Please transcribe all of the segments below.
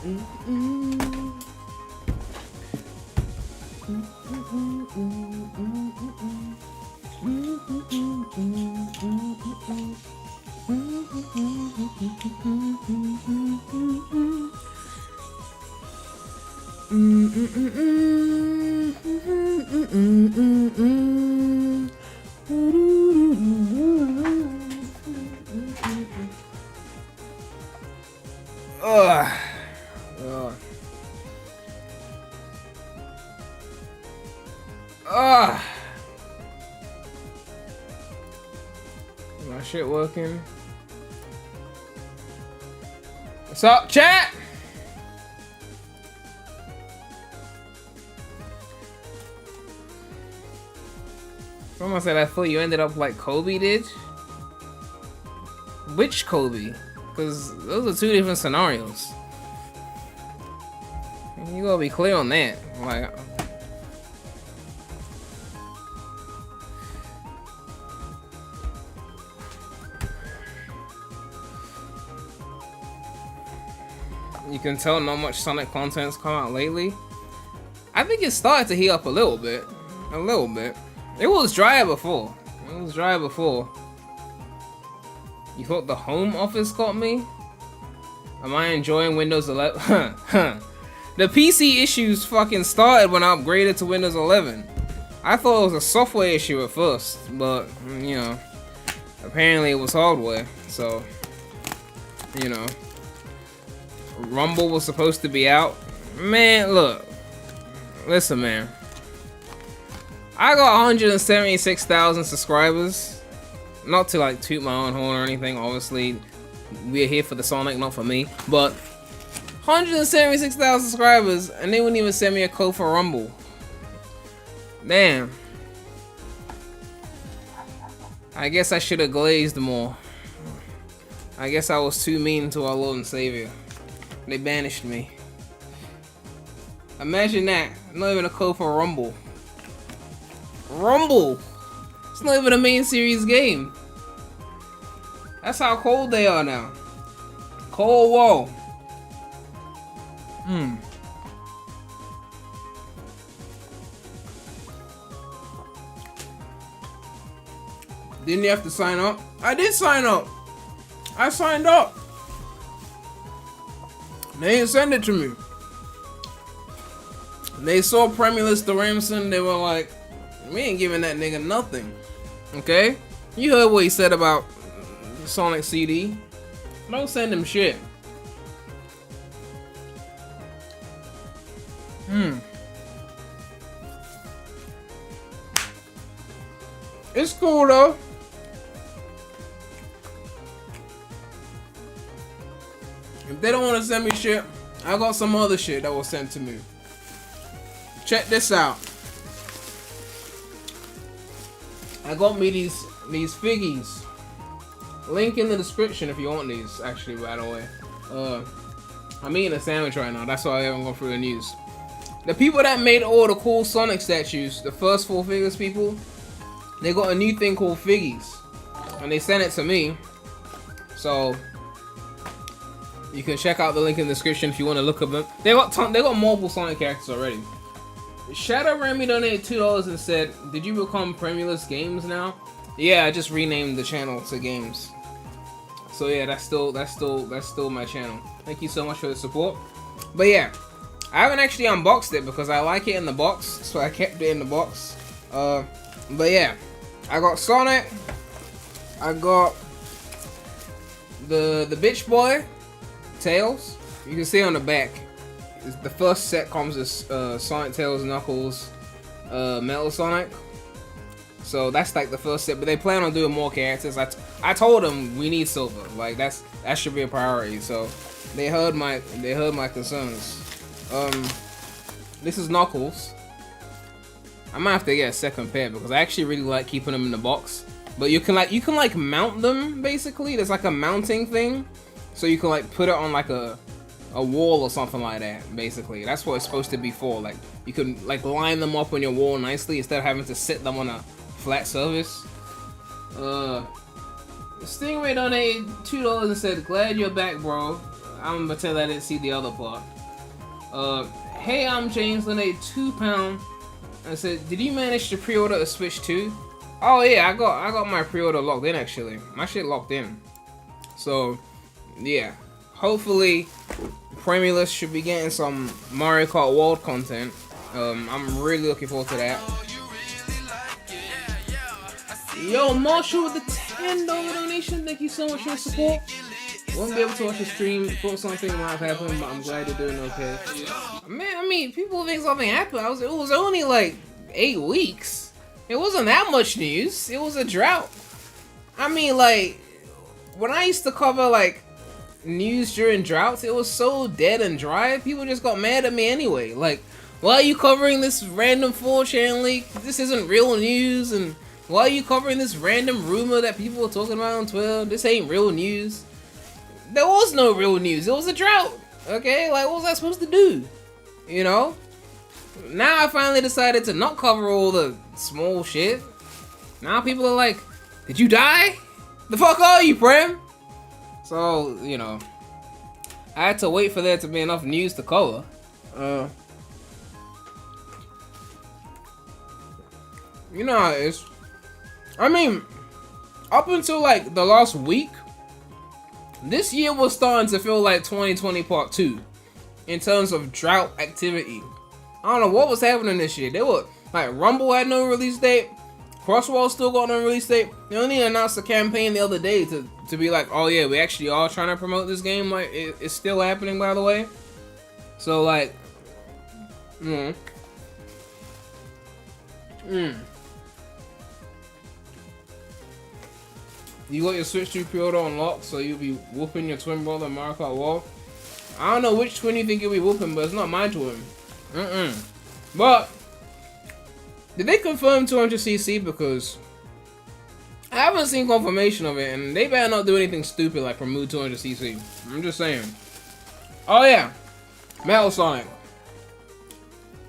My shit working. What's up, chat? Someone said, I thought you ended up like Kobe did. Which Kobe? Because those are two different scenarios. You gotta be clear on that. Like, you can tell not much Sonic content's come out lately. I think it started to heat up a little bit. A little bit. It was drier before. It was drier before. You thought the home office got me? Am I enjoying Windows 11? The PC issues fucking started when I upgraded to Windows 11. I thought it was a software issue at first, but, you know, apparently it was hardware, so, you know. Rumble was supposed to be out. Man, look. Listen, man. I got 176,000 subscribers. Not to like toot my own horn or anything, obviously. We're here for the Sonic, not for me. But 176,000 subscribers, and they wouldn't even send me a code for Rumble. Damn. I guess I should have glazed more. I guess I was too mean to our Lord and Savior. They banished me. Imagine that. Not even a code for Rumble. Rumble! It's not even a main series game. That's how cold they are now. Cold War. Didn't you have to sign up? I did sign up. I signed up. They didn't send it to me. They saw Premydaremy Ramson. They were like, we ain't giving that nigga nothing. Okay? You heard what he said about Sonic CD. Don't send him shit. It's cool though. If they don't want to send me shit, I got some other shit that was sent to me. Check this out. I got me these figgies. Link in the description if you want these, actually, by the way. I'm eating a sandwich right now, that's why I haven't gone through the news. The people that made all the cool Sonic statues, the first 4 figures people, they got a new thing called figgies. And they sent it to me. So you can check out the link in the description if you want to look at them. They got multiple Sonic characters already. Shadow Remy donated $2 and said, "Did you become Premulous Games now?" Yeah, I just renamed the channel to Games. So yeah, that's still my channel. Thank you so much for the support. But yeah, I haven't actually unboxed it because I like it in the box, so I kept it in the box. But yeah, I got Sonic. I got the bitch boy, Tails. You can see on the back. The first set comes with Sonic, Tails, Knuckles, Metal Sonic. So that's like the first set, but they plan on doing more characters. I told them we need Silver. Like that should be a priority. So they heard my concerns. This is Knuckles. I might have to get a second pair because I actually really like keeping them in the box. But you can like mount them basically. There's like a mounting thing, so you can like put it on like a wall or something like that. Basically, that's what it's supposed to be for. Like you can like line them up on your wall nicely instead of having to sit them on a flat surface. Stingray donated $2 and said, "Glad you're back, bro. I'm gonna pretend I didn't see the other part. Hey, I'm James Lene, £2. I said, did you manage to pre-order a Switch 2? Oh yeah, I got my pre-order locked in actually. My shit locked in. So, yeah. Hopefully, Premulus should be getting some Mario Kart World content. I'm really looking forward to that. Yo, Marshall with the $10 donation. Thank you so much for your support. Won't be able to watch the stream. Thought something might have happened, but I'm glad you're doing okay. Man, I mean, people think something happened. It was only like 8 weeks. It wasn't that much news. It was a drought. I mean, like, when I used to cover like news during droughts, it was so dead and dry. People just got mad at me anyway. Like, why are you covering this random 4chan leak? This isn't real news. And why are you covering this random rumor that people are talking about on Twitter? This ain't real news. There was no real news. It was a drought. Okay, like what was I supposed to do? You know? Now I finally decided to not cover all the small shit. Now people are like, did you die? The fuck are you, Prem? So, you know, I had to wait for there to be enough news to cover. You know how it is. I mean, up until like the last week, this year was starting to feel like 2020 Part 2 in terms of drought activity. I don't know what was happening this year. They were like Rumble had no release date. Crossworlds still got no release date. They only announced a campaign the other day to be like, oh yeah, we actually are trying to promote this game. Like it's still happening, by the way. So like, You got your Switch 2 pre-order unlocked, so you'll be whooping your twin brother Mario Kart World. I don't know which twin you think you'll be whooping, but it's not my twin. But did they confirm 200cc? Because I haven't seen confirmation of it, and they better not do anything stupid like remove 200cc. I'm just saying. Oh yeah, Metal Sonic,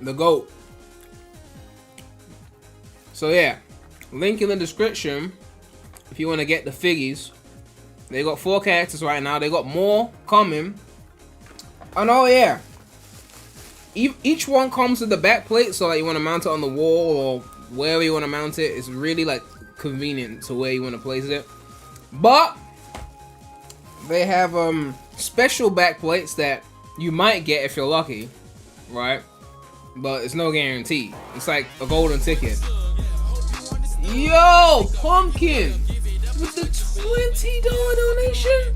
the GOAT. So yeah, link in the description if you want to get the figgies. They got 4 characters right now. They got more coming. And oh yeah, each one comes with the back plate, so like you want to mount it on the wall or wherever you want to mount it. It's really like convenient to where you want to place it. But they have special back plates that you might get if you're lucky, right? But it's no guarantee. It's like a golden ticket. Yo, Pumpkin with the $20 donation.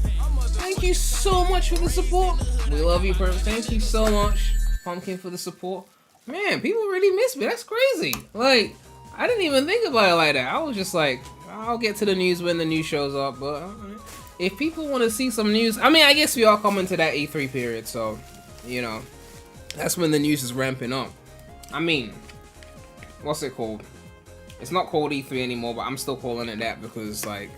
Thank you so much for the support. We love you, Purple. Thank you so much, Pumpkin, for the support. Man, people really miss me. That's crazy. Like, I didn't even think about it like that. I was just like, I'll get to the news when the news shows up. But if people want to see some news, I mean, I guess we are coming to that E3 period. So, you know, that's when the news is ramping up. I mean, what's it called? It's not called E3 anymore, but I'm still calling it that because, like,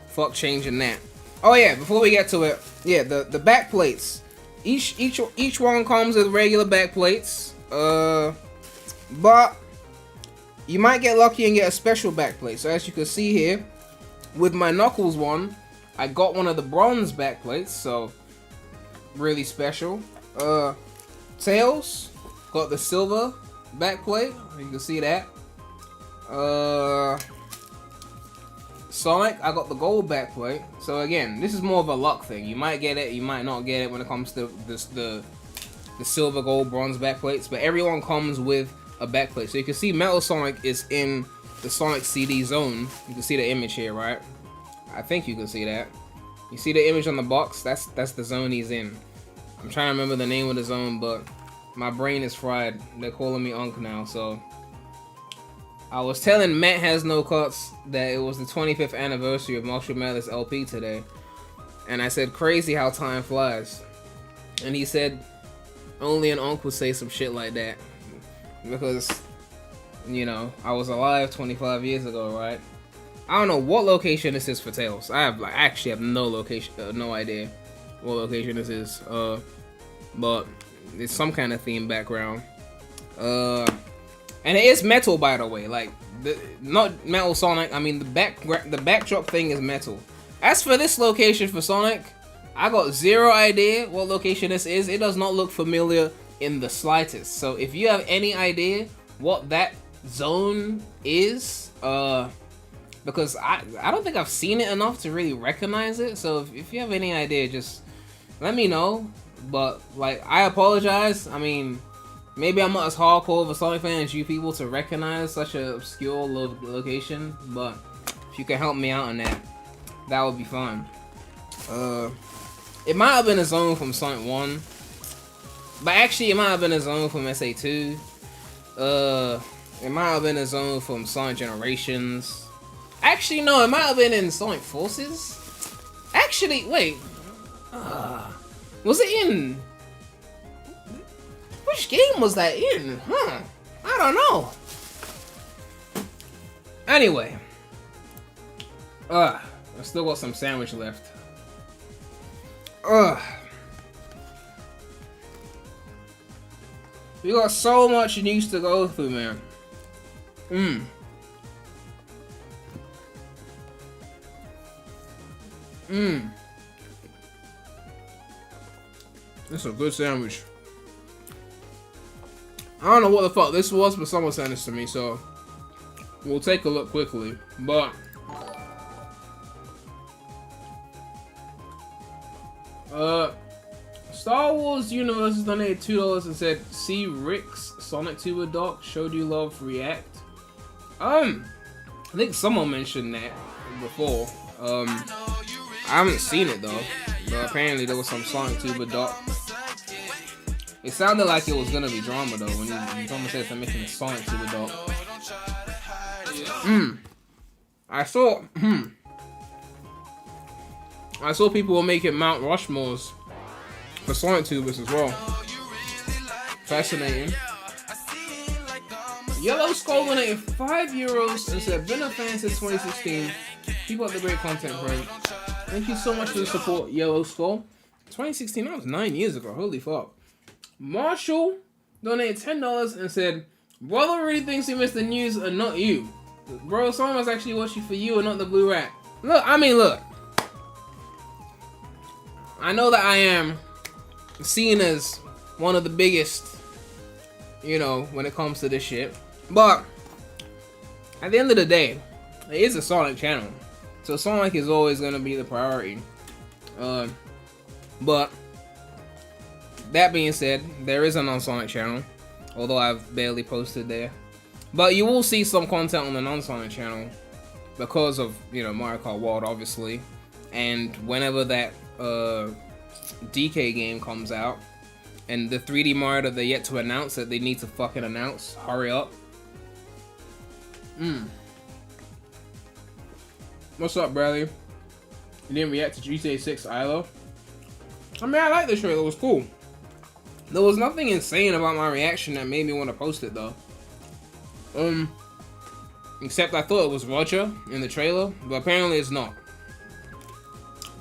fuck changing that. Oh yeah, before we get to it, yeah, the back plates. Each one comes with regular back plates. But you might get lucky and get a special back plate. So as you can see here, with my Knuckles one, I got one of the bronze back plates, so really special. Tails got the silver back plate. You can see that. Sonic, I got the gold back plate. So again, this is more of a luck thing. You might get it, you might not get it when it comes to the silver, gold, bronze back plates. But everyone comes with a back plate. So you can see Metal Sonic is in the Sonic CD zone. You can see the image here, right? I think you can see that. You see the image on the box? That's the zone he's in. I'm trying to remember the name of the zone, but my brain is fried. They're calling me Unk now, so I was telling Matt Has No Cuts that it was the 25th anniversary of Marshall Mathers LP today. And I said, crazy how time flies. And he said, only an Unk would say some shit like that. Because, you know, I was alive 25 years ago, right? I don't know what location this is for Tails. I actually have no location, no idea what location this is. But it's some kind of theme background. And it is metal, by the way. Like, not Metal Sonic. I mean, the backdrop thing is metal. As for this location for Sonic, I got zero idea what location this is. It does not look familiar in the slightest. So if you have any idea what that zone is, because I don't think I've seen it enough to really recognize it. So if you have any idea, just let me know. But like, I apologize. I mean, maybe I'm not as hardcore of a Sonic fan as you people to recognize such an obscure location. But if you can help me out on that, that would be fun. It might have been a zone from Sonic 1. But actually, it might have been a zone from SA2. It might have been a zone from Sonic Generations. Actually, no, it might have been in Sonic Forces. Actually, wait. Was it in... Which game was that in? Huh. I don't know. Anyway. I still got some sandwich left. We got so much news to go through, man. This is a good sandwich. I don't know what the fuck this was, but someone sent this to me, so we'll take a look quickly. But Star Wars Universe has donated $2 and said, "See Rick's Sonic Tuber doc, showed you love, react." I think someone mentioned that before. I haven't seen it though, but apparently there was some Sonic Tuber doc. It sounded like it was gonna be drama though when someone said they're making a Sonic Tuber doc. I saw people were making Mount Rushmores for Sonic Tubers as well. Fascinating. Yellow Skull donated €5 and said, "Been a fan since 2016. Keep up the great content, friend." Thank you so much for the support, Yellow Skull. 2016, that was 9 years ago. Holy fuck. Marshall donated $10 and said, "Brother really thinks he missed the news and not you. Bro, someone was actually watching for you and not the Blue Rat." Look, I mean, look. I know that I am seen as one of the biggest, you know, when it comes to this shit. But at the end of the day, it is a Sonic channel. So Sonic is always going to be the priority. But that being said, there is a non-Sonic channel, although I've barely posted there. But you will see some content on the non-Sonic channel because of, you know, Mario Kart World, obviously. And whenever that DK game comes out, and the 3D Mario that they're yet to announce that they need to fucking announce, hurry up. What's up, Bradley? You didn't react to GTA 6 either? I mean, I like the trailer, it was cool. There was nothing insane about my reaction that made me want to post it though. Except I thought it was Roger in the trailer, but apparently it's not.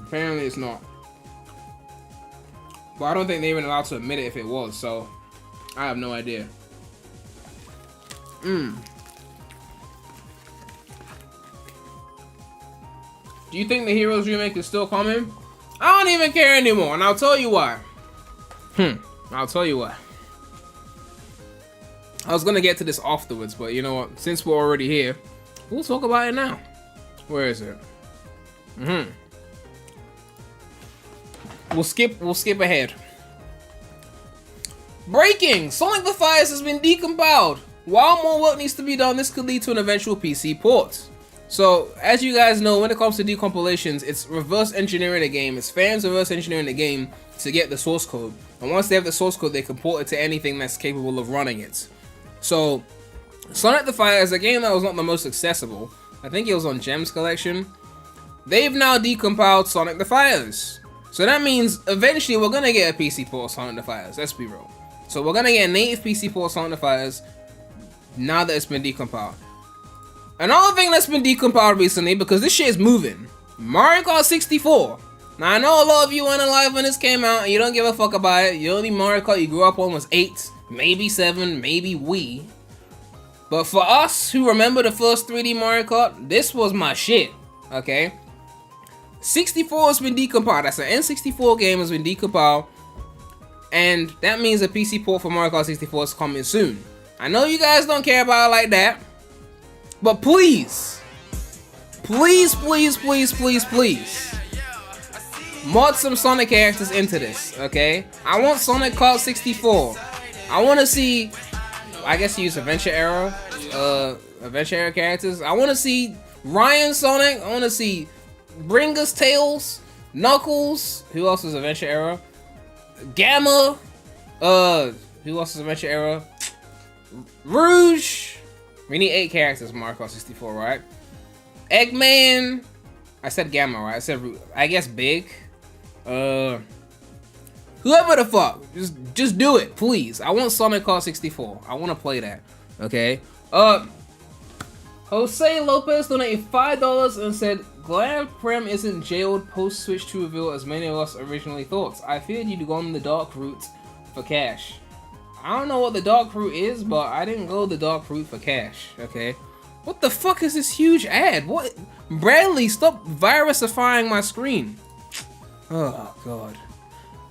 Apparently it's not. But I don't think they're even allowed to admit it if it was, so I have no idea. Do you think the Heroes remake is still coming? I don't even care anymore, and I'll tell you why. I'll tell you why. I was gonna get to this afterwards, but you know what? Since we're already here, we'll talk about it now. Where is it? We'll skip ahead. Breaking! Sonic the Fires has been decompiled. While more work needs to be done, this could lead to an eventual PC port. So, as you guys know, when it comes to decompilations, it's reverse engineering the game. It's fans reverse engineering the game to get the source code. And once they have the source code, they can port it to anything that's capable of running it. So, Sonic the Fire is a game that was not the most accessible. I think it was on Gems Collection. They've now decompiled Sonic the Fires. So that means eventually we're gonna get a PC port of Sonic the Fires, let's be real. So we're gonna get a native PC port of Sonic the Fires now that it's been decompiled. Another thing that's been decompiled recently, because this shit is moving, Mario Kart 64. Now I know a lot of you weren't alive when this came out and you don't give a fuck about it. The only Mario Kart you grew up on was 8, maybe 7, maybe Wii. But for us who remember the first 3D Mario Kart, this was my shit, okay? 64 has been decompiled. That's an N64 game has been decompiled. And that means a PC port for Mario Kart 64 is coming soon. I know you guys don't care about it like that. But please. Please, please, please, please, please. Mod some Sonic characters into this, okay? I want Sonic Kart 64. I want to see, I guess use Adventure Era characters. I want to see Ryan Sonic. I want to see Bringus Tails, Knuckles. Who else is Adventure Era? Gamma. Who else is Adventure Era? Rouge. We need 8 characters in Mario Kart 64, right? Eggman. I said Gamma, right? I said I guess Big. Whoever the fuck, just do it, please. I want Sonic Kart 64. I want to play that. Okay. Jose Lopez donated $5 and said, "Glad Prem isn't jailed post Switch 2 reveal as many of us originally thought. I feared you'd gone the dark route for cash." I don't know what the dark route is, but I didn't go the dark route for cash. Okay. What the fuck is this huge ad? What? Bradley, stop virusifying my screen. Oh, God.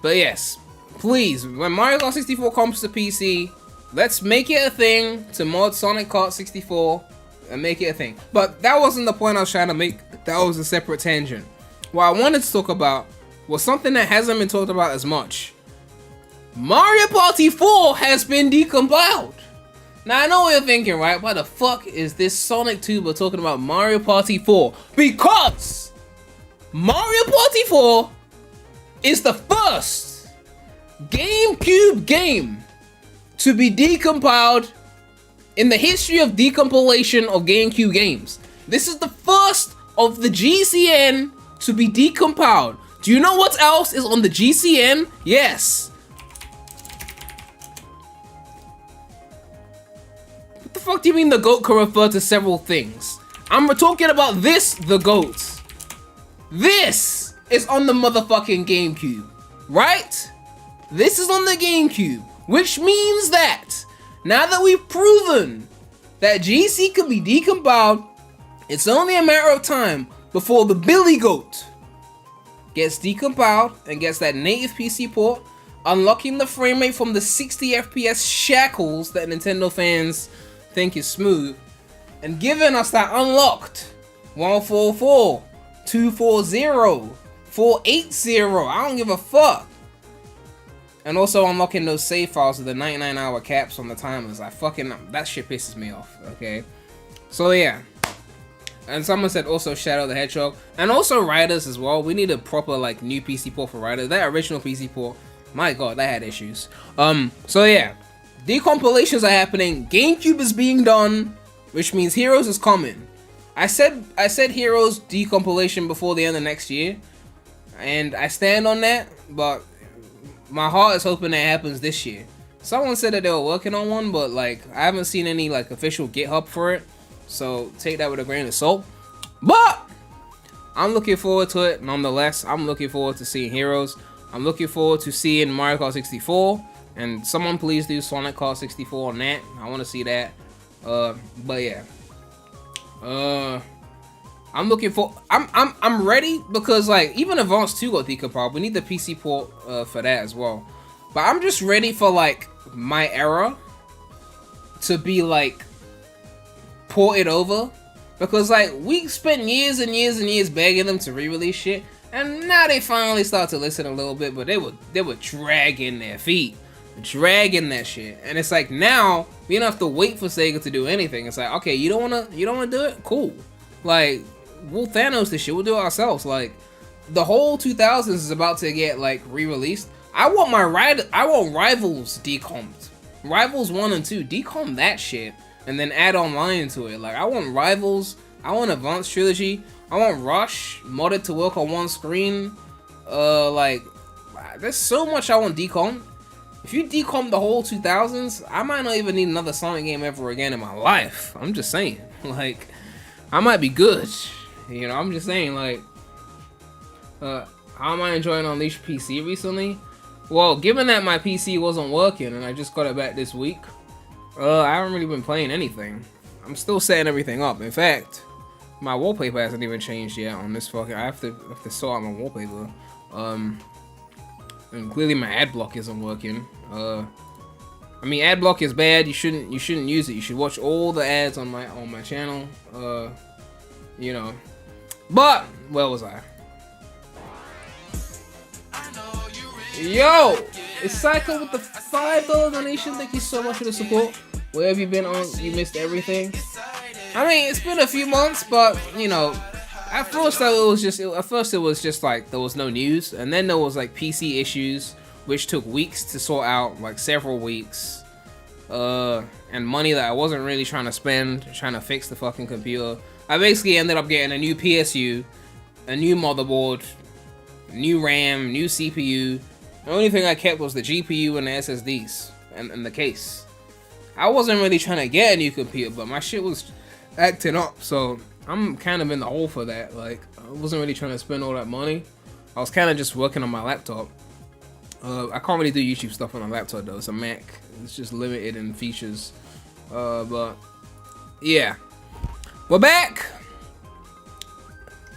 But yes, please, when Mario Kart 64 comes to PC, let's make it a thing to mod Sonic Kart 64 and make it a thing. But that wasn't the point I was trying to make. That was a separate tangent. What I wanted to talk about was something that hasn't been talked about as much. Mario Party 4 has been decompiled. Now, I know what you're thinking, right? Why the fuck is this Sonic tuber talking about Mario Party 4? Because Mario Party 4 is the first GameCube game to be decompiled in the history of decompilation of GameCube games. This is the first of the GCN to be decompiled. Do you know what else is on the GCN? Yes. What the fuck do you mean the GOAT can refer to several things? I'm talking about this, the GOAT. This is on the motherfucking GameCube, right? This is on the GameCube, which means that now that we've proven that GC can be decompiled, it's only a matter of time before the Billy Goat gets decompiled and gets that native PC port, unlocking the frame rate from the 60 FPS shackles that Nintendo fans think is smooth, and giving us that unlocked 144, 240, 480, I don't give a fuck. And also unlocking those save files with the 99-hour caps on the timers. That shit pisses me off, okay? So yeah. And someone said also Shadow the Hedgehog. And also Riders as well. We need a proper like new PC port for Riders. That original PC port, my god, that had issues. So yeah. Decompilations are happening. GameCube is being done, which means Heroes is coming. I said Heroes decompilation before the end of next year. And I stand on that, but my heart is hoping that happens this year. Someone said that they were working on one, but like I haven't seen any like official GitHub for it, so take that with a grain of salt. But I'm looking forward to it nonetheless. I'm looking forward to seeing Heroes. I'm looking forward to seeing Mario Kart 64, and someone please do Sonic Kart 64 on that. I want to see that. But yeah. I'm looking for. I'm ready because like even Advance 2 got decompiled. We need the PC port for that as well. But I'm just ready for like my era to be like ported over, because like we spent years and years and years begging them to re-release shit, and now they finally start to listen a little bit. But they were dragging their feet, dragging that shit, and it's like now we don't have to wait for Sega to do anything. It's like, okay, you don't wanna do it, cool. Like, we'll Thanos this shit. We'll do it ourselves. Like, the whole 2000s is about to get like re-released. I want Rivals decomped. Rivals 1 and 2, decomp that shit, and then add online to it. Like, I want Rivals. I want Advanced Trilogy. I want Rush modded to work on one screen. Like, there's so much I want decomp. If you decomp the whole 2000s, I might not even need another Sonic game ever again in my life. I'm just saying. Like, I might be good. You know, I'm just saying, like, how am I enjoying Unleashed PC recently? Well, given that my PC wasn't working and I just got it back this week, I haven't really been playing anything. I'm still setting everything up. In fact, My wallpaper hasn't even changed yet on this fucking. I have to sort out my wallpaper. And clearly my ad block isn't working. I mean, ad block is bad. You shouldn't use it. You should watch all the ads on my channel. You know. But where was I? Yo, it's Psycho with the $5 donation. Thank you so much for the support. Where have you been on? You missed everything. I mean, it's been a few months, but you know, at first it was just like there was no news, and then there was like PC issues, which took weeks to sort out, like several weeks, and money that I wasn't really trying to spend trying to fix the fucking computer. I basically ended up getting a new PSU, a new motherboard, new RAM, new CPU. The only thing I kept was the GPU and the SSDs and the case. I wasn't really trying to get a new computer, but my shit was acting up, so I'm kind of in the hole for that. Like, I wasn't really trying to spend all that money. I was kind of just working on my laptop. I can't really do YouTube stuff on a laptop though. It's a Mac. It's just limited in features. But yeah, we're back.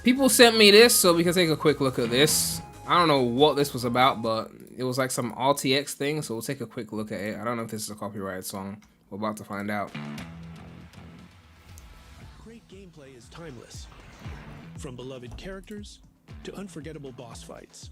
People sent me this, so we can take a quick look at this. I don't know what this was about, but it was like some RTX thing, so we'll take a quick look at it. I don't know if this is a copyrighted song. We're about to find out. Great gameplay is timeless. From beloved characters to unforgettable boss fights.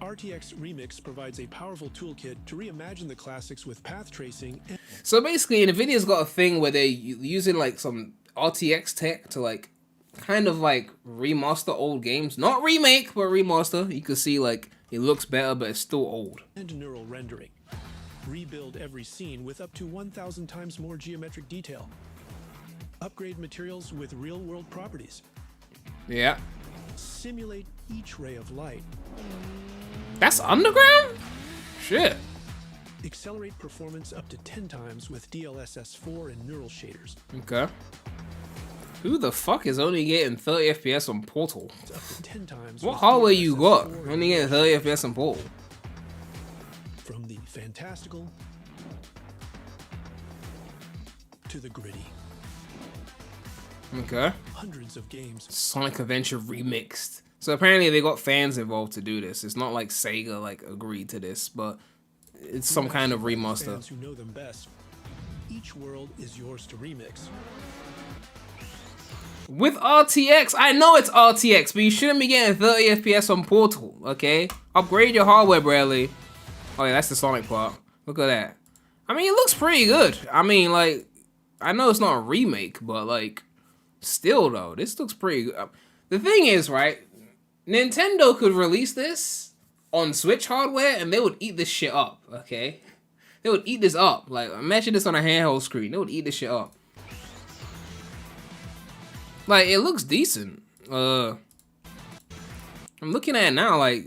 RTX Remix provides a powerful toolkit to reimagine the classics with path tracing. So basically, NVIDIA's got a thing where they're using like some RTX tech to like kind of like remaster old games. Not remake, but remaster. You can see like it looks better, but it's still old. And neural rendering. Rebuild every scene with up to 1,000 times more geometric detail. Upgrade materials with real-world properties. Yeah. Simulate each ray of light. That's underground? Shit. Accelerate performance up to 10 times with DLSS 4 and neural shaders. Okay. Who the fuck is only getting 30 FPS on Portal? Up to 10 times. What hardware you got? Only getting 30 FPS on Portal. From the fantastical to the gritty. Okay. Hundreds of games. Sonic Adventure remixed. So apparently they got fans involved to do this. It's not like Sega like agreed to this, but it's some kind of remaster. Fans who know them best. Each world is yours to remix. With RTX, I know it's RTX, but you shouldn't be getting 30 FPS on Portal, okay? Upgrade your hardware, Bradley. Oh yeah, that's the Sonic part. Look at that. I mean, it looks pretty good. I mean, like, I know it's not a remake, but like, still though, this looks pretty good. The thing is, right, Nintendo could release this on Switch hardware and they would eat this shit up, okay? They would eat this up. Like, imagine this on a handheld screen. They would eat this shit up. Like, it looks decent. I'm looking at it now, like,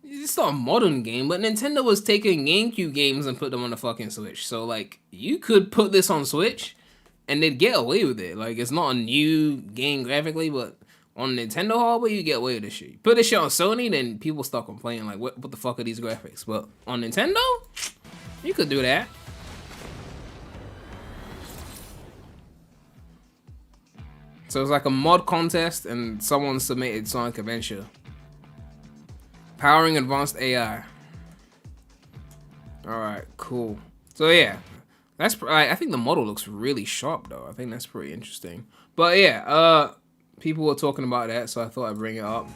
it's not a modern game, but Nintendo was taking GameCube games and put them on the fucking Switch. So, like, you could put this on Switch and they'd get away with it. Like, it's not a new game graphically, but on Nintendo hardware, you get away with this shit. You put this shit on Sony, then people start complaining, like, what the fuck are these graphics? But on Nintendo, you could do that. So it's like a mod contest and someone submitted Sonic Adventure. Powering advanced AI. Alright, cool. So yeah, that's I think the model looks really sharp though. I think that's pretty interesting. But yeah, people were talking about that, so I thought I'd bring it up.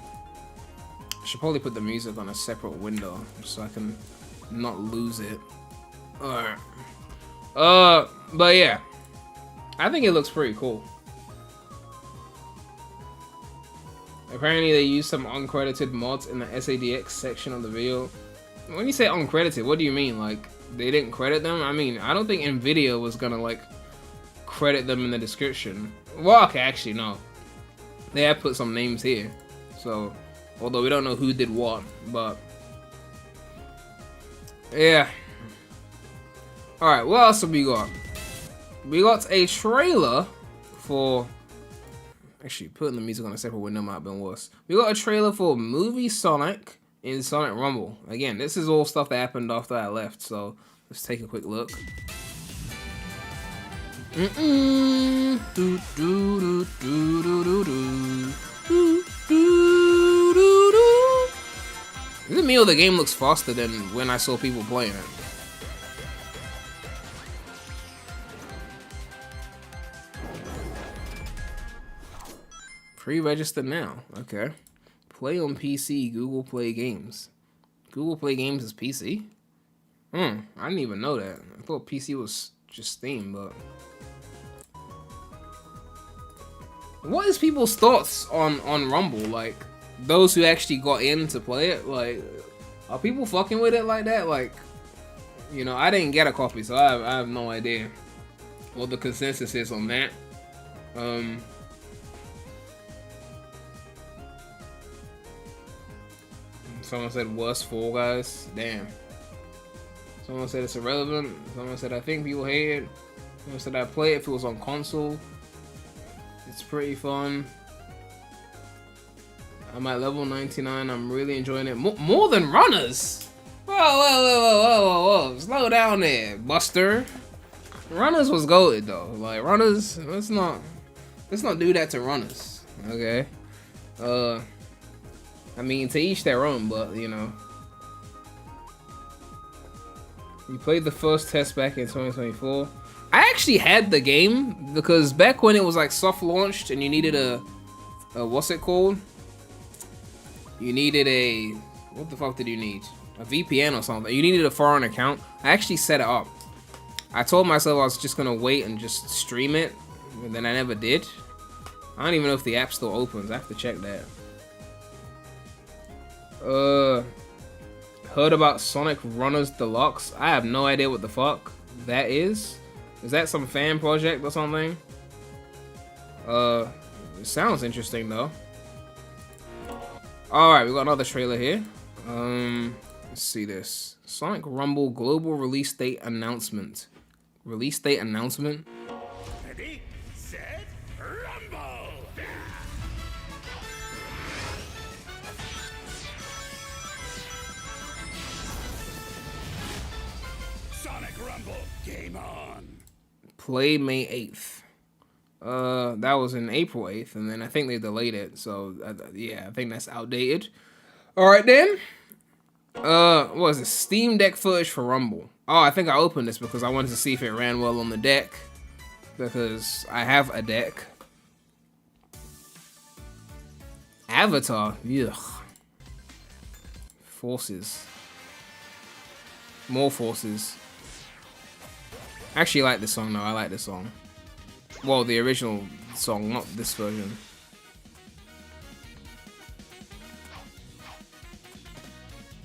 I should probably put the music on a separate window so I can not lose it. Alright. But yeah, I think it looks pretty cool. Apparently they used some uncredited mods in the SADX section of the video. When you say uncredited, what do you mean? Like, they didn't credit them? I mean, I don't think NVIDIA was gonna, like, credit them in the description. Well, okay, actually, no. They have put some names here. So, although we don't know who did what, but... yeah. Alright, what else have we got? We got a trailer for... Actually, putting the music on a separate window might have been worse. We got a trailer for Movie Sonic in Sonic Rumble. Again, this is all stuff that happened after I left, so let's take a quick look. Mm-mm. Do, do, do, do, do, do, do. Do, do, do, do. Is it me or the game looks faster than when I saw people playing it? Pre-register now. Okay. Play on PC, Google Play Games. Google Play Games is PC? I didn't even know that. I thought PC was just Steam, but... What is people's thoughts on Rumble? Like, those who actually got in to play it? Like, are people fucking with it like that? Like, you know, I didn't get a copy, so I have no idea what the consensus is on that. Someone said worst Fall Guys. Damn. Someone said it's irrelevant. Someone said I think people hate it. Someone said I'd play it if it was on console. It's pretty fun. I'm at level 99. I'm really enjoying it. More than Runners? Whoa, whoa, whoa, whoa, whoa, whoa, whoa. Slow down there, Buster. Runners was goated though. Like, Runners, let's not do that to Runners. Okay? I mean, to each their own, but, you know. We played the first test back in 2024. I actually had the game, because back when it was, like, soft launched and you needed a what's it called? You needed a... What the fuck did you need? A VPN or something. You needed a foreign account. I actually set it up. I told myself I was just gonna wait and just stream it, and then I never did. I don't even know if the app still opens. I have to check that. Heard about Sonic Runners Deluxe. I have no idea what the fuck that is. Is that some fan project or something? It sounds interesting though. Alright, we got another trailer here. Let's see this. Sonic Rumble global release date announcement. Release date announcement? Ready, set, rumble! Sonic Rumble, game on! Play May 8th. That was in April 8th, and then I think they delayed it, so yeah, I think that's outdated. Alright then. What was it? Steam Deck footage for Rumble. Oh, I think I opened this because I wanted to see if it ran well on the deck. Because I have a deck. Avatar. Ugh. Forces. More forces. I actually like this song though. I like this song. Well, the original song, not this version.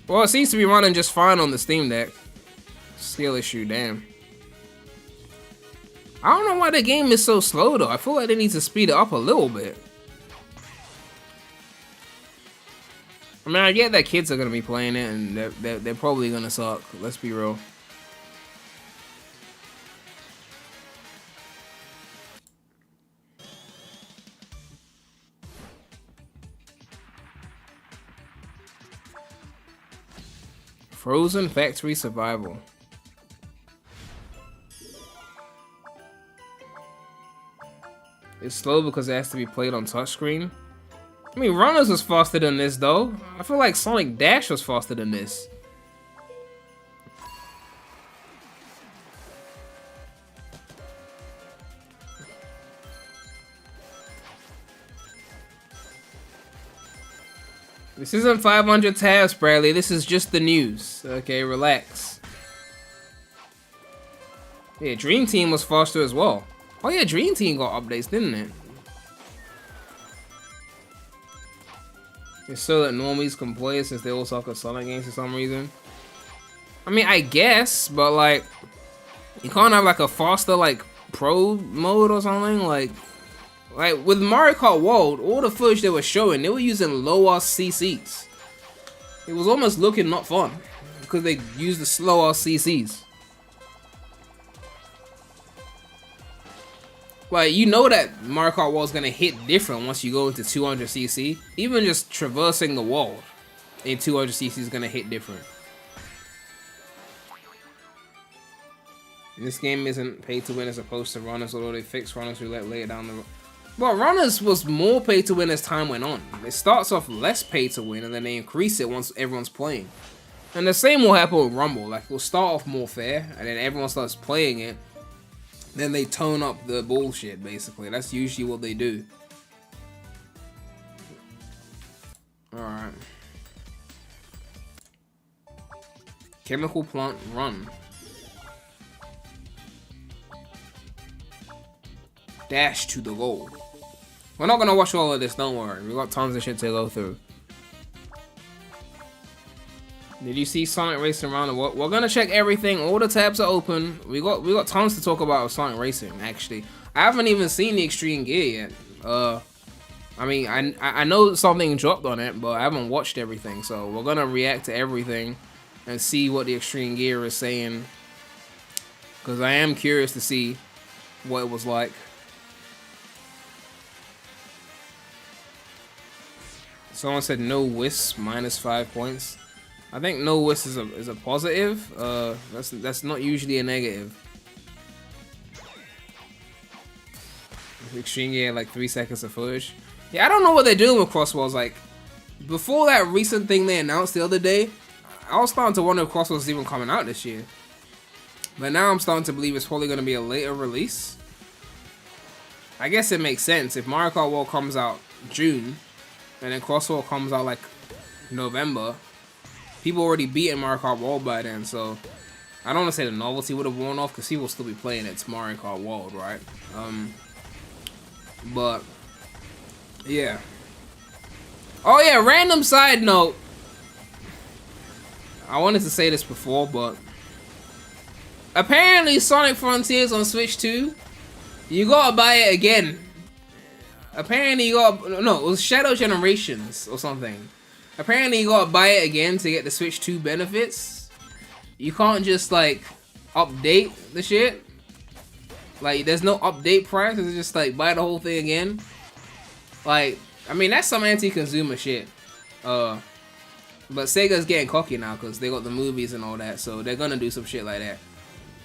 Well, it seems to be running just fine on the Steam Deck. Skill issue, damn. I don't know why the game is so slow though. I feel like they need to speed it up a little bit. I mean, I get that kids are gonna be playing it and they're probably gonna suck. Let's be real. Frozen Factory Survival. It's slow because it has to be played on touchscreen. I mean, Runners was faster than this though. I feel like Sonic Dash was faster than this. This isn't 500 tabs, Bradley. This is just the news. Okay, relax. Yeah, Dream Team was faster as well. Oh yeah, Dream Team got updates, didn't it? It's so that normies can play it since they all suck at Sonic games for some reason. I mean, I guess, but like, you can't have like a faster like pro mode or something. Like with Mario Kart World, all the footage they were showing, they were using lower CCs. It was almost looking not fun because they used the slower CCs. Like, you know that Mario Kart World is gonna hit different once you go into 200cc. Even just traversing the world in 200cc is gonna hit different. This game isn't pay to win as opposed to runners, although they fixed runners roulette later down the road. Well, runners was more pay to win as time went on. It starts off less pay to win and then they increase it once everyone's playing. And the same will happen with Rumble. Like, it'll start off more fair and then everyone starts playing it. Then they tone up the bullshit, basically. That's usually what they do. Alright. Chemical plant run. Dash to the goal. We're not gonna watch all of this, don't worry. We got tons of shit to go through. Did you see Sonic Racing around? We're gonna check everything. All the tabs are open. We got tons to talk about with Sonic Racing. Actually, I haven't even seen the Extreme Gear yet. I mean, I know something dropped on it, but I haven't watched everything. So we're gonna react to everything and see what the Extreme Gear is saying, because I am curious to see what it was like. Someone said no whisk, -5 points. I think no whisk is a positive. That's not usually a negative. Extreme Gear like 3 seconds of footage. Yeah, I don't know what they're doing with Crossworlds. Like, before that recent thing they announced the other day, I was starting to wonder if Crossworlds is even coming out this year. But now I'm starting to believe it's probably going to be a later release. I guess it makes sense. If Mario Kart World comes out June, and then Crossworld comes out like November, people already beaten Mario Kart World by then, so I don't want to say the novelty would have worn off because people will still be playing it. It's Mario Kart World, right? But yeah. Oh yeah, random side note. I wanted to say this before, but apparently Sonic Frontiers on Switch 2, you gotta buy it again. Apparently you gotta, no, it was Shadow Generations or something. Apparently you gotta buy it again to get the Switch 2 benefits. You can't just like update the shit. Like, there's no update price. It's just like buy the whole thing again. Like, I mean, that's some anti-consumer shit. But Sega's getting cocky now because they got the movies and all that, so they're gonna do some shit like that.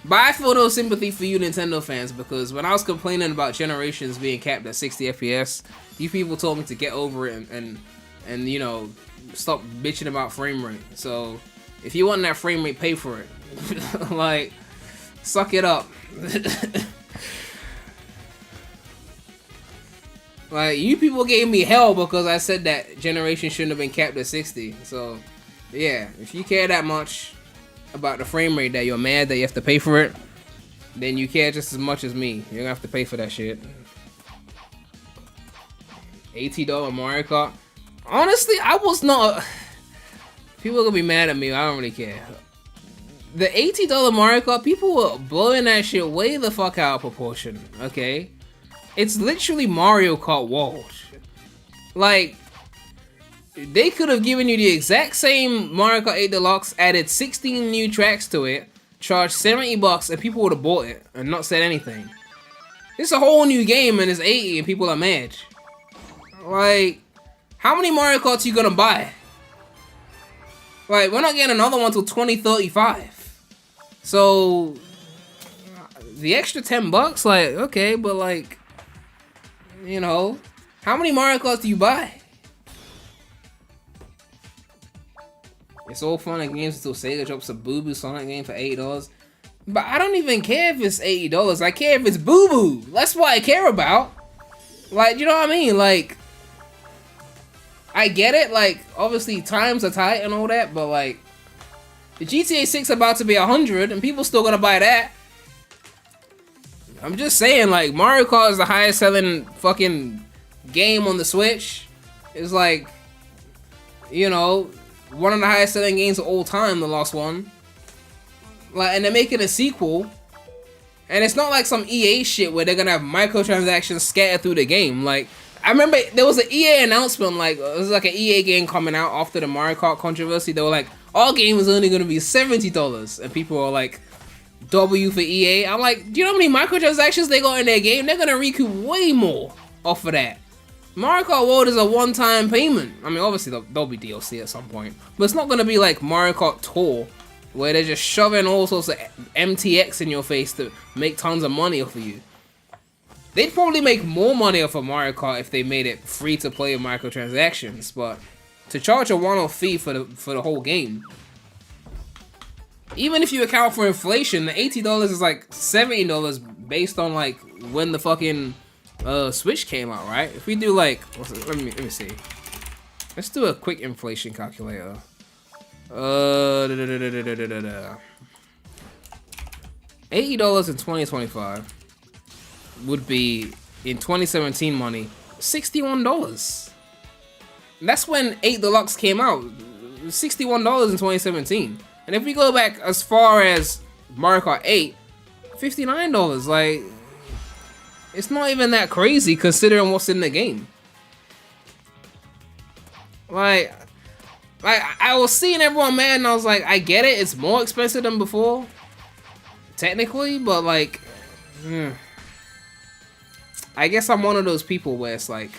But I feel no sympathy for you Nintendo fans, because when I was complaining about Generations being capped at 60 FPS, you people told me to get over it and you know, stop bitching about frame rate. So if you want that frame rate, pay for it. Like, suck it up. Like, you people gave me hell because I said that Generation shouldn't have been capped at 60. So yeah, if you care that much about the frame rate that you're mad that you have to pay for it, then you care just as much as me. You're gonna have to pay for that shit. $80 Mario Kart. Honestly, I was not. People are gonna be mad at me. I don't really care. The $80 Mario Kart, people were blowing that shit way the fuck out of proportion. Okay, it's literally Mario Kart World. Like, they could have given you the exact same Mario Kart 8 Deluxe, added 16 new tracks to it, charged $70, and people would have bought it and not said anything. It's a whole new game and it's 80 and people are mad. Like, how many Mario Karts are you gonna buy? Like, we're not getting another one till 2035. So, the extra $10, like, okay, but like, you know, how many Mario Karts do you buy? It's all fun and games until Sega drops a boo-boo Sonic game for $80. But I don't even care if it's $80. I care if it's boo-boo. That's what I care about. Like, you know what I mean? Like, I get it. Like, obviously times are tight and all that, but like, the GTA 6 about to be 100 and people still gonna buy that. I'm just saying, like, Mario Kart is the highest selling fucking game on the Switch. It's like, you know, one of the highest selling games of all time, the last one. Like, and they're making a sequel. And it's not like some EA shit where they're gonna have microtransactions scattered through the game. Like, I remember there was an EA announcement, like, it was like an EA game coming out after the Mario Kart controversy. They were like, our game is only gonna be $70. And people were like, W for EA. I'm like, do you know how many microtransactions they got in their game? They're gonna recoup way more off of that. Mario Kart World is a one-time payment. I mean, obviously there'll be DLC at some point, but it's not gonna be like Mario Kart Tour, where they're just shoving all sorts of MTX in your face to make tons of money off of you. They'd probably make more money off of Mario Kart if they made it free to play with microtransactions, but to charge a one-off fee for the whole game, even if you account for inflation, the $80 is like $70 based on like when the fucking Switch came out, right? If we do like, let me see. Let's do a quick inflation calculator. $80 in 2025 would be, in 2017 money, $61. That's when 8 Deluxe came out. $61 in 2017. And if we go back as far as Mario Kart 8, $59. Like, it's not even that crazy considering what's in the game. Like I was seeing everyone mad and I was like, I get it, it's more expensive than before, technically, but like, I guess I'm one of those people where it's like,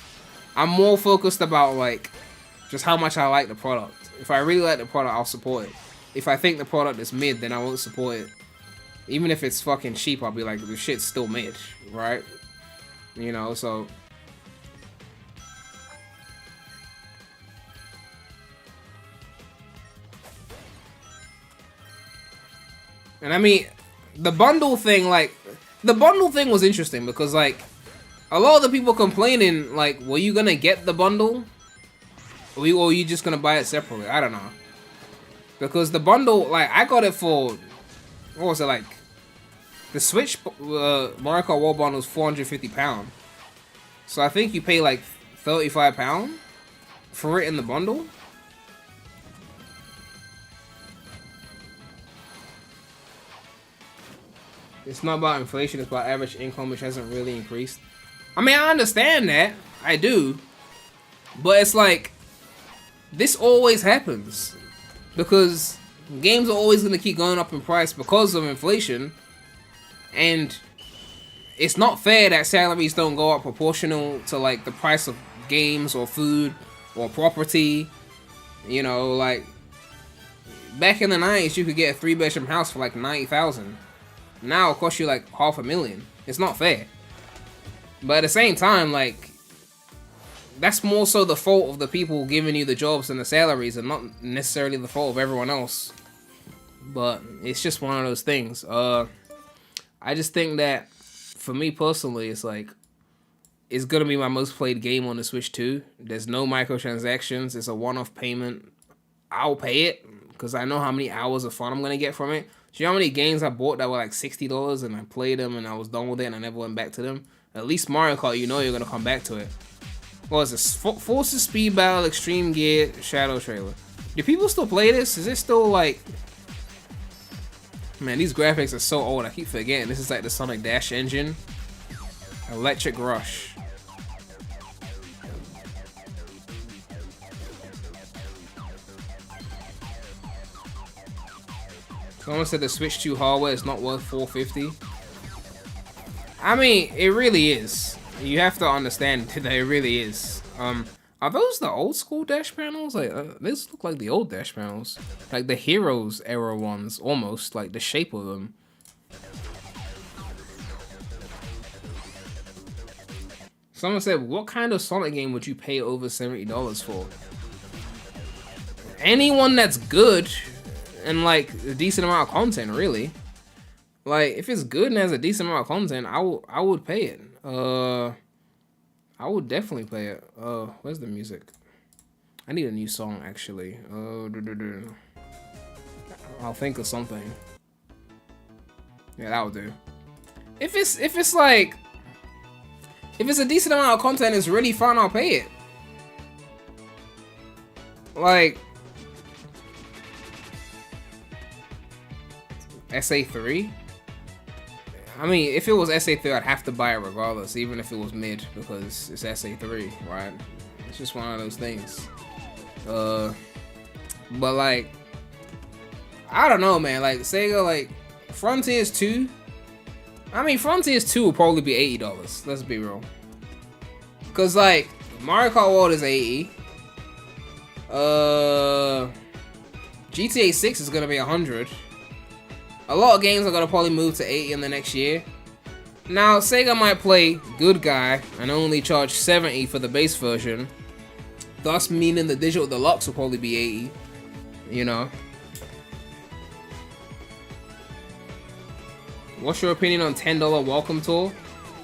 I'm more focused about like, just how much I like the product. If I really like the product, I'll support it. If I think the product is mid, then I won't support it. Even if it's fucking cheap, I'll be like, the shit's still mid, right? You know, so... And I mean, the bundle thing, like, the bundle thing was interesting because, like, a lot of the people complaining, like, were you gonna get the bundle? Or were you just gonna buy it separately? I don't know. Because the bundle, like, I got it for, what was it, like, the Switch Mario Kart World Bundle was £450. So I think you pay, like, £35 for it in the bundle. It's not about inflation, it's about average income, which hasn't really increased. I mean, I understand that. I do. But it's like, this always happens. Because games are always going to keep going up in price because of inflation. And it's not fair that salaries don't go up proportional to like the price of games or food or property. You know, like, back in the 90s, you could get a 3-bedroom house for like $90,000. Now it costs you like $500,000. It's not fair. But at the same time, like, that's more so the fault of the people giving you the jobs and the salaries, and not necessarily the fault of everyone else. But it's just one of those things. I just think that, for me personally, it's like, it's gonna be my most played game on the Switch 2. There's no microtransactions. It's a one-off payment. I'll pay it because I know how many hours of fun I'm gonna get from it. Do you know how many games I bought that were like $60 and I played them and I was done with it and I never went back to them? At least Mario Kart, you know you're gonna come back to it. What is this? Forces Speed Battle Extreme Gear Shadow Trailer. Do people still play this? Is it still like... Man, these graphics are so old, I keep forgetting. This is like the Sonic Dash engine. Electric Rush. Someone said the Switch 2 hardware is not worth $450. I mean, it really is. You have to understand that it really is. Are those the old school dash panels? Like, these look like the old dash panels. Like the Heroes era ones, almost. Like the shape of them. Someone said, what kind of Sonic game would you pay over $70 for? Anyone that's good and like a decent amount of content, really. Like, if it's good and has a decent amount of content, I would pay it. I would definitely play it. Where's the music? I need a new song, actually. I'll think of something. Yeah, that'll do. If it's a decent amount of content, it's really fun, I'll pay it. Like, SA3? I mean, if it was SA3, I'd have to buy it regardless, even if it was mid, because it's SA3, right? It's just one of those things. But like, I don't know, man. Like, Sega, like, Frontiers 2. I mean, Frontiers 2 will probably be $80. Let's be real. Cause like, Mario Kart World is $80. GTA 6 is gonna be $100. a lot of games are gonna probably move to 80 in the next year. Now, Sega might play good guy and only charge 70 for the base version, thus meaning the digital deluxe will probably be 80, you know. What's your opinion on $10 welcome tour?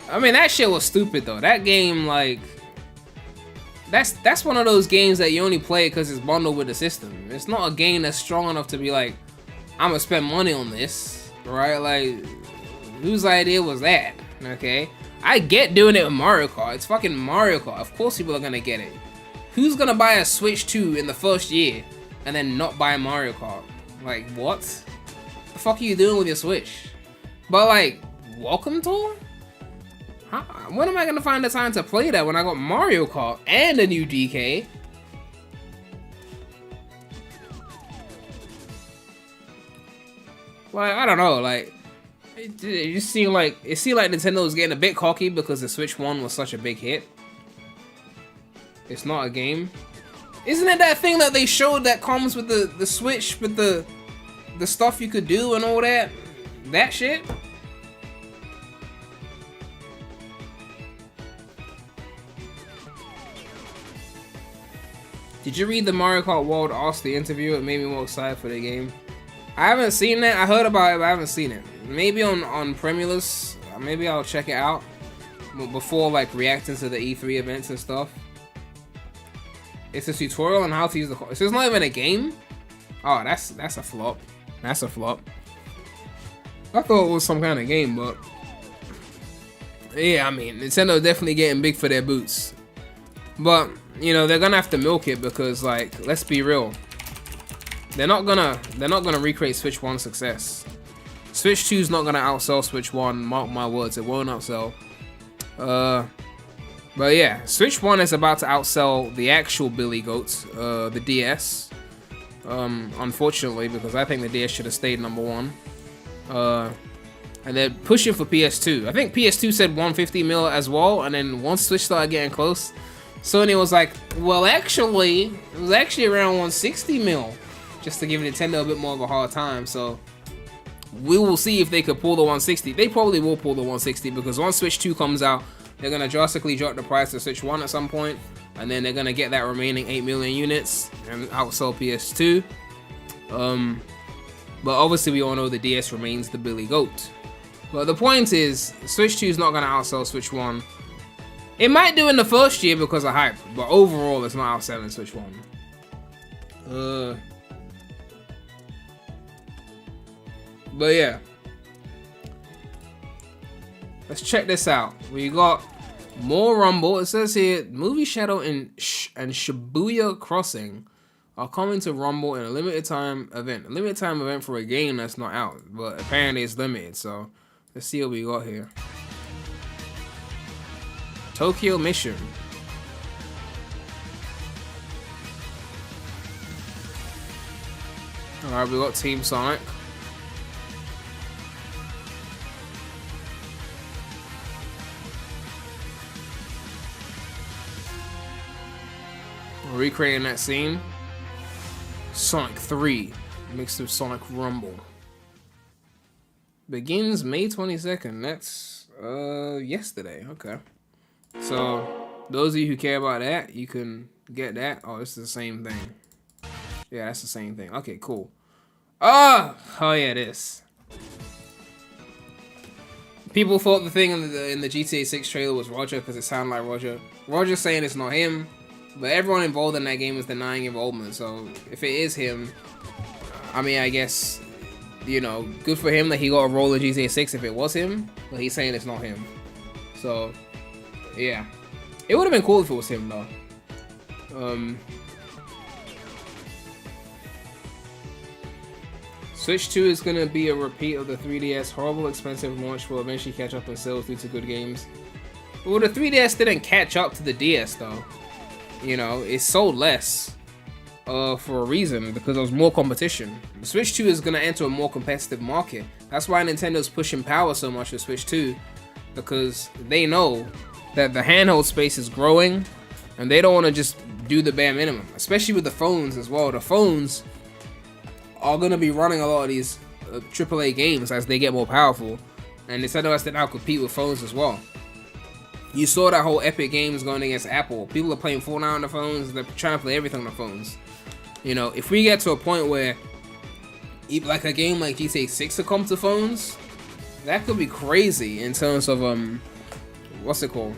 I mean, that shit was stupid though. That game, like, that's one of those games that you only play because it's bundled with the system. It's not a game that's strong enough to be like, I'm gonna spend money on this, right? Like, whose idea was that? Okay, I get doing it with Mario Kart. It's fucking Mario Kart. Of course people are gonna get it. Who's gonna buy a Switch 2 in the first year and then not buy Mario Kart? Like, what? The fuck are you doing with your Switch? But like, welcome tour? When am I gonna find the time to play that when I got Mario Kart and a new DK? Like, I don't know, like, it just seemed like Nintendo was getting a bit cocky because the Switch 1 was such a big hit. It's not a game. Isn't it that thing that they showed that comes with the Switch, with the stuff you could do and all that? That shit? Did you read the Mario Kart World Austin interview? It made me more excited for the game. I haven't seen that. I heard about it, but I haven't seen it. Maybe on Premulous. Maybe I'll check it out before like reacting to the E3 events and stuff. It's a tutorial on how to use the. So it's not even a game. Oh, that's a flop. That's a flop. I thought it was some kind of game, but yeah, I mean, Nintendo definitely getting big for their boots. But you know, they're gonna have to milk it because, like, let's be real. They're not gonna recreate Switch 1 success. Switch 2 is not gonna outsell Switch 1. Mark my words, it won't outsell. But yeah, Switch 1 is about to outsell the actual Billy Goats, the DS. Unfortunately, because I think the DS should have stayed #1. And they're pushing for PS2. I think PS2 said 150 mil as well, and then once Switch started getting close, Sony was like, well, actually, it was actually around 160 mil, just to give Nintendo a bit more of a hard time. So we will see if they could pull the 160. They probably will pull the 160 because once Switch 2 comes out, they're gonna drastically drop the price of Switch 1 at some point, and then they're gonna get that remaining 8 million units and outsell PS2. But obviously we all know the DS remains the Billy Goat. But the point is, Switch 2 is not gonna outsell Switch 1. It might do in the first year because of hype, but overall it's not outselling Switch 1. But yeah. Let's check this out. We got more Rumble. It says here, Movie Shadow and Shibuya Crossing are coming to Rumble in a limited time event. A limited time event for a game that's not out, but apparently it's limited, so let's see what we got here. Tokyo Mission. Alright, we got Team Sonic. We're recreating that scene. Sonic 3, mixed with Sonic Rumble. Begins May 22nd. That's yesterday. Okay. So those of you who care about that, you can get that. Oh, this is the same thing. Yeah, that's the same thing. Okay, cool. Oh yeah, this. People thought the thing in the GTA 6 trailer was Roger because it sounded like Roger. Roger's saying it's not him, but everyone involved in that game is denying involvement. So if it is him, I mean, I guess, you know, good for him that he got a role in GTA 6 if it was him, but he's saying it's not him. So yeah, it would have been cool if it was him though. Switch 2 is gonna be a repeat of the 3DS. Horrible, expensive launch will eventually catch up in sales due to good games. Well, the 3DS didn't catch up to the DS though. You know, it sold less for a reason, because there was more competition. The Switch 2 is gonna enter a more competitive market. That's why Nintendo's pushing power so much with Switch 2, because they know that the handheld space is growing, and they don't want to just do the bare minimum, especially with the phones as well. The phones are going to be running a lot of these AAA games as they get more powerful, and Nintendo has to now compete with phones as well. You saw that whole Epic Games going against Apple. People are playing Fortnite on the phones. They're trying to play everything on the phones. You know, if we get to a point where like a game like GTA 6 will come to phones, that could be crazy in terms of what's it called?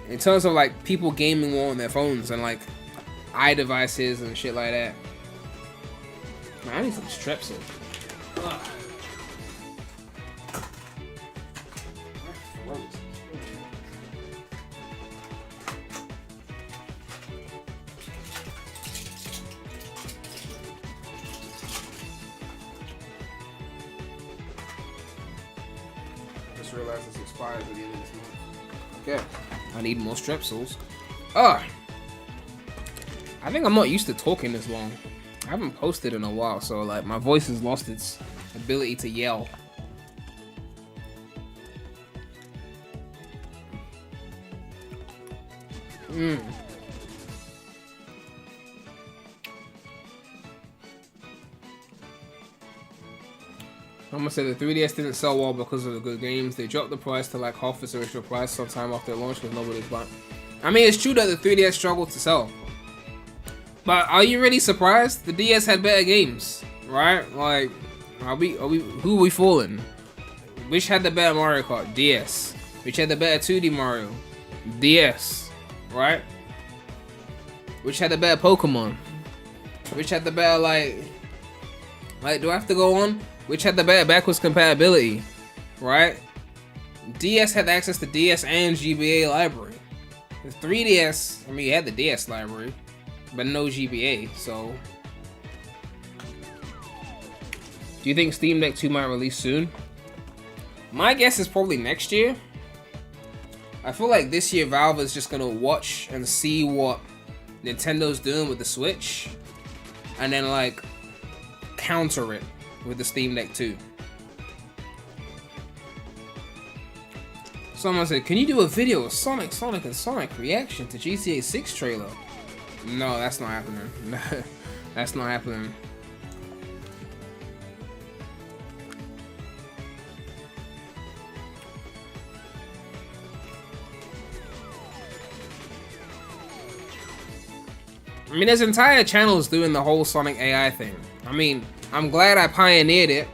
In terms of like people gaming more on their phones and like iDevices and shit like that. Man, I need some Strepsil. Ugh. Realize this expires at the end of this month. Okay, I need more Strepsils. I think I'm not used to talking this long. I haven't posted in a while, so like my voice has lost its ability to yell. I'm gonna say the 3DS didn't sell well because of the good games. They dropped the price to like half its original price sometime after launch because nobody's buying. I mean, it's true that the 3DS struggled to sell, but are you really surprised? The DS had better games, right? Like, who are we fooling? Which had the better Mario Kart? DS. Which had the better 2D Mario? DS, right? Which had the better Pokemon? Which had the better like do I have to go on? Which had the better backwards compatibility, right? DS had access to DS and GBA library. The 3DS, I mean, you had the DS library, but no GBA, so. Do you think Steam Deck 2 might release soon? My guess is probably next year. I feel like this year Valve is just gonna watch and see what Nintendo's doing with the Switch, and then like counter it with the Steam Deck 2. Someone said, can you do a video of Sonic reaction to GTA 6 trailer? No, that's not happening. That's not happening. I mean, there's entire channels doing the whole Sonic AI thing. I mean, I'm glad I pioneered it.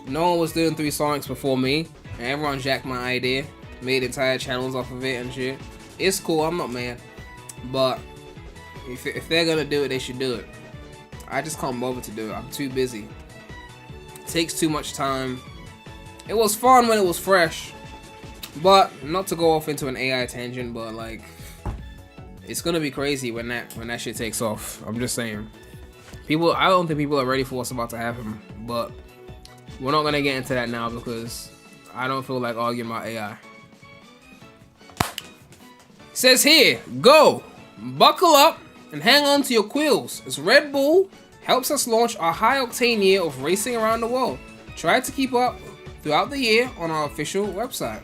No one was doing 3 Sonics before me, and everyone jacked my idea, made entire channels off of it and shit. It's cool, I'm not mad. But if they're gonna do it, they should do it. I just can't bother to do it. I'm too busy. It takes too much time. It was fun when it was fresh, but not to go off into an AI tangent, but like, it's gonna be crazy when that shit takes off. I'm just saying. I don't think people are ready for what's about to happen, but we're not gonna get into that now because I don't feel like arguing about AI. It says here, go, buckle up and hang on to your quills as Red Bull helps us launch our high-octane year of racing around the world. Try to keep up throughout the year on our official website.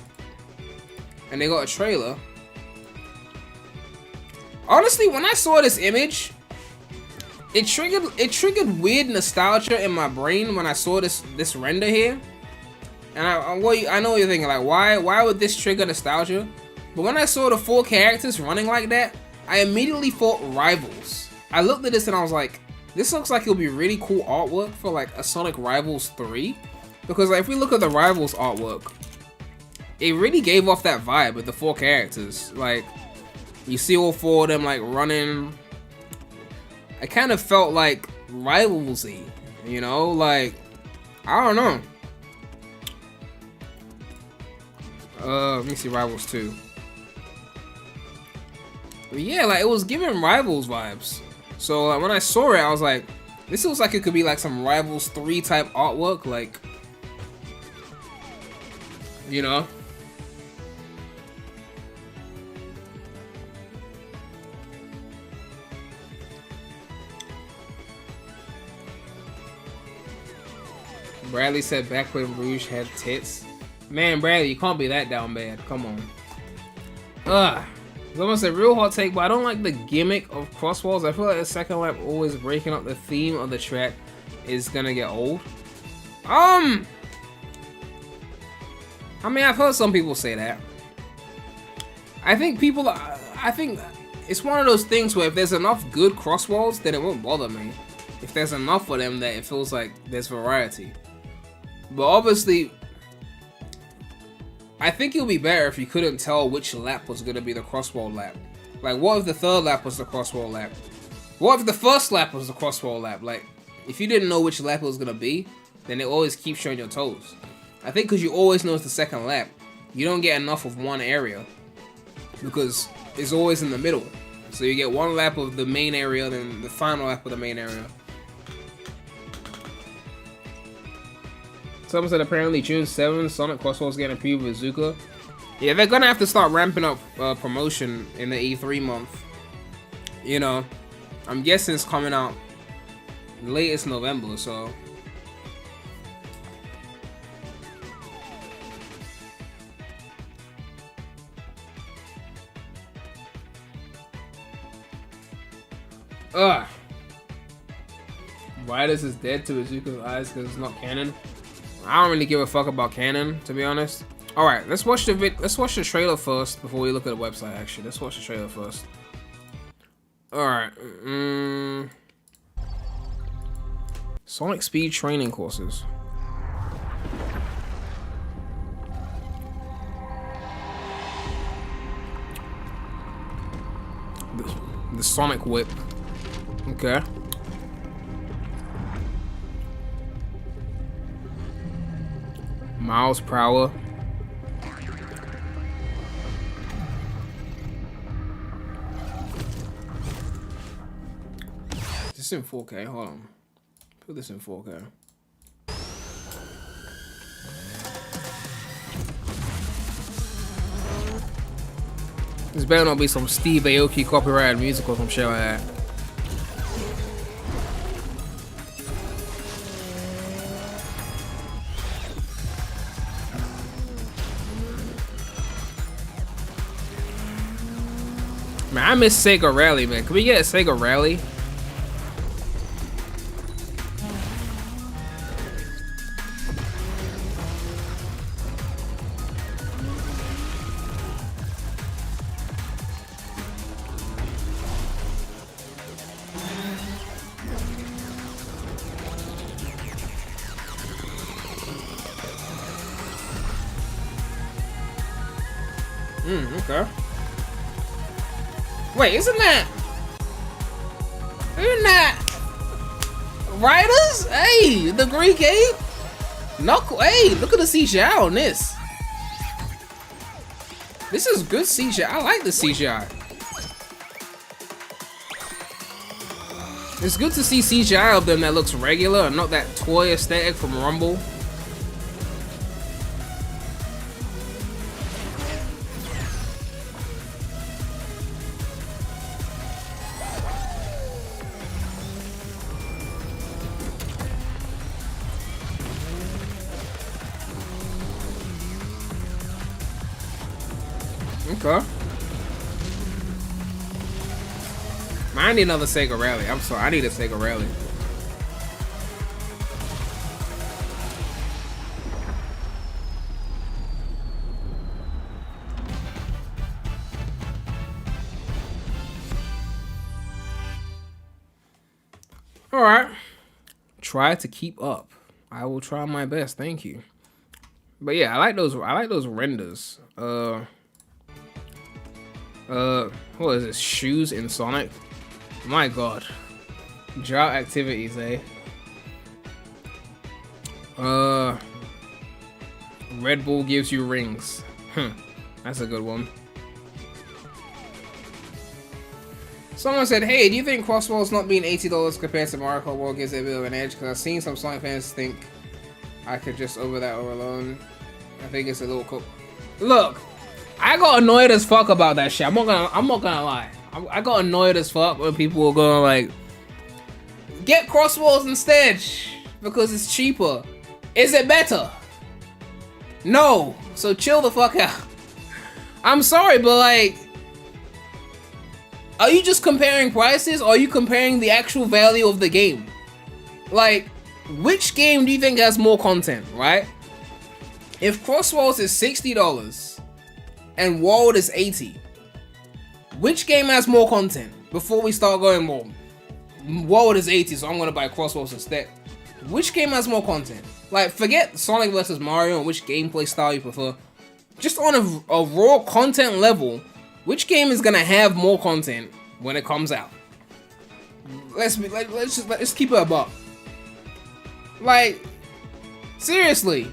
And they got a trailer. Honestly, when I saw this image, it triggered weird nostalgia in my brain when I saw this render here. And I know what you're thinking, like, why would this trigger nostalgia? But when I saw the 4 characters running like that, I immediately thought Rivals. I looked at this and I was like, this looks like it'll be really cool artwork for like a Sonic Rivals 3. Because like, if we look at the Rivals artwork, it really gave off that vibe with the 4 characters. Like, you see all 4 of them like running. I kind of felt like Rivals-y, you know, like, I don't know. Let me see Rivals 2. But yeah, like, it was giving Rivals vibes. So like, when I saw it, I was like, this looks like it could be like some Rivals 3 type artwork, like, you know. Bradley said back when Rouge had tits. Man, Bradley, you can't be that down bad. Come on. Someone said real hot take, but I don't like the gimmick of Crossworlds. I feel like the second lap always breaking up the theme of the track is gonna get old. I mean, I've heard some people say that. I think it's one of those things where if there's enough good Crossworlds, then it won't bother me. If there's enough of them that it feels like there's variety. But obviously, I think it would be better if you couldn't tell which lap was going to be the Crossworld lap. Like, what if the third lap was the Crossworld lap? What if the first lap was the Crossworld lap? Like, if you didn't know which lap it was going to be, then it always keeps showing your toes. I think because you always know it's the second lap, you don't get enough of one area. Because it's always in the middle. So you get one lap of the main area, then the final lap of the main area. Someone said apparently June 7th, Sonic Crossworlds getting a preview with Zuka. Yeah, they're gonna have to start ramping up promotion in the E3 month. You know, I'm guessing it's coming out latest November, so. Ugh. Riders is dead to Izuku's eyes because it's not canon. I don't really give a fuck about canon, to be honest. All right, let's watch the trailer first before we look at the website. Actually, let's watch the trailer first. All right. Sonic Speed training courses. The Sonic Whip. Okay. Miles per hour. This is in 4K. Hold on. Put this in 4K. This better not be some Steve Aoki copyrighted music or some shit like that. Man, I miss Sega Rally, man. Can we get a Sega Rally? Okay. Wait, isn't that Riders? Hey, the Greek Ape? Knuckle, hey, look at the CGI on this. This is good CGI. I like the CGI. It's good to see CGI of them that looks regular and not that toy aesthetic from Rumble. Okay. I need another Sega Rally. I'm sorry, I need a Sega Rally. Alright. Try to keep up. I will try my best, thank you. But yeah, I like those renders. What is this? Shoes in Sonic? My god. Drought activities, eh? Red Bull gives you rings. That's a good one. Someone said, hey, do you think Crossworlds not being $80 compared to Mario Kart World gives it a bit of an edge? Because I've seen some Sonic fans think I could just over that or alone. I think it's a little cool. Look, I got annoyed as fuck about that shit. I'm not gonna lie. I got annoyed as fuck when people were going like, get Crossworlds instead because it's cheaper. Is it better? No. So chill the fuck out. I'm sorry, but like, are you just comparing prices or are you comparing the actual value of the game? Like, which game do you think has more content, right? If Crossworlds is $60 and World is $80, which game has more content? Before we start going, well, World is $80, so I'm gonna buy Crossworlds instead. Which game has more content? Like, forget Sonic vs. Mario and which gameplay style you prefer. Just on a raw content level, which game is gonna have more content when it comes out? Let's keep it a buck. Like, seriously.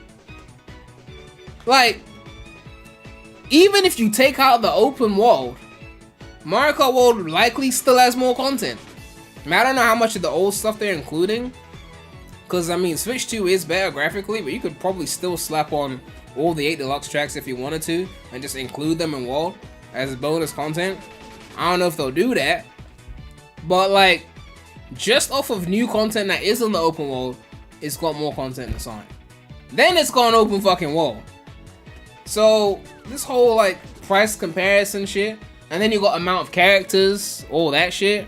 Like, even if you take out the open world, Mario Kart World likely still has more content. I mean, I don't know how much of the old stuff they're including, because I mean, Switch 2 is better graphically, but you could probably still slap on all the 8 deluxe tracks if you wanted to, and just include them in World as bonus content. I don't know if they'll do that, but like, just off of new content that is on the open world, it's got more content than Sonic. Then it's got an open fucking world. So this whole like price comparison shit, and then you got amount of characters, all that shit.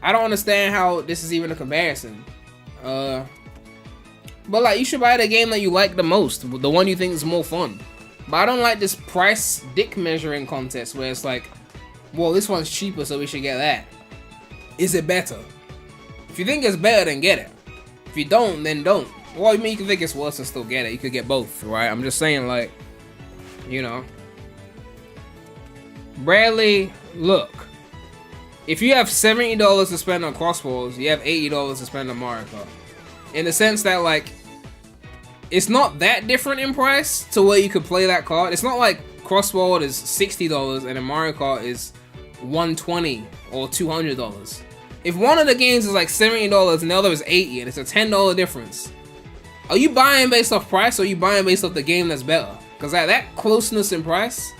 I don't understand how this is even a comparison. But like, you should buy the game that you like the most, the one you think is more fun. But I don't like this price dick measuring contest where it's like, well, this one's cheaper, so we should get that. Is it better? If you think it's better, then get it. If you don't, then don't. Well, I mean, you can think it's worse and still get it. You could get both, right? I'm just saying, like, you know. Bradley, look. If you have $70 to spend on Crossworlds, you have $80 to spend on Mario Kart. In the sense that, like, it's not that different in price to where you could play that card. It's not like Crossworld is $60 and then Mario Kart is $120 or $200. If one of the games is like $70 and the other is $80 and it's a $10 difference, are you buying based off price or are you buying based off the game that's better? Because at that closeness in price,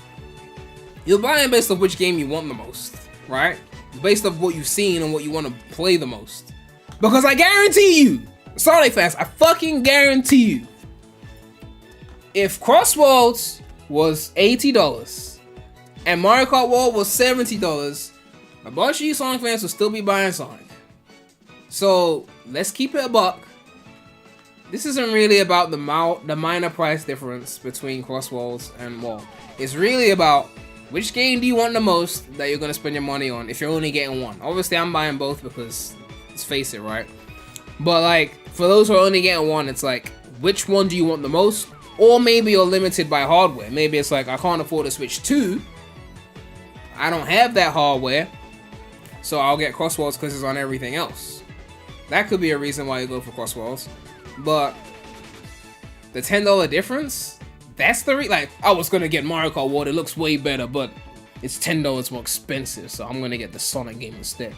you're buying based off which game you want the most, right? Based off what you've seen and what you want to play the most. Because I guarantee you, Sonic fans, I fucking guarantee you, if Crossworlds was $80 and Mario Kart World was $70, a bunch of you Sonic fans will still be buying Sonic. So let's keep it a buck. This isn't really about the minor price difference between Crossworlds and World. It's really about which game do you want the most that you're gonna spend your money on if you're only getting one. Obviously, I'm buying both because let's face it, right? But like, for those who are only getting one, it's like, which one do you want the most? Or maybe you're limited by hardware. Maybe it's like, I can't afford a Switch 2. I don't have that hardware. So I'll get Crossworlds because it's on everything else. That could be a reason why you go for Crossworlds. But the $10 difference, that's the like, I was gonna get Mario Kart World, it looks way better, but it's $10 more expensive, so I'm gonna get the Sonic game instead.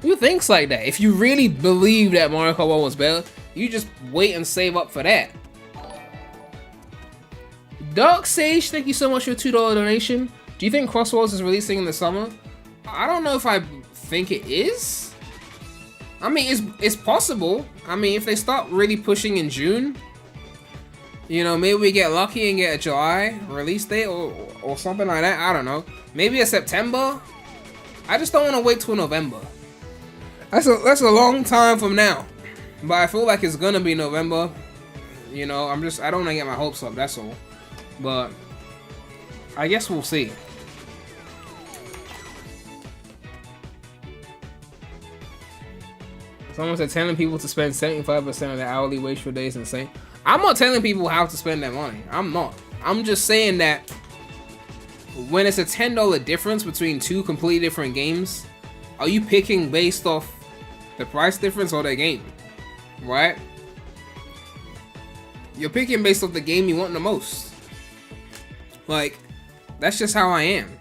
Who thinks like that? If you really believe that Mario Kart World was better, you just wait and save up for that. Dark Sage, thank you so much for your $2 donation. Do you think Crossworlds is releasing in the summer? I don't know if I think it is. I mean, it's possible. I mean, if they start really pushing in June, you know, maybe we get lucky and get a July release date or something like that. I don't know. Maybe a September. I just don't want to wait till November. That's a long time from now. But I feel like it's gonna be November. You know, I don't want to get my hopes up, that's all. But I guess we'll see. Someone said telling people to spend 75% of their hourly wage for days is insane. I'm not telling people how to spend their money. I'm not. I'm just saying that when it's a $10 difference between two completely different games, are you picking based off the price difference or the game? Right? You're picking based off the game you want the most. Like, that's just how I am.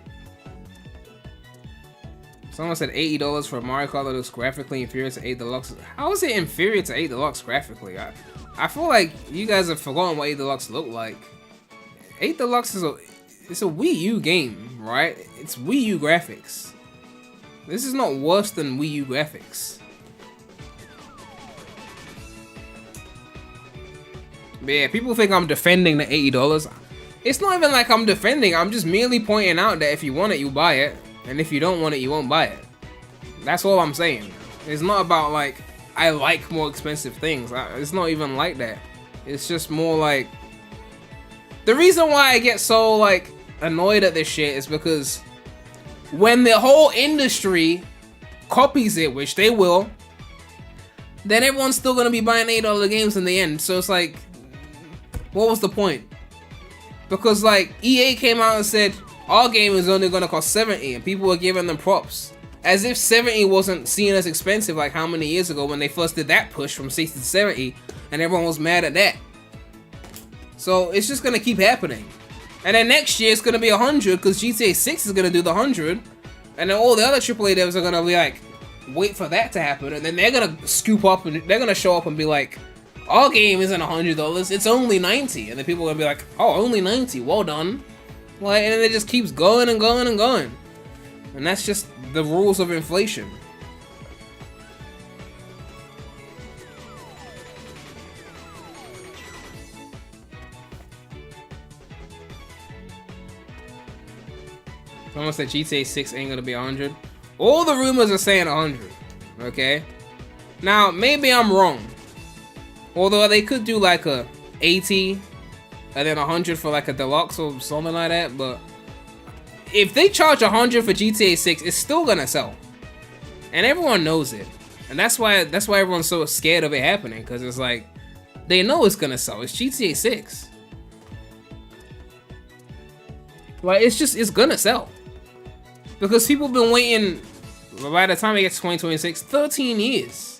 Someone said $80 for Mario Kart that looks graphically inferior to 8 Deluxe. How is it inferior to 8 Deluxe graphically? I feel like you guys have forgotten what 8 Deluxe looked like. 8 Deluxe is a Wii U game, right? It's Wii U graphics. This is not worse than Wii U graphics. But yeah, people think I'm defending the $80. It's not even like I'm defending, I'm just merely pointing out that if you want it, you buy it. And if you don't want it, you won't buy it. That's all I'm saying. It's not about like, I like more expensive things. It's not even like that. It's just more like, the reason why I get so like annoyed at this shit is because when the whole industry copies it, which they will, then everyone's still gonna be buying $8 games in the end. So it's like, what was the point? Because like EA came out and said our game is only gonna cost $70, and people were giving them props, as if $70 wasn't seen as expensive like how many years ago when they first did that push from $60 to $70, and everyone was mad at that. So it's just gonna keep happening, and then next year it's gonna be 100 because GTA 6 is gonna do the 100, and then all the other AAA devs are gonna be like, wait for that to happen, and then they're gonna scoop up and they're gonna show up and be like, our game isn't $100, it's only $90, and then people are gonna be like, oh, only $90, well done. Like, and then it just keeps going and going and going, and that's just the rules of inflation. Someone said GTA 6 ain't gonna be 100. All the rumors are saying 100. Okay? Now, maybe I'm wrong. Although they could do like a 80 and then 100 for like a deluxe or something like that. But if they charge 100 for GTA 6, it's still gonna sell. And everyone knows it. And that's why everyone's so scared of it happening. Because it's like, they know it's gonna sell. It's GTA 6. Like, it's gonna sell. Because people have been waiting, by the time it gets 2026, 13 years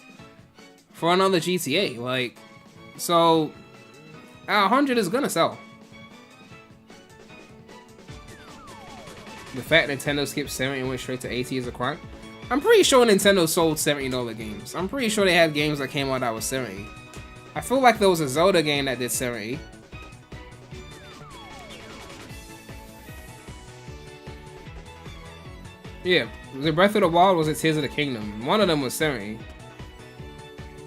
for another GTA. Like, so 100 is gonna sell. The fact Nintendo skipped 70 and went straight to 80 is a crime. I'm pretty sure Nintendo sold $70 games. I'm pretty sure they had games that came out that was 70. I feel like there was a Zelda game that did 70. Yeah, was it Breath of the Wild or was it Tears of the Kingdom? One of them was 70.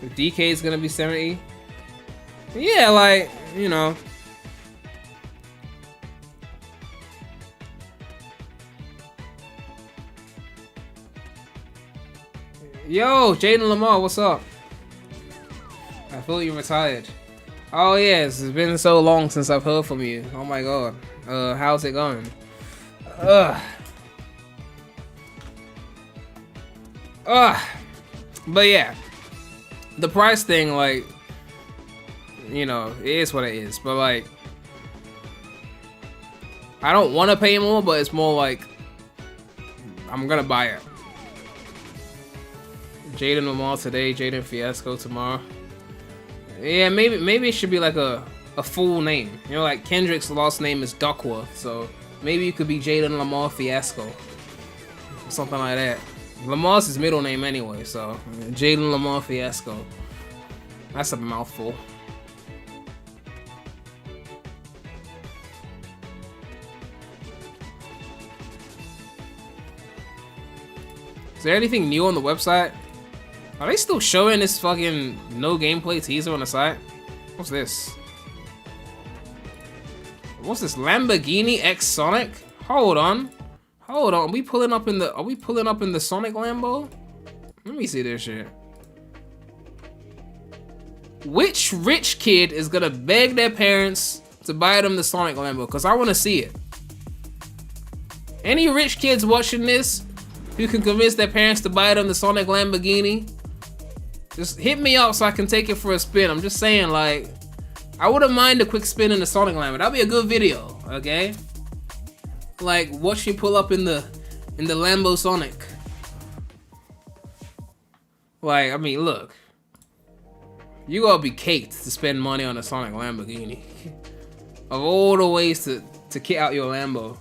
If DK is gonna be 70. Yeah, like, you know. Yo, Jaden Lamar, what's up? I thought you retired. Oh yes, it's been so long since I've heard from you. Oh my god. How's it going? But yeah, the price thing, like, you know, it is what it is. But like, I don't want to pay more, but it's more like, I'm gonna buy it. Jaden Lamar today, Jaden Fiasco tomorrow. Yeah, maybe it should be like a full name. You know, like Kendrick's last name is Duckworth, so maybe it could be Jaden Lamar Fiasco, something like that. Lamar's his middle name anyway, so Jaden Lamar Fiasco. That's a mouthful. Is there anything new on the website? Are they still showing this fucking no gameplay teaser on the site? What's this? What's this? Lamborghini X Sonic? Hold on. Hold on. Are we pulling up in the Sonic Lambo? Let me see this shit. Which rich kid is gonna beg their parents to buy them the Sonic Lambo? Because I want to see it. Any rich kids watching this who can convince their parents to buy them the Sonic Lamborghini, just hit me up so I can take it for a spin. I'm just saying, like, I wouldn't mind a quick spin in the Sonic Lambo. That'd be a good video, okay? Like, watch me pull up in the Lambo Sonic. Like, I mean, look. You gotta be caked to spend money on a Sonic Lamborghini. Of all the ways to kit out your Lambo.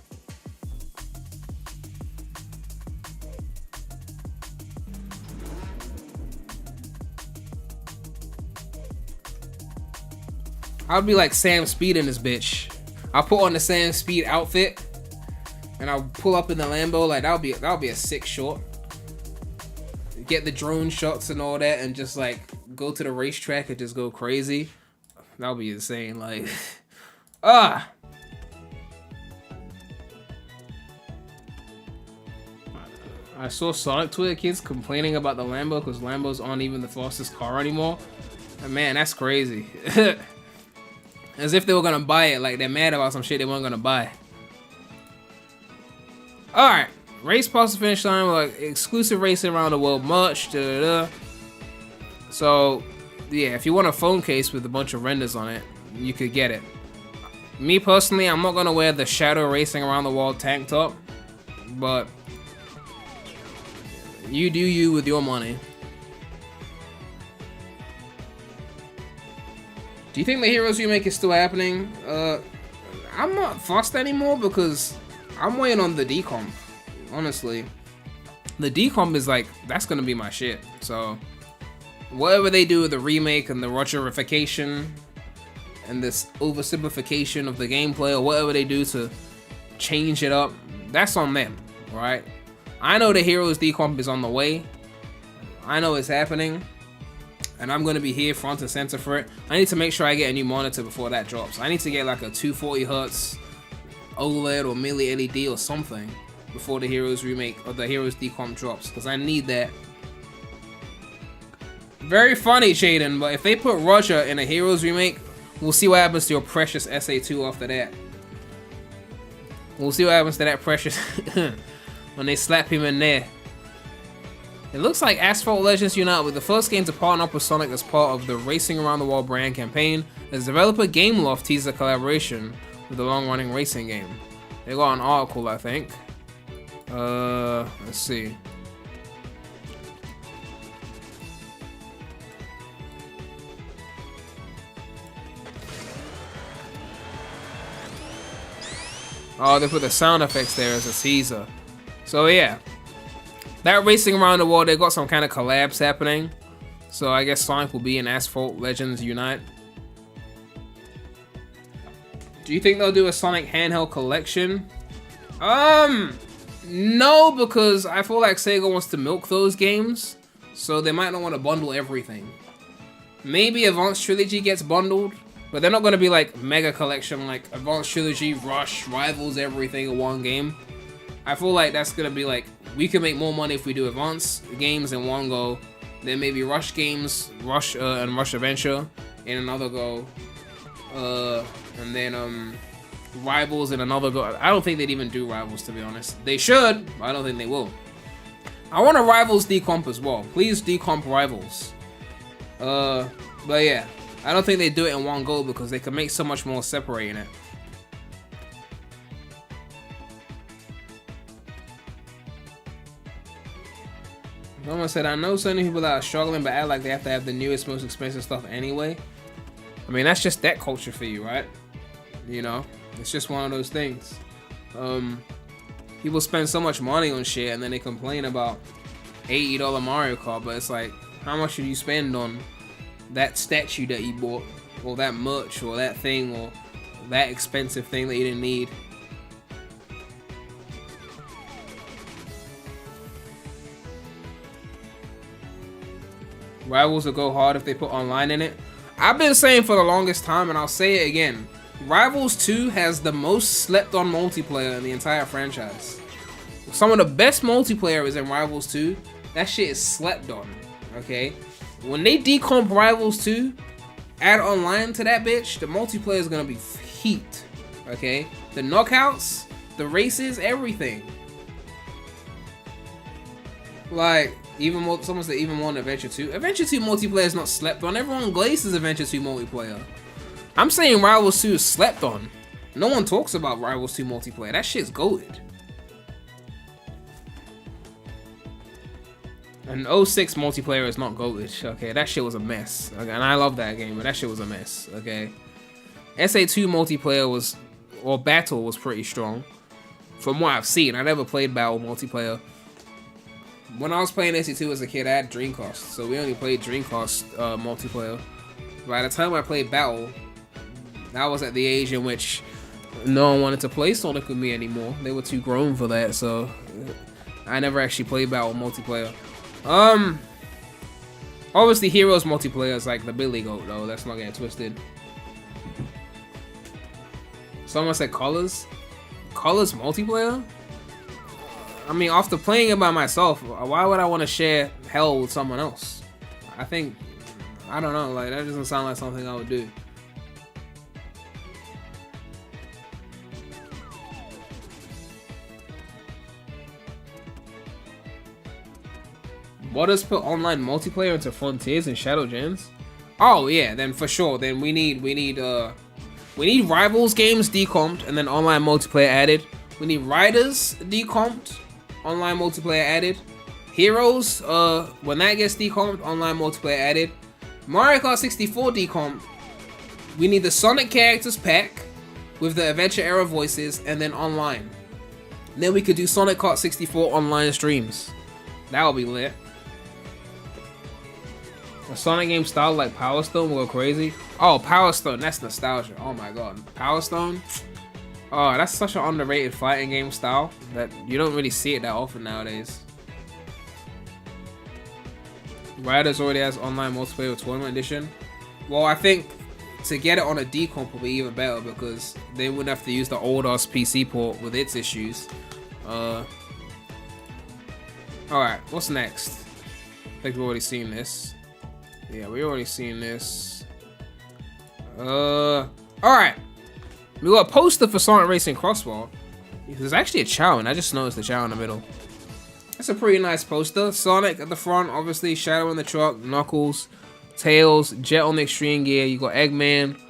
I'll be like Sam Speed in this bitch. I'll put on the Sam Speed outfit and I'll pull up in the Lambo. Like, that'll be a sick shot. Get the drone shots and all that and just like go to the racetrack and just go crazy. That'll be insane. Like, I I saw Sonic Twitter kids complaining about the Lambo because Lambos aren't even the fastest car anymore. And man, that's crazy. As if they were gonna buy it, like they're mad about some shit they weren't gonna buy. Alright, race past the finish line with like exclusive racing around the world merch. So, yeah, if you want a phone case with a bunch of renders on it, you could get it. Me personally, I'm not gonna wear the Shadow Racing Around the World tank top, but you do you with your money. Do you think the Heroes remake is still happening? I'm not fussed anymore because I'm waiting on the decomp. Honestly, the decomp is like, that's gonna be my shit. So whatever they do with the remake and the Rogerification and this oversimplification of the gameplay, or whatever they do to change it up, that's on them, right? I know the Heroes decomp is on the way. I know it's happening. And I'm going to be here front and center for it. I need to make sure I get a new monitor before that drops. I need to get like a 240Hz OLED or Mini LED or something before the Heroes remake or the Heroes decomp drops, because I need that. Very funny, Shaden, but if they put Roger in a Heroes remake, we'll see what happens to your precious SA2 after that. We'll see what happens to that precious when they slap him in there. It looks like Asphalt Legends Unite will be the first game to partner up with Sonic as part of the Racing Around the World brand campaign, as developer Gameloft teased a collaboration with the long-running racing game. They got an article, I think. Let's see. Oh, they put the sound effects there as a teaser. So yeah. That Racing Around the World, they got some kind of collabs happening. So I guess Sonic will be in Asphalt Legends Unite. Do you think they'll do a Sonic handheld collection? No, because I feel like Sega wants to milk those games. So they might not want to bundle everything. Maybe Advanced Trilogy gets bundled, but they're not going to be like mega collection like Advanced Trilogy, Rush, Rivals, everything in one game. I feel like that's going to be like, we can make more money if we do Advanced games in one go, then maybe Rush games, Rush and Rush Adventure in another go, and then Rivals in another go. I don't think they'd even do Rivals, to be honest. They should, but I don't think they will. I want a Rivals decomp as well. Please decomp Rivals. But yeah, I don't think they do it in one go because they can make so much more separating it. Someone said, I know so many people that are struggling but act like they have to have the newest, most expensive stuff anyway. I mean, that's just that culture for you, right? You know, it's just one of those things. People spend so much money on shit and then they complain about $80 Mario Kart, but it's like, how much did you spend on that statue that you bought, or that merch, or that thing, or that expensive thing that you didn't need? Rivals will go hard if they put online in it. I've been saying for the longest time, and I'll say it again, Rivals 2 has the most slept on multiplayer in the entire franchise. Some of the best multiplayer is in Rivals 2. That shit is slept on, okay? When they decomp Rivals 2, add online to that bitch, the multiplayer is gonna be heat, okay? The knockouts, the races, everything. Like, even more, someone said even more than Adventure 2. Adventure 2 multiplayer is not slept on. Everyone glazes Adventure 2 multiplayer. I'm saying Rivals 2 is slept on. No one talks about Rivals 2 multiplayer. That shit's goated. And 06 multiplayer is not goated. Okay, that shit was a mess. Okay, and I love that game, but that shit was a mess. Okay. SA2 multiplayer was, or Battle was pretty strong. From what I've seen. I never played Battle multiplayer. When I was playing SA2 as a kid, I had Dreamcast, so we only played Dreamcast multiplayer. By the time I played Battle, I was at the age in which no one wanted to play Sonic with me anymore. They were too grown for that, so I never actually played Battle multiplayer. Obviously Heroes multiplayer is like the Billy Goat though, let's not get twisted. Someone said Colors? Colors multiplayer? I mean, after playing it by myself, why would I want to share hell with someone else? I think, I don't know, like that doesn't sound like something I would do. What does put online multiplayer into Frontiers and Shadow Gens? Oh yeah, then for sure. Then we need Rivals games decomped and then online multiplayer added. We need Riders decomped, online multiplayer added. Heroes, when that gets decomped, online multiplayer added. Mario Kart 64 decomped. We need the Sonic characters pack with the Adventure Era voices and then online. And then we could do Sonic Kart 64 online streams. That would be lit. A Sonic game style like Power Stone will go crazy. Oh, Power Stone, that's nostalgia. Oh my god. Power Stone? Oh, that's such an underrated fighting game style that you don't really see it that often nowadays. Riders already has online multiplayer with Tournament Edition. Well, I think to get it on a decomp will be even better because they wouldn't have to use the old ass PC port with its issues. Alright, what's next? I think we've already seen this. Yeah, we already seen this. Alright. We got a poster for Sonic Racing Crossworlds. There's actually a Chow, and I just noticed the Chow in the middle. That's a pretty nice poster. Sonic at the front, obviously. Shadow in the truck, Knuckles, Tails, Jet on the extreme gear. You got Eggman.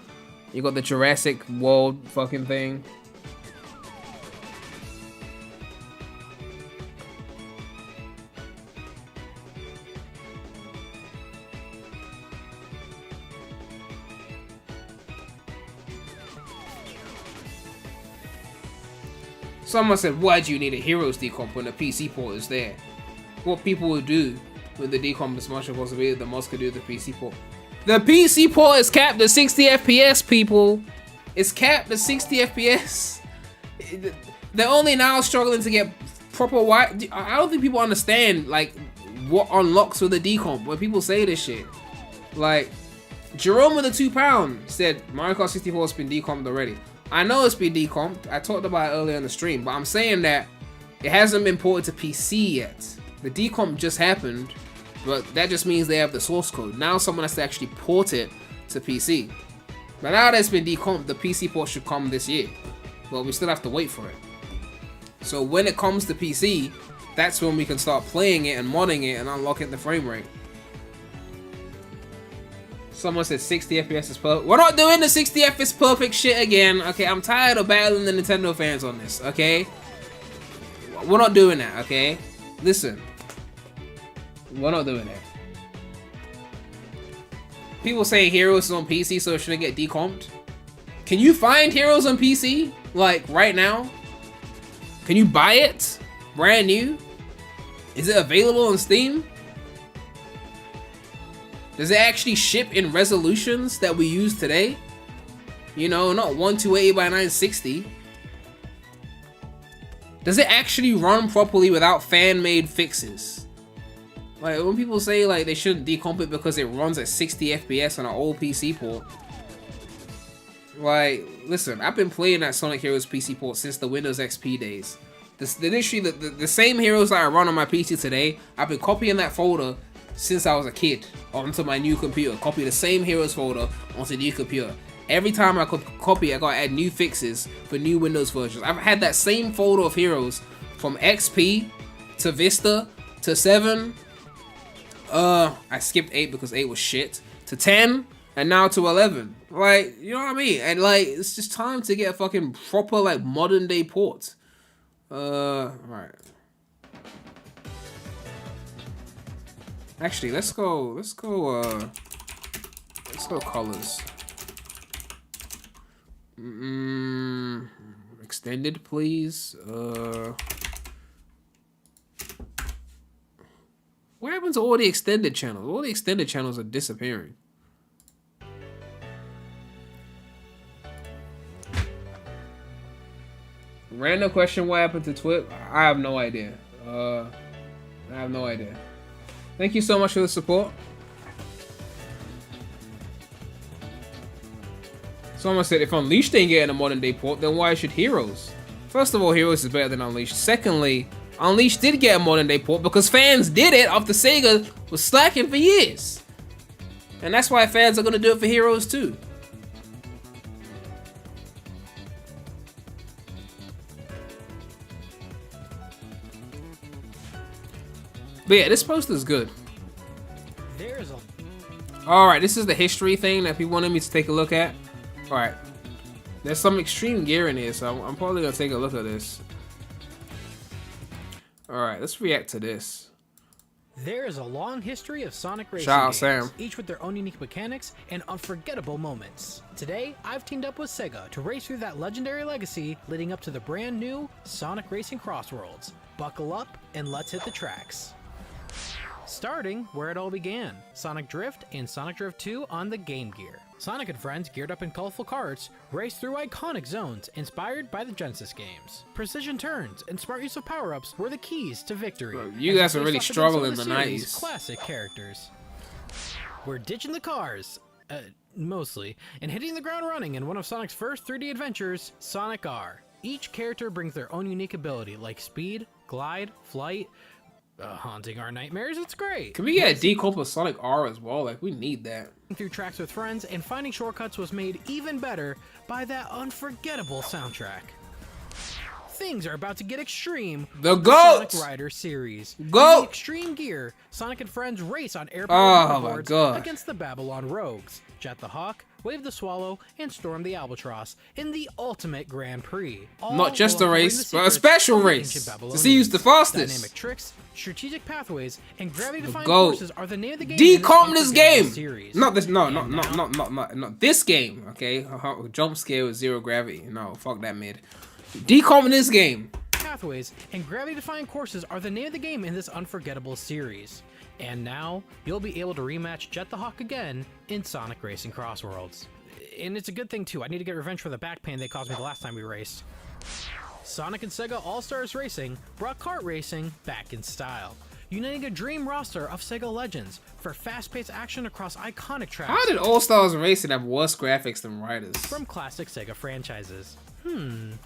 You got the Jurassic World fucking thing. Someone said, why do you need a Heroes decomp when the PC port is there? What people will do with the decomp is much of a possibility the most could do with the PC port. The PC port is capped at 60 FPS, people. It's capped at 60 FPS. They're only now struggling to get proper wide. I don't think people understand like what unlocks with the decomp when people say this shit. Like, Jerome with the £2 said Mario Kart 64 has been decomped already. I know it's been decomped. I talked about it earlier in the stream, but I'm saying that it hasn't been ported to PC yet. The decomp just happened, but that just means they have the source code. Now someone has to actually port it to PC. But now that it's been decomped, the PC port should come this year. But we still have to wait for it. So when it comes to PC, that's when we can start playing it and modding it and unlocking the frame rate. Someone said 60 FPS is perfect. We're not doing the 60 FPS perfect shit again. Okay, I'm tired of battling the Nintendo fans on this, okay? We're not doing that, okay? Listen. We're not doing that. People say Heroes is on PC, so it shouldn't get decomped. Can you find Heroes on PC? Like, right now? Can you buy it? Brand new? Is it available on Steam? Does it actually ship in resolutions that we use today? You know, not 1280 by 960. Does it actually run properly without fan-made fixes? Like, when people say like they shouldn't decomp it because it runs at 60 FPS on an old PC port. Like, listen, I've been playing that Sonic Heroes PC port since the Windows XP days. The same heroes that I run on my PC today, I've been copying that folder since I was a kid onto my new computer. Copy the same heroes folder onto the new computer. Every time I could copy, I gotta add new fixes for new Windows versions. I've had that same folder of heroes from XP to Vista to 7. I skipped 8 because 8 was shit. To 10 and now to 11. Like, you know what I mean? And like, it's just time to get a fucking proper like modern day port. Right. Actually, let's go colors. Extended, please. What happened to all the extended channels? All the extended channels are disappearing. Random question, what happened to Twip? I have no idea. I have no idea. Thank you so much for the support. Someone said, if Unleashed ain't getting a modern day port, then why should Heroes? First of all, Heroes is better than Unleashed. Secondly, Unleashed did get a modern day port because fans did it after Sega was slacking for years. And that's why fans are going to do it for Heroes too. But yeah, this poster's good. There's a Alright, this is the history thing that people wanted me to take a look at. Alright. There's some extreme gear in here, so I'm probably going to take a look at this. Alright, let's react to this. There is a long history of Sonic racing Shout out games, Sam. each with their own unique mechanics and unforgettable moments. Today, I've teamed up with Sega to race through that legendary legacy leading up to the brand new Sonic Racing Crossworlds. Buckle up and let's hit the tracks. Starting where it all began, Sonic Drift and Sonic Drift 2 on the Game Gear. Sonic and friends geared up in colorful carts race through iconic zones inspired by the Genesis games. Precision turns and smart use of power-ups were the keys to victory. Bro, you guys are really struggling in the series' 90s. Classic characters. We're ditching the cars, mostly, and hitting the ground running in one of Sonic's first 3D adventures, Sonic R. Each character brings their own unique ability like speed, glide, flight, haunting our nightmares. It's great. Can we get a decouple of Sonic R as well? Like, we need that. Through tracks with friends and finding shortcuts was made even better by that unforgettable soundtrack. Things are about to get extreme. The with GOAT! Sonic Rider series. GOAT! In the extreme gear, Sonic and friends race on Oh airport my boards God. against the Babylon Rogues, Jet the Hawk, Wave the Swallow, and Storm the Albatross in the ultimate Grand Prix. All Not just a while uncovering race, the but a secrets special of the race ancient to Babylonians. see who's the fastest. Dynamic tricks, strategic pathways, and gravity-defying GOAT. courses are the name of the game. in Decom this unforgettable game. series. Not this. No, And not this game. Okay, jump scare with zero gravity. No, fuck that mid. Decom in this game. Pathways and gravity-defying courses are the name of the game in this unforgettable series. And now, you'll be able to rematch Jet the Hawk again in Sonic Racing Crossworlds. And it's a good thing too, I need to get revenge for the back pain they caused me the last time we raced. Sonic and Sega All-Stars Racing brought kart racing back in style, uniting a dream roster of Sega legends for fast-paced action across iconic tracks How did All Stars Racing have worse graphics than Riders? from classic Sega franchises.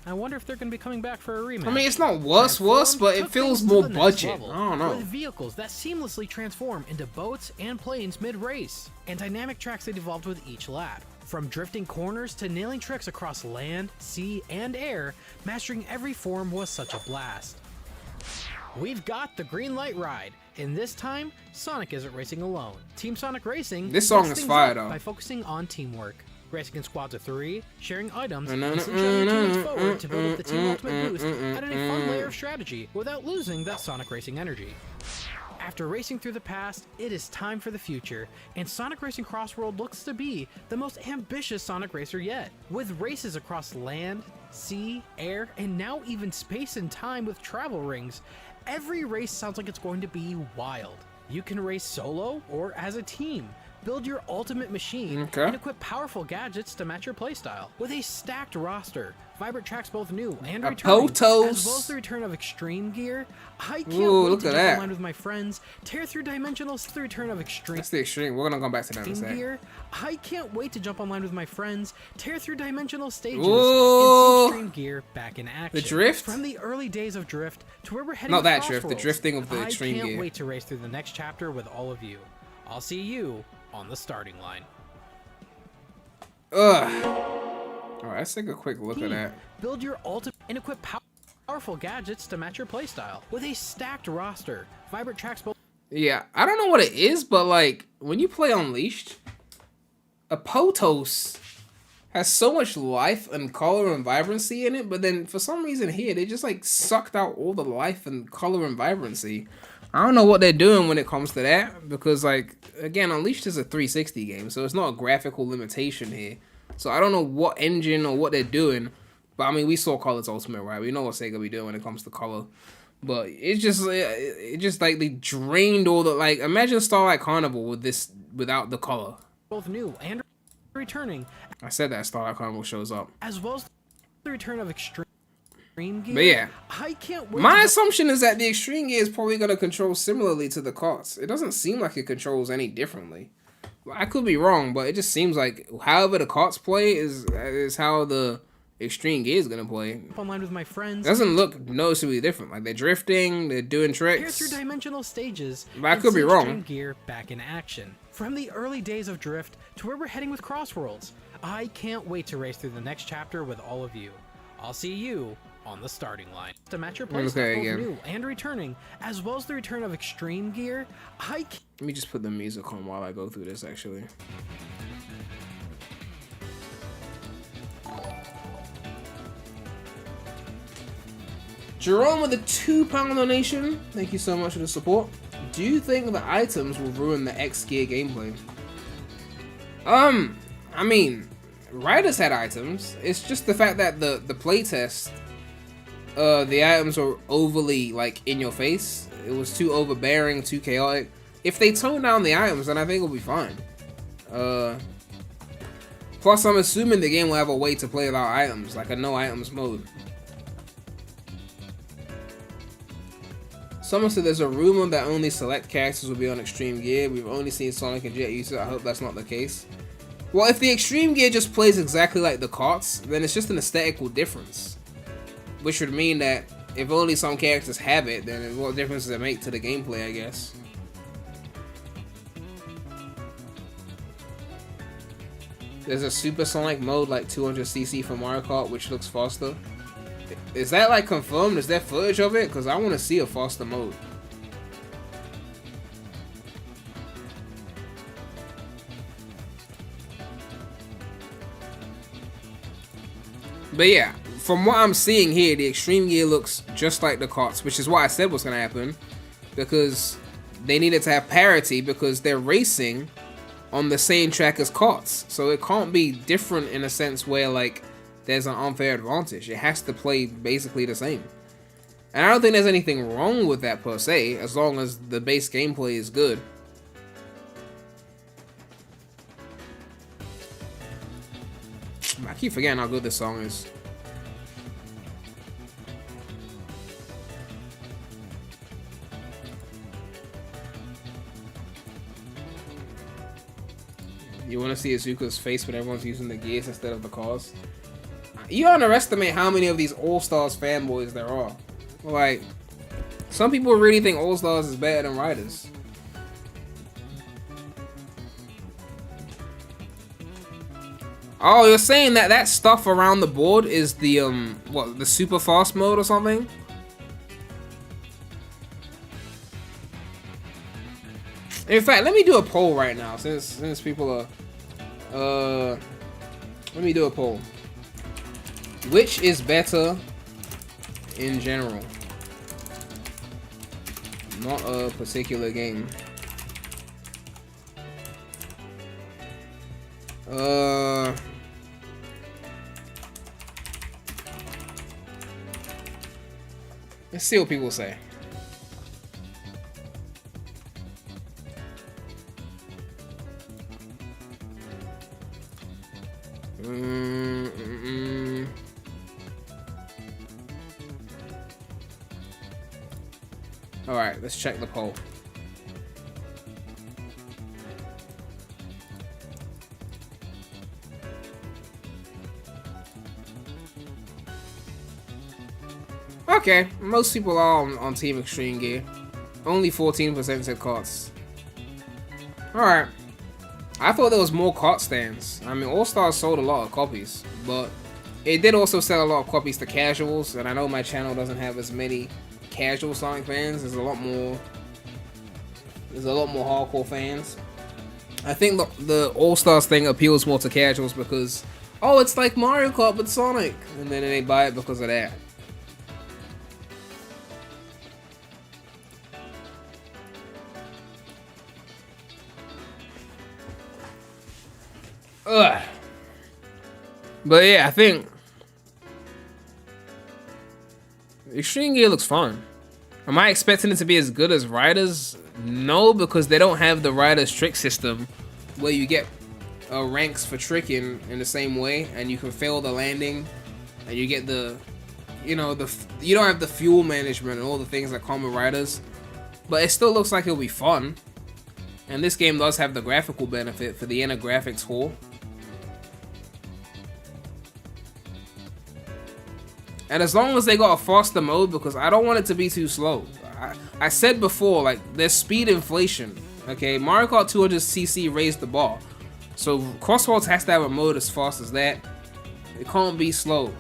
I wonder if they're going to be coming back for a rematch. I mean, it's not worse, but it took feels things to more the next budget. level, I don't know. With vehicles that seamlessly transform into boats and planes mid-race, and dynamic tracks that evolved with each lap. From drifting corners to nailing tricks across land, sea, and air, mastering every form was such a blast. We've got the green light ride, and this time, Sonic isn't racing alone. Team Sonic Racing This song mixes is things fire, up though. by focusing on teamwork. Racing in squads of 3, sharing items, and slingshotting your teammates forward to build up the team ultimate boost, adding a fun layer of strategy without losing that Sonic Racing energy. After racing through the past, it is time for the future, and Sonic Racing Crossworld looks to be the most ambitious Sonic racer yet. With races across land, sea, air, and now even space and time with travel rings, every race sounds like it's going to be wild. You can race solo or as a team, build your ultimate machine, Okay. and equip powerful gadgets to match your playstyle. With a stacked roster, vibrant tracks both new and returning, Potos. as well as the return of extreme gear, I can't Ooh, wait look to at jump that. online with my friends, tear through dimensionals to the return of extreme That's the extreme. We're gonna come back to that in a sec. gear. I can't wait to jump online with my friends, tear through dimensional stages, Ooh. and see extreme gear back in action. The drift? From the early days of Drift to where we're heading Not with that drift, the Crossworlds, drifting of the extreme I can't gear. wait to race through the next chapter with all of you. I'll see you on the starting line. Ugh. Alright, let's take a quick look at that. Build your ultimate and equip powerful gadgets to match your playstyle. With a stacked roster, vibrant tracks both Yeah, I don't know what it is, but like when you play Unleashed, a Potos has so much life and color and vibrancy in it, but then for some reason here they just like sucked out all the life and color and vibrancy. I don't know what they're doing when it comes to that, because like again, Unleashed is a 360 game, so it's not a graphical limitation here. So I don't know what engine or what they're doing, but I mean we saw Color's Ultimate, right? We know what Sega be doing when it comes to color. But it just like they drained all the, like, imagine Starlight Carnival with this without the color. both new and returning, I said that Starlight Carnival shows up. as well as the return of extreme gear. But yeah, I can't wait. my to assumption is that the extreme gear is probably going to control similarly to the carts. It doesn't seem like it controls any differently. I could be wrong, but it just seems like however the carts play is how the Extreme Gear is gonna play. online with my friends. It doesn't look noticeably different. Like they're drifting, they're doing Here's tricks. through dimensional stages. But I and could be see wrong. Extreme Gear back in action. From the early days of Drift to where we're heading with Crossworlds, I can't wait to race through the next chapter with all of you. I'll see you on the starting line. To match your playstyle, Okay, both again. new and returning, as well as the return of Extreme Gear, Let me just put the music on while I go through this, actually. Jerome with a £2 donation. Thank you so much for the support. Do you think the items will ruin the X Gear gameplay? I mean, Riders had items. It's just the fact that the playtest, the items were overly like in your face. It was too overbearing, too chaotic. If they tone down the items, then I think it'll be fine. Plus, I'm assuming the game will have a way to play without items, like a no items mode. Someone said there's a rumor that only select characters will be on Extreme Gear. We've only seen Sonic and Jet use it. I hope that's not the case. Well, if the Extreme Gear just plays exactly like the carts, then it's just an aesthetical difference. Which would mean that if only some characters have it, then what difference does it make to the gameplay, I guess? There's a supersonic mode like 200cc for Mario Kart, which looks faster. Is that like confirmed? Is there footage of it? Because I want to see a faster mode. But yeah, from what I'm seeing here, the Extreme Gear looks just like the carts, which is what I said was going to happen. Because they needed to have parity because they're racing on the same track as carts. So it can't be different in a sense where like there's an unfair advantage. It has to play basically the same. And I don't think there's anything wrong with that per se, as long as the base gameplay is good. I keep forgetting how good this song is. You want to see Izuku's face when everyone's using the gears instead of the cars? You underestimate how many of these All-Stars fanboys there are. Like, some people really think All-Stars is better than Riders. Oh, you're saying that that stuff around the board is the, what, the super fast mode or something? In fact, let me do a poll right now, since people are, let me do a poll. Which is better in general? Not a particular game. Let's see what people say. Alright, let's check the poll. Okay, most people are on Team Extreme Gear. Only 14% said carts. Alright. I thought there was more cart stands. I mean, All-Stars sold a lot of copies, but it did also sell a lot of copies to casuals, and I know my channel doesn't have as many casual Sonic fans. There's a lot more hardcore fans. I think the All-Stars thing appeals more to casuals because, oh, it's like Mario Kart but Sonic, and then they buy it because of that. Ugh. But yeah, I think Extreme Gear looks fun. Am I expecting it to be as good as Riders? No, because they don't have the Riders trick system where you get ranks for tricking in the same way, and you can fail the landing, and you get the, you know, you don't have the fuel management and all the things that come with Riders. But it still looks like it'll be fun. And this game does have the graphical benefit for the inner graphics hole. And as long as they got a faster mode, because I don't want it to be too slow. I said before, like, there's speed inflation. Okay, Mario Kart 200cc raised the bar. So Crossworlds has to have a mode as fast as that. It can't be slow.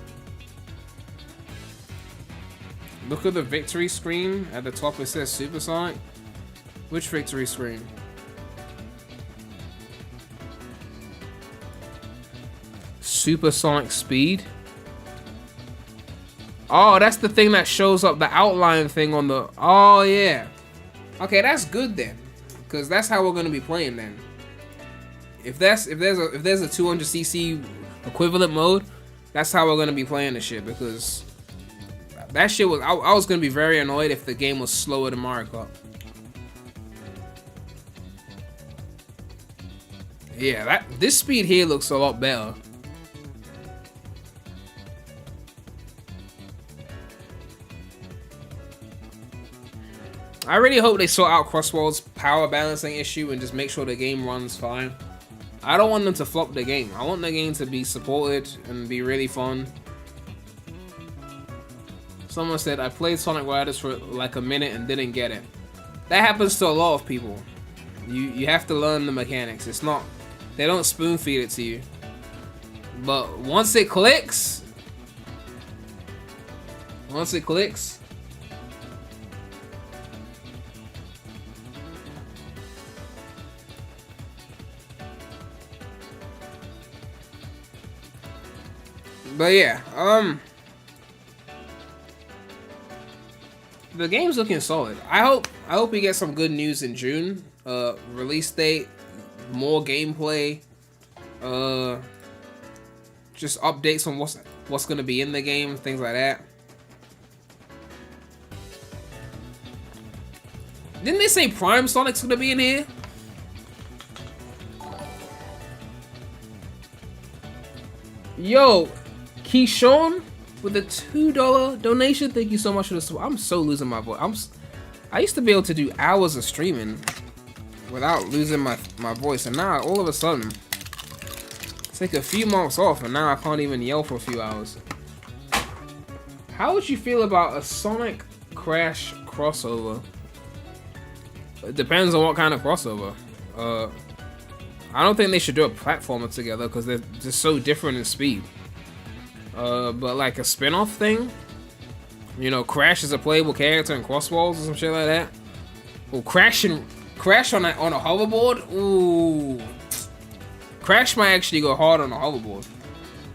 Look at the victory screen. At the top it says Supersonic. Which victory screen? Supersonic speed? Oh, that's the thing that shows up, the outline thing on the... Oh, yeah. Okay, that's good then. Because that's how we're going to be playing then. If there's a 200cc equivalent mode, that's how we're going to be playing the shit. Because that shit was... I was going to be very annoyed if the game was slower than Mario Kart. Yeah, this speed here looks a lot better. I really hope they sort out Crossworld's power balancing issue and just make sure the game runs fine. I don't want them to flop the game. I want the game to be supported and be really fun. Someone said, I played Sonic Riders for like a minute and didn't get it. That happens to a lot of people. You have to learn the mechanics. It's not... They don't spoon feed it to you. But once it clicks... But yeah, the game's looking solid. I hope we get some good news in June. Release date, more gameplay, just updates on what's gonna be in the game, things like that. Didn't they say Prime Sonic's gonna be in here? Yo, Keyshawn with a $2 donation. Thank you so much for this. I'm so losing my voice. I used to be able to do hours of streaming without losing my voice, and now all of a sudden, take a few months off, and now I can't even yell for a few hours. How would you feel about a Sonic Crash crossover? It depends on what kind of crossover. I don't think they should do a platformer together because they're just so different in speed. But like a spin-off thing, you know, Crash is a playable character in Crossworlds or some shit like that. Well, Crash on a hoverboard. Ooh, Crash might actually go hard on a hoverboard.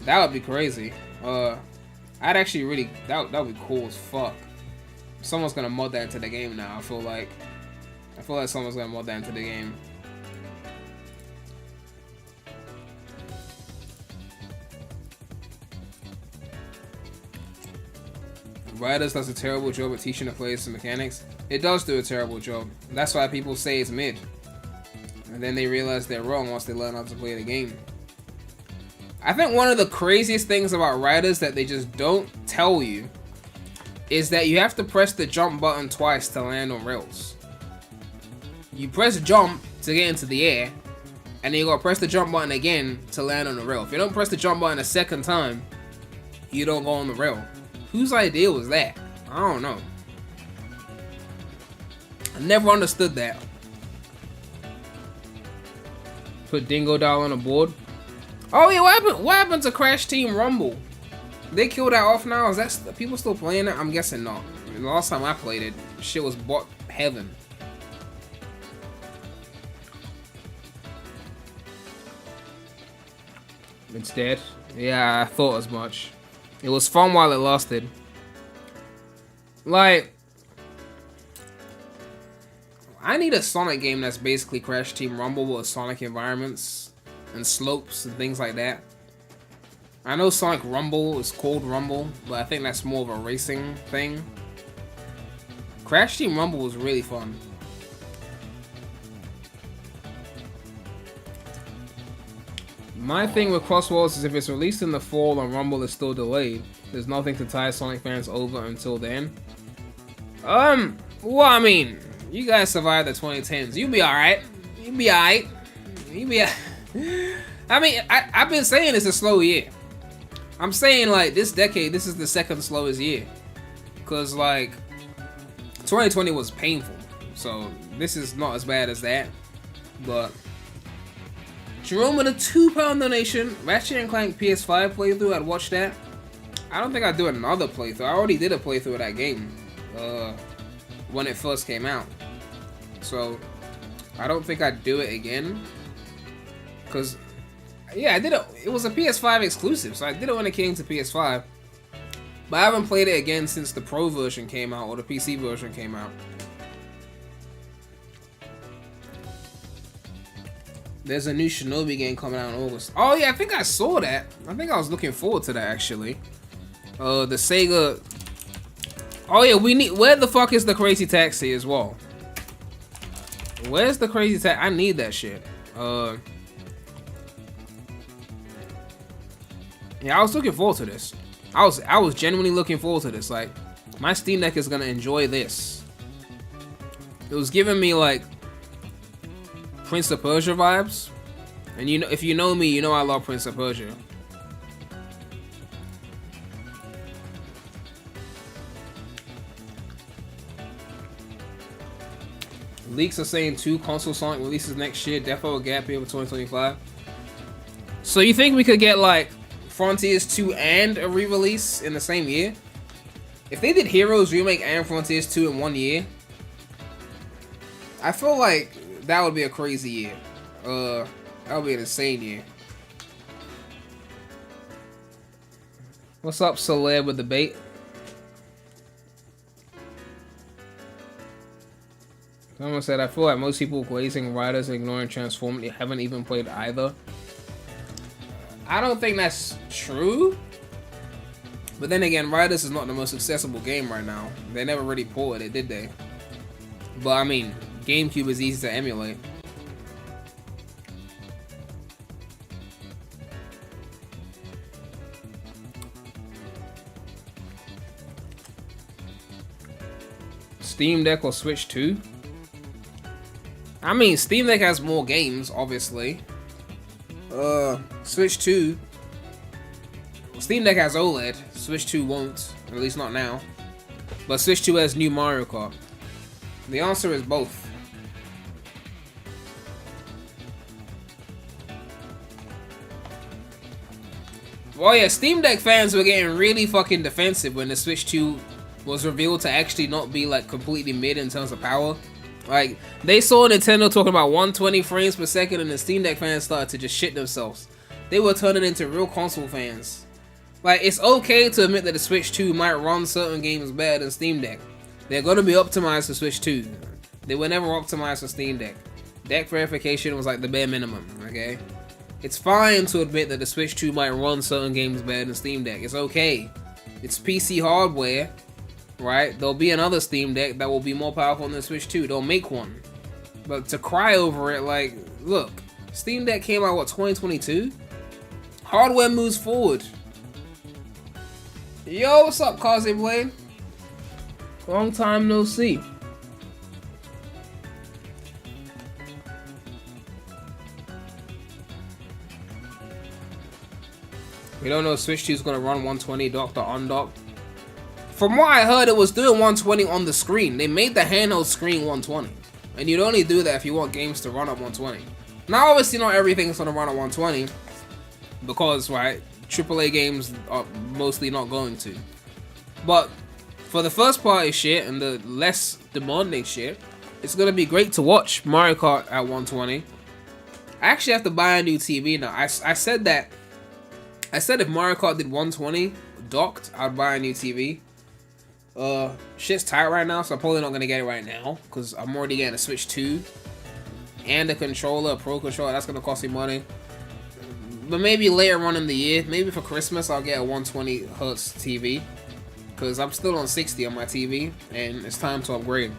That would be crazy. I'd actually really that would be cool as fuck. Someone's gonna mod that into the game now. I feel like someone's gonna mod that into the game. Riders does a terrible job at teaching the players the mechanics. It does do a terrible job. That's why people say it's mid. And then they realize they're wrong once they learn how to play the game. I think one of the craziest things about Riders that they just don't tell you is that you have to press the jump button twice to land on rails. You press jump to get into the air, and then you gotta press the jump button again to land on the rail. If you don't press the jump button a second time, you don't go on the rail. Whose idea was that? I don't know. I never understood that. Put Dingo Doll on a board. Oh yeah, what happened to Crash Team Rumble? They killed that off now? Is that people still playing it? I'm guessing not. The last time I played it, shit was bought heaven. It's dead. Yeah, I thought as much. It was fun while it lasted. Like, I need a Sonic game that's basically Crash Team Rumble with Sonic environments and slopes and things like that. I know Sonic Rumble is called Rumble, but I think that's more of a racing thing. Crash Team Rumble was really fun. My thing with Crossworlds is if it's released in the fall and Rumble is still delayed, there's nothing to tie Sonic fans over until then. Well, I mean, you guys survived the 2010s. You'll be alright. You'll be alright. I mean, I've been saying it's a slow year. I'm saying like this decade, this is the second slowest year. Cause like 2020 was painful. So this is not as bad as that. But Jerome with a £2 donation. Ratchet & Clank PS5 playthrough, I'd watch that. I don't think I'd do another playthrough. I already did a playthrough of that game when it first came out. So I don't think I'd do it again. Cause yeah, I did it. It was a PS5 exclusive, so I did it when it came to PS5. But I haven't played it again since the Pro version came out or the PC version came out. There's a new Shinobi game coming out in August. Oh yeah, I think I saw that. I think I was looking forward to that actually. The Sega. Oh yeah, we need. Where the fuck is the Crazy Taxi as well? Where's the Crazy Taxi? I need that shit. Yeah, I was looking forward to this. I was genuinely looking forward to this. Like, my Steam Deck is gonna enjoy this. It was giving me like Prince of Persia vibes, and you know, if you know me, you know I love Prince of Persia. Leaks are saying 2 console Sonic releases next year. Defo a gap year for 2025. So you think we could get like Frontiers 2 and a re-release in the same year? If they did Heroes Remake and Frontiers 2 in 1 year, I feel like that would be a crazy year. That would be an insane year. What's up, Celeb with the bait? Someone said, I feel like most people glazing Riders and ignoring Transform haven't even played either. I don't think that's true. But then again, Riders is not the most accessible game right now. They never really ported it, did they? But I mean, GameCube is easy to emulate. Steam Deck or Switch 2? I mean, Steam Deck has more games, obviously. Switch 2. Steam Deck has OLED. Switch 2 won't. At least not now. But Switch 2 has new Mario Kart. The answer is both. Well, yeah, Steam Deck fans were getting really fucking defensive when the Switch 2 was revealed to actually not be like completely mid in terms of power. Like, they saw Nintendo talking about 120 frames per second and the Steam Deck fans started to just shit themselves. They were turning into real console fans. Like, it's okay to admit that the Switch 2 might run certain games better than Steam Deck. They're going to be optimized for Switch 2. They were never optimized for Steam Deck. Deck verification was like the bare minimum, okay? It's fine to admit that the Switch 2 might run certain games better than Steam Deck. It's okay. It's PC hardware, right? There'll be another Steam Deck that will be more powerful than the Switch 2. They'll make one. But to cry over it, like, look, Steam Deck came out, what, 2022? Hardware moves forward. Yo, what's up, Kaze Blade? Long time no see. We don't know if Switch 2 is going to run 120 docked or undocked. From what I heard, it was doing 120 on the screen. They made the handheld screen 120. And you'd only do that if you want games to run at 120. Now, obviously, not everything's going to run at 120. Because, right, AAA games are mostly not going to. But for the first party shit and the less demanding shit, it's going to be great to watch Mario Kart at 120. I actually have to buy a new TV now. I said that. I said if Mario Kart did 120 docked, I'd buy a new TV. Shit's tight right now, so I'm probably not going to get it right now. Because I'm already getting a Switch 2. And a controller, a Pro controller. That's going to cost me money. But maybe later on in the year, maybe for Christmas, I'll get a 120 Hz TV. Because I'm still on 60 on my TV. And it's time to upgrade.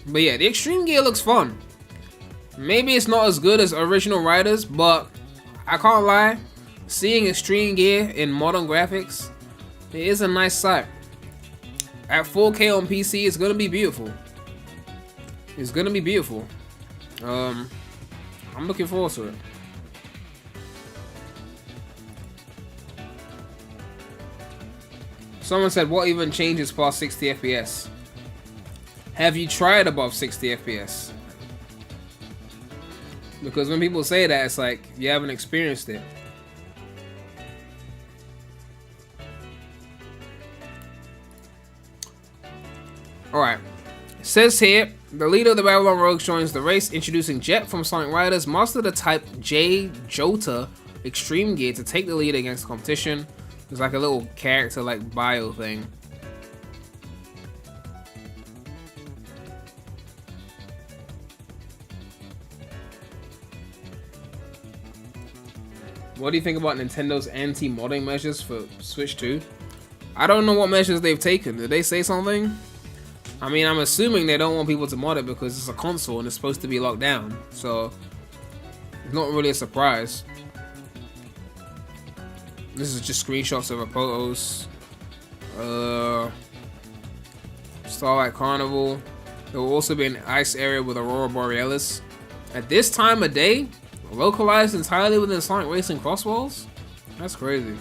But yeah, the Extreme Gear looks fun. Maybe it's not as good as original Riders, but I can't lie. Seeing Extreme Gear in modern graphics, it is a nice sight. At 4K on PC, it's gonna be beautiful. It's gonna be beautiful. I'm looking forward to it. Someone said, what even changes past 60 FPS? Have you tried above 60 FPS? Because when people say that, it's like, you haven't experienced it. Alright. It says here, the leader of the Babylon Rogues joins the race, introducing Jet from Sonic Riders. Master the Type J Jota Extreme Gear to take the lead against the competition. There's like a little character like bio thing. What do you think about Nintendo's anti-modding measures for Switch 2? I don't know what measures they've taken. Did they say something? I mean, I'm assuming they don't want people to mod it because it's a console and it's supposed to be locked down. So, it's not really a surprise. This is just screenshots of the photos. Starlight Carnival. There will also be an ice area with Aurora Borealis. At this time of day, localized entirely within Sonic Racing Crossworlds? That's crazy.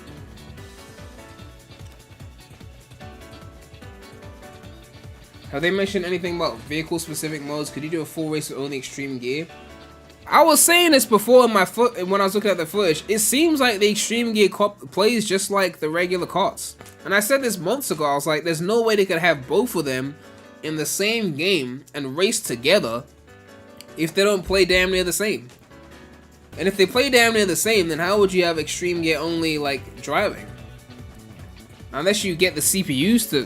Have they mentioned anything about vehicle-specific modes? Could you do a full race with only extreme gear? I was saying this before in when I was looking at the footage. It seems like the extreme gear plays just like the regular carts. And I said this months ago. I was like, there's no way they could have both of them in the same game and race together if they don't play damn near the same. And if they play damn near the same, then how would you have extreme gear only like driving? Unless you get the CPUs to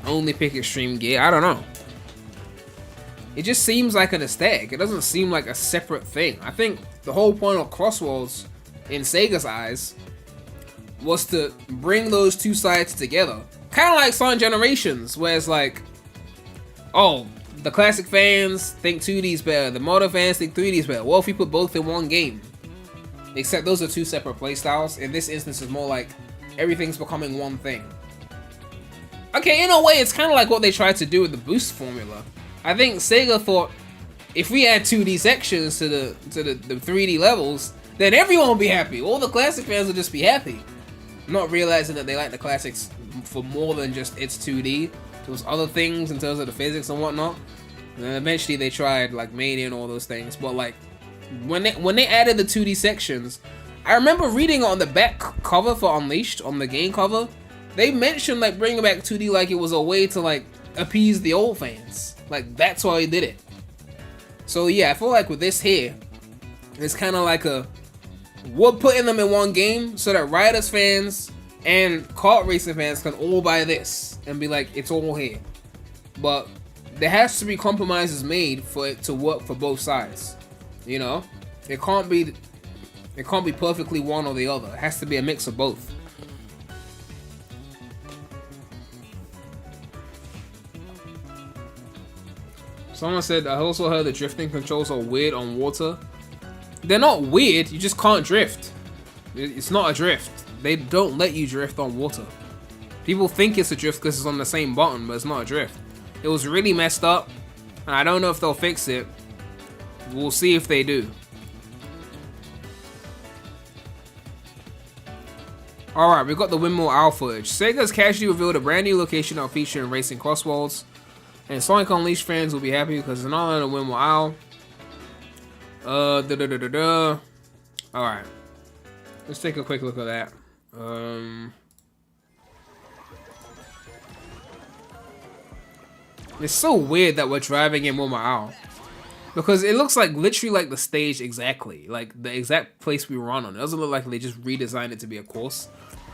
only pick extreme gear, I don't know. It just seems like an aesthetic. It doesn't seem like a separate thing. I think the whole point of Crossworlds, in Sega's eyes, was to bring those two sides together. Kind of like Sonic Generations, where it's like, oh, the classic fans think 2D's better, the modern fans think 3D's better. Well, if we put both in one game. Except those are two separate playstyles. In this instance, it's more like everything's becoming one thing. Okay, in a way, it's kind of like what they tried to do with the boost formula. I think Sega thought, if we add 2D sections to the 3D levels, then everyone will be happy. All the classic fans will just be happy. Not realizing that they like the classics for more than just it's 2D. There was other things in terms of the physics and whatnot. And then eventually they tried like Mania and all those things. But like, when they added the 2D sections, I remember reading on the back cover for Unleashed, on the game cover, they mentioned like bringing back 2D like it was a way to like appease the old fans. Like, that's why he did it. So yeah, I feel like with this here, it's kind of like we're putting them in one game so that Riders fans and kart racing fans can all buy this and be like, it's all here. But there has to be compromises made for it to work for both sides. You know, it can't be perfectly one or the other. It has to be a mix of both. Someone said, I also heard the drifting controls are weird on water. They're not weird, you just can't drift. It's not a drift. They don't let you drift on water. People think it's a drift because it's on the same button, but it's not a drift. It was really messed up, and I don't know if they'll fix it. We'll see if they do. Alright, we've got the Windmill Owl footage. Sega's casually revealed a brand new location that'll feature in Racing Crossworlds. And Sonic Unleashed fans will be happy because it's not on the Windmill Owl. Alright. Let's take a quick look at that. It's so weird that we're driving in Windmill Owl. Because it looks like literally like the stage exactly. Like the exact place we were on. It doesn't look like they just redesigned it to be a course.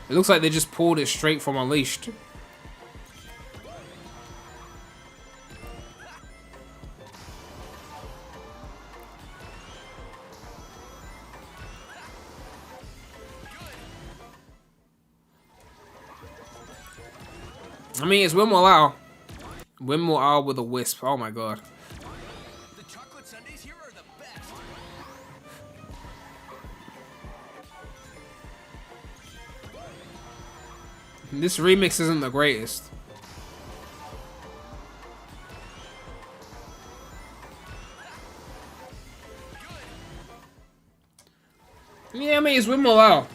It looks like they just pulled it straight from Unleashed. I mean, it's Windmill Owl. Windmill Owl with a wisp. Oh my god. The chocolate sundaes here are the best. This remix isn't the greatest. Yeah, I mean, it's Win Morale.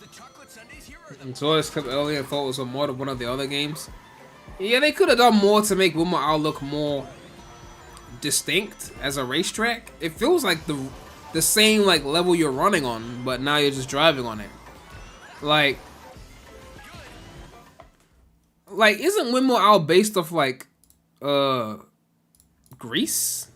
The chocolate sundaes here are the And so it's kept earlier, I thought it was a mod of one of the other games. Yeah, they could have done more to make Win Morale look more distinct as a racetrack. It feels like the same like level you're running on, but now you're just driving on it. Like isn't Win Morale based off like Greece?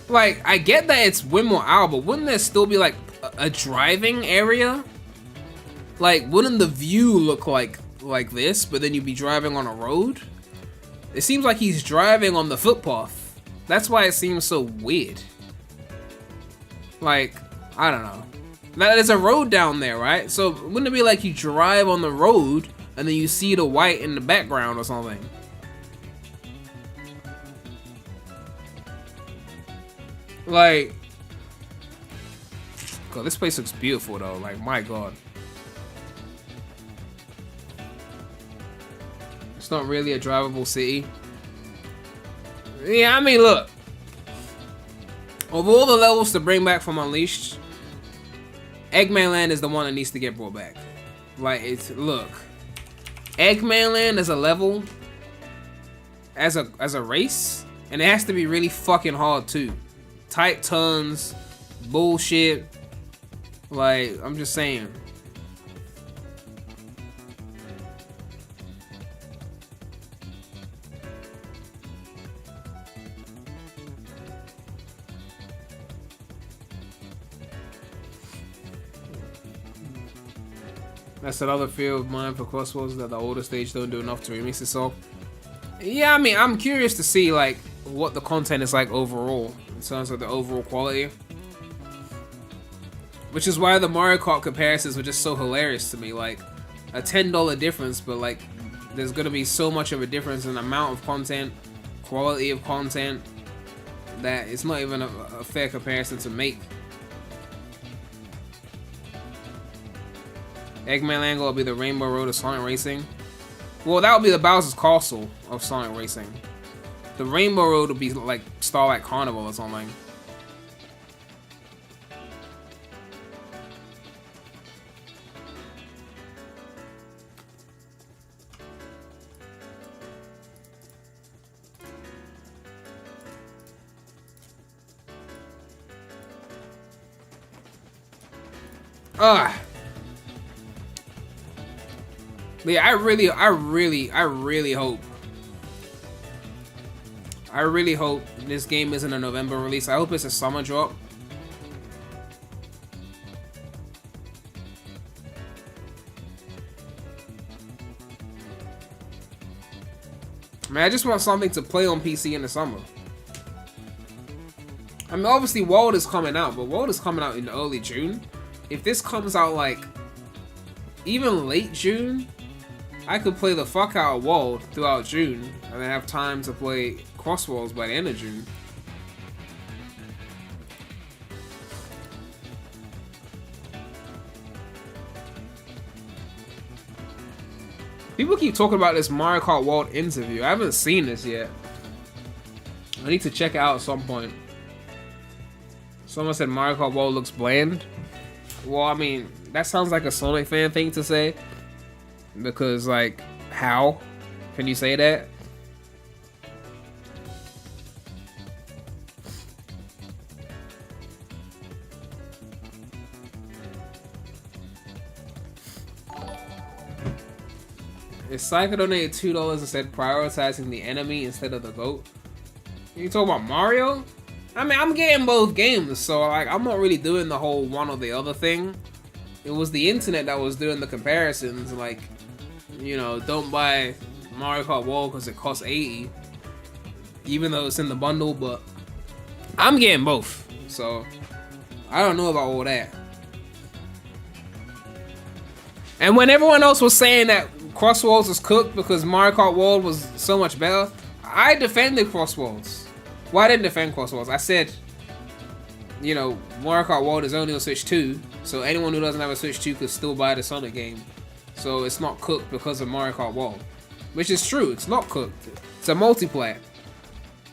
Like, I get that it's Win Morale, but wouldn't there still be like a driving area? Like, wouldn't the view look like this, but then you'd be driving on a road? It seems like he's driving on the footpath. That's why it seems so weird. Like, I don't know. Now, there's a road down there, right? So wouldn't it be like you drive on the road and then you see the white in the background or something? Like, God, this place looks beautiful though. Like, my God. It's not really a drivable city. Yeah, I mean, look. Of all the levels to bring back from Unleashed, Eggman Land is the one that needs to get brought back. Like, it's, look. Eggman Land as a level, as a race, and it has to be really fucking hard too. Tight turns, bullshit. Like, I'm just saying. That's another fear of mine for Crossworlds, that the older stage don't do enough to remix itself. Yeah, I mean, I'm curious to see like what the content is like overall, in terms of the overall quality. Which is why the Mario Kart comparisons were just so hilarious to me. Like, a $10 difference, but like, there's gonna be so much of a difference in amount of content, quality of content, that it's not even a fair comparison to make. Eggman Land will be the Rainbow Road of Sonic Racing. Well, that would be the Bowser's Castle of Sonic Racing. The Rainbow Road would be like Starlight Carnival or something. Yeah, I really hope this game isn't a November release. I hope it's a summer drop. Man, I just want something to play on PC in the summer. I mean, obviously World is coming out, but World is coming out in early June. If this comes out like even late June, I could play the fuck out of World throughout June and then have time to play Crossworlds by the end of June. People keep talking about this Mario Kart World interview. I haven't seen this yet. I need to check it out at some point. Someone said Mario Kart World looks bland. Well, I mean, that sounds like a Sonic fan thing to say. Because, like, how can you say that? If Psycho donated $2 and said prioritizing the enemy instead of the GOAT. You talking about Mario? I mean, I'm getting both games, so like I'm not really doing the whole one or the other thing. It was the internet that was doing the comparisons, like, you know, don't buy Mario Kart World because it costs $80, even though it's in the bundle, but I'm getting both, so I don't know about all that. And when everyone else was saying that Crossworlds was cooked because Mario Kart World was so much better, I defended Crossworlds. Well, I didn't defend Crossworlds. I said you know, Mario Kart World is only on Switch 2, so anyone who doesn't have a Switch 2 could still buy the Sonic game. So it's not cooked because of Mario Kart World. Which is true, it's not cooked. It's a multiplayer.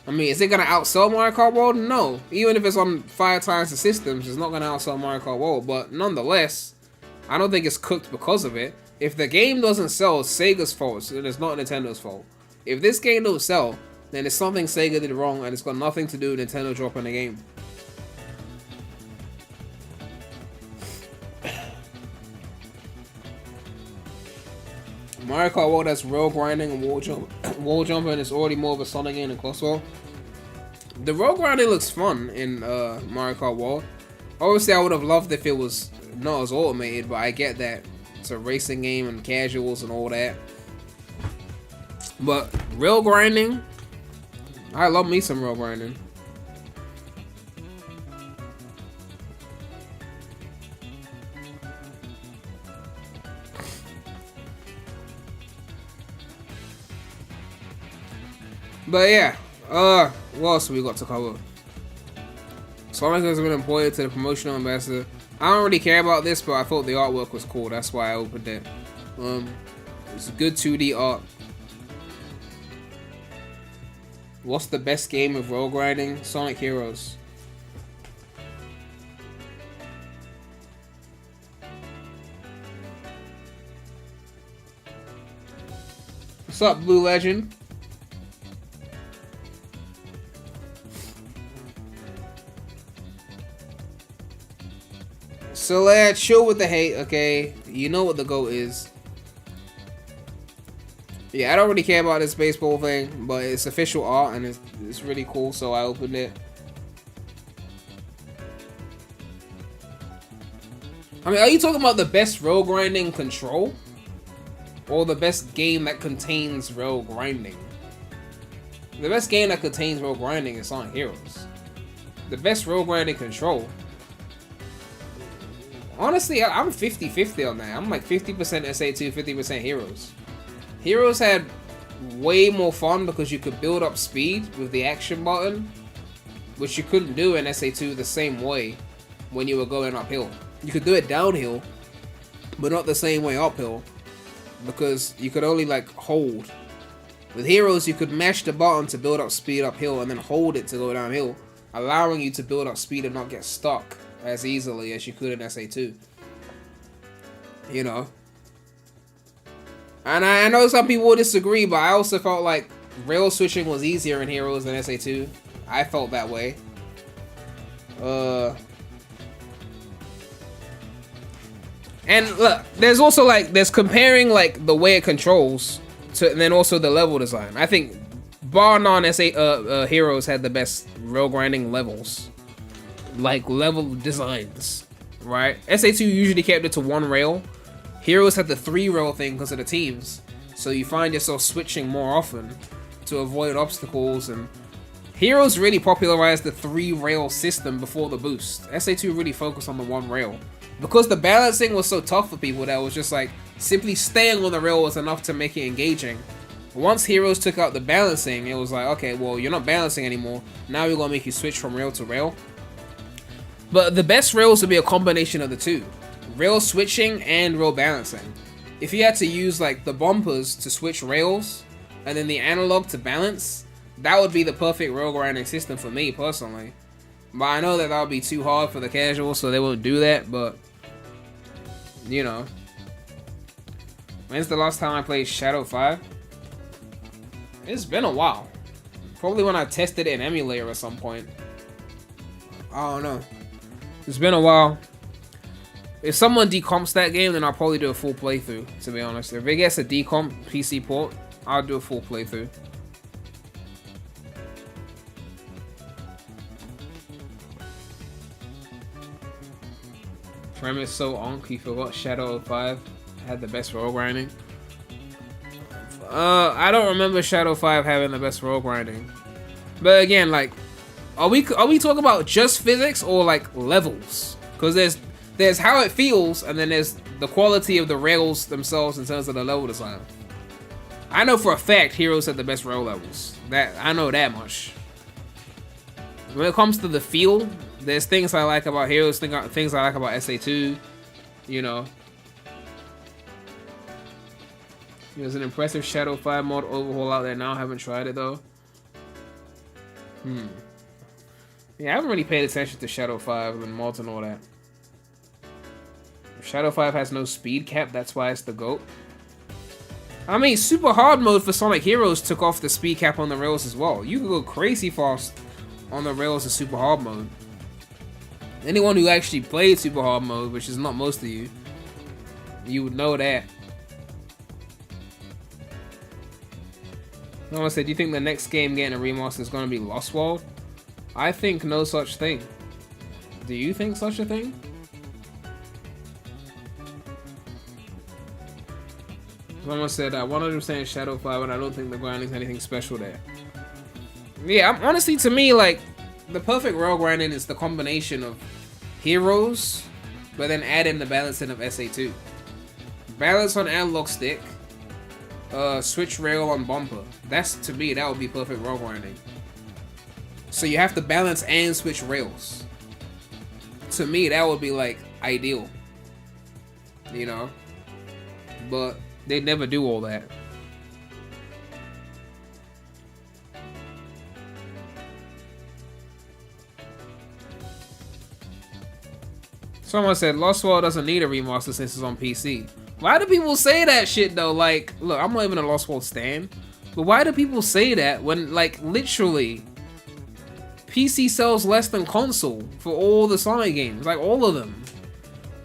I mean, is it gonna outsell Mario Kart World? No. Even if it's on 5 times the systems, it's not gonna outsell Mario Kart World. But nonetheless, I don't think it's cooked because of it. If the game doesn't sell, it's Sega's fault, so it's not Nintendo's fault. If this game don't sell, then it's something Sega did wrong, and it's got nothing to do with Nintendo dropping the game. Mario Kart World has rail grinding and wall jumping, and it's already more of a Sonic game than Crosswell. The rail grinding looks fun in Mario Kart World. Obviously, I would have loved if it was not as automated, but I get that it's a racing game and casuals and all that. But rail grinding, I love me some rail grinding. But yeah, what else we got to cover? Sonic has been appointed to the promotional ambassador. I don't really care about this, but I thought the artwork was cool. That's why I opened it. It's good 2D art. What's the best game of rail grinding? Sonic Heroes. What's up, Blue Legend? So chill with the hate, okay? You know what the GOAT is. Yeah, I don't really care about this baseball thing, but it's official art and it's really cool, so I opened it. I mean, are you talking about the best rail grinding control? Or the best game that contains rail grinding? The best game that contains rail grinding is Sonic Heroes. The best rail grinding control. Honestly, I'm 50-50 on that. I'm like 50% SA2, 50% Heroes. Heroes had way more fun because you could build up speed with the action button, which you couldn't do in SA2 the same way when you were going uphill. You could do it downhill, but not the same way uphill, because you could only like hold. With Heroes, you could mash the button to build up speed uphill and then hold it to go downhill, allowing you to build up speed and not get stuck as easily as you could in SA2. You know? And I know some people will disagree, but I also felt like rail switching was easier in Heroes than SA2. I felt that way. And look, there's also like, there's comparing like the way it controls to, and then also the level design. I think bar none, Heroes had the best rail grinding levels. Like level designs, right? SA2 usually kept it to 1 rail. Heroes had the 3 rail thing because of the teams, so you find yourself switching more often to avoid obstacles. And Heroes really popularized the 3 rail system before the boost. SA2 really focused on the 1 rail because the balancing was so tough for people that was just like simply staying on the rail was enough to make it engaging. Once Heroes took out the balancing, it was like, okay, well, you're not balancing anymore. Now we're gonna make you switch from rail to rail. But the best rails would be a combination of the two. Rail switching and rail balancing. If you had to use like the bumpers to switch rails and then the analog to balance, that would be the perfect rail grinding system for me personally. But I know that would be too hard for the casuals, so they won't do that, but you know. When's the last time I played Shadow 5? It's been a while. Probably when I tested it in emulator at some point. I don't know. It's been a while. If someone decomps that game, then I'll probably do a full playthrough, to be honest. If it gets a decomp PC port, I'll do a full playthrough. Frame is so onk, he forgot Shadow 5 had the best rail grinding. I don't remember Shadow 5 having the best rail grinding. But again, like, are we talking about just physics or like levels? Because there's how it feels, and then there's the quality of the rails themselves in terms of the level design. I know for a fact Heroes had the best rail levels. That I know that much. When it comes to the feel, There's things I like about Heroes, things I like about SA2, you know. There's an impressive Shadow 5 mod overhaul out there now. I haven't tried it though. Yeah, I haven't really paid attention to Shadow 5 and mods and all that. Shadow 5 has no speed cap, that's why it's the GOAT. I mean, super hard mode for Sonic Heroes took off the speed cap on the rails as well. You can go crazy fast on the rails in super hard mode. Anyone who actually played super hard mode, which is not most of you, you would know that. Someone said, do you think the next game getting a remaster is going to be Lost World? I think no such thing. Do you think such a thing? Someone said, 100% Shadow 5, and I don't think the grinding is anything special there. Yeah, honestly, to me, like, the perfect rail grinding is the combination of Heroes, but then add in the balancing of SA2. Balance on analog stick, switch rail on bumper. That's, to me, that would be perfect rail grinding. So you have to balance and switch rails. To me, that would be, like, ideal. You know? But they never do all that. Someone said Lost World doesn't need a remaster since it's on PC. Why do people say that shit though? Like, look, I'm not even a Lost World stan, but why do people say that when, like, literally PC sells less than console for all the Sonic games, like all of them.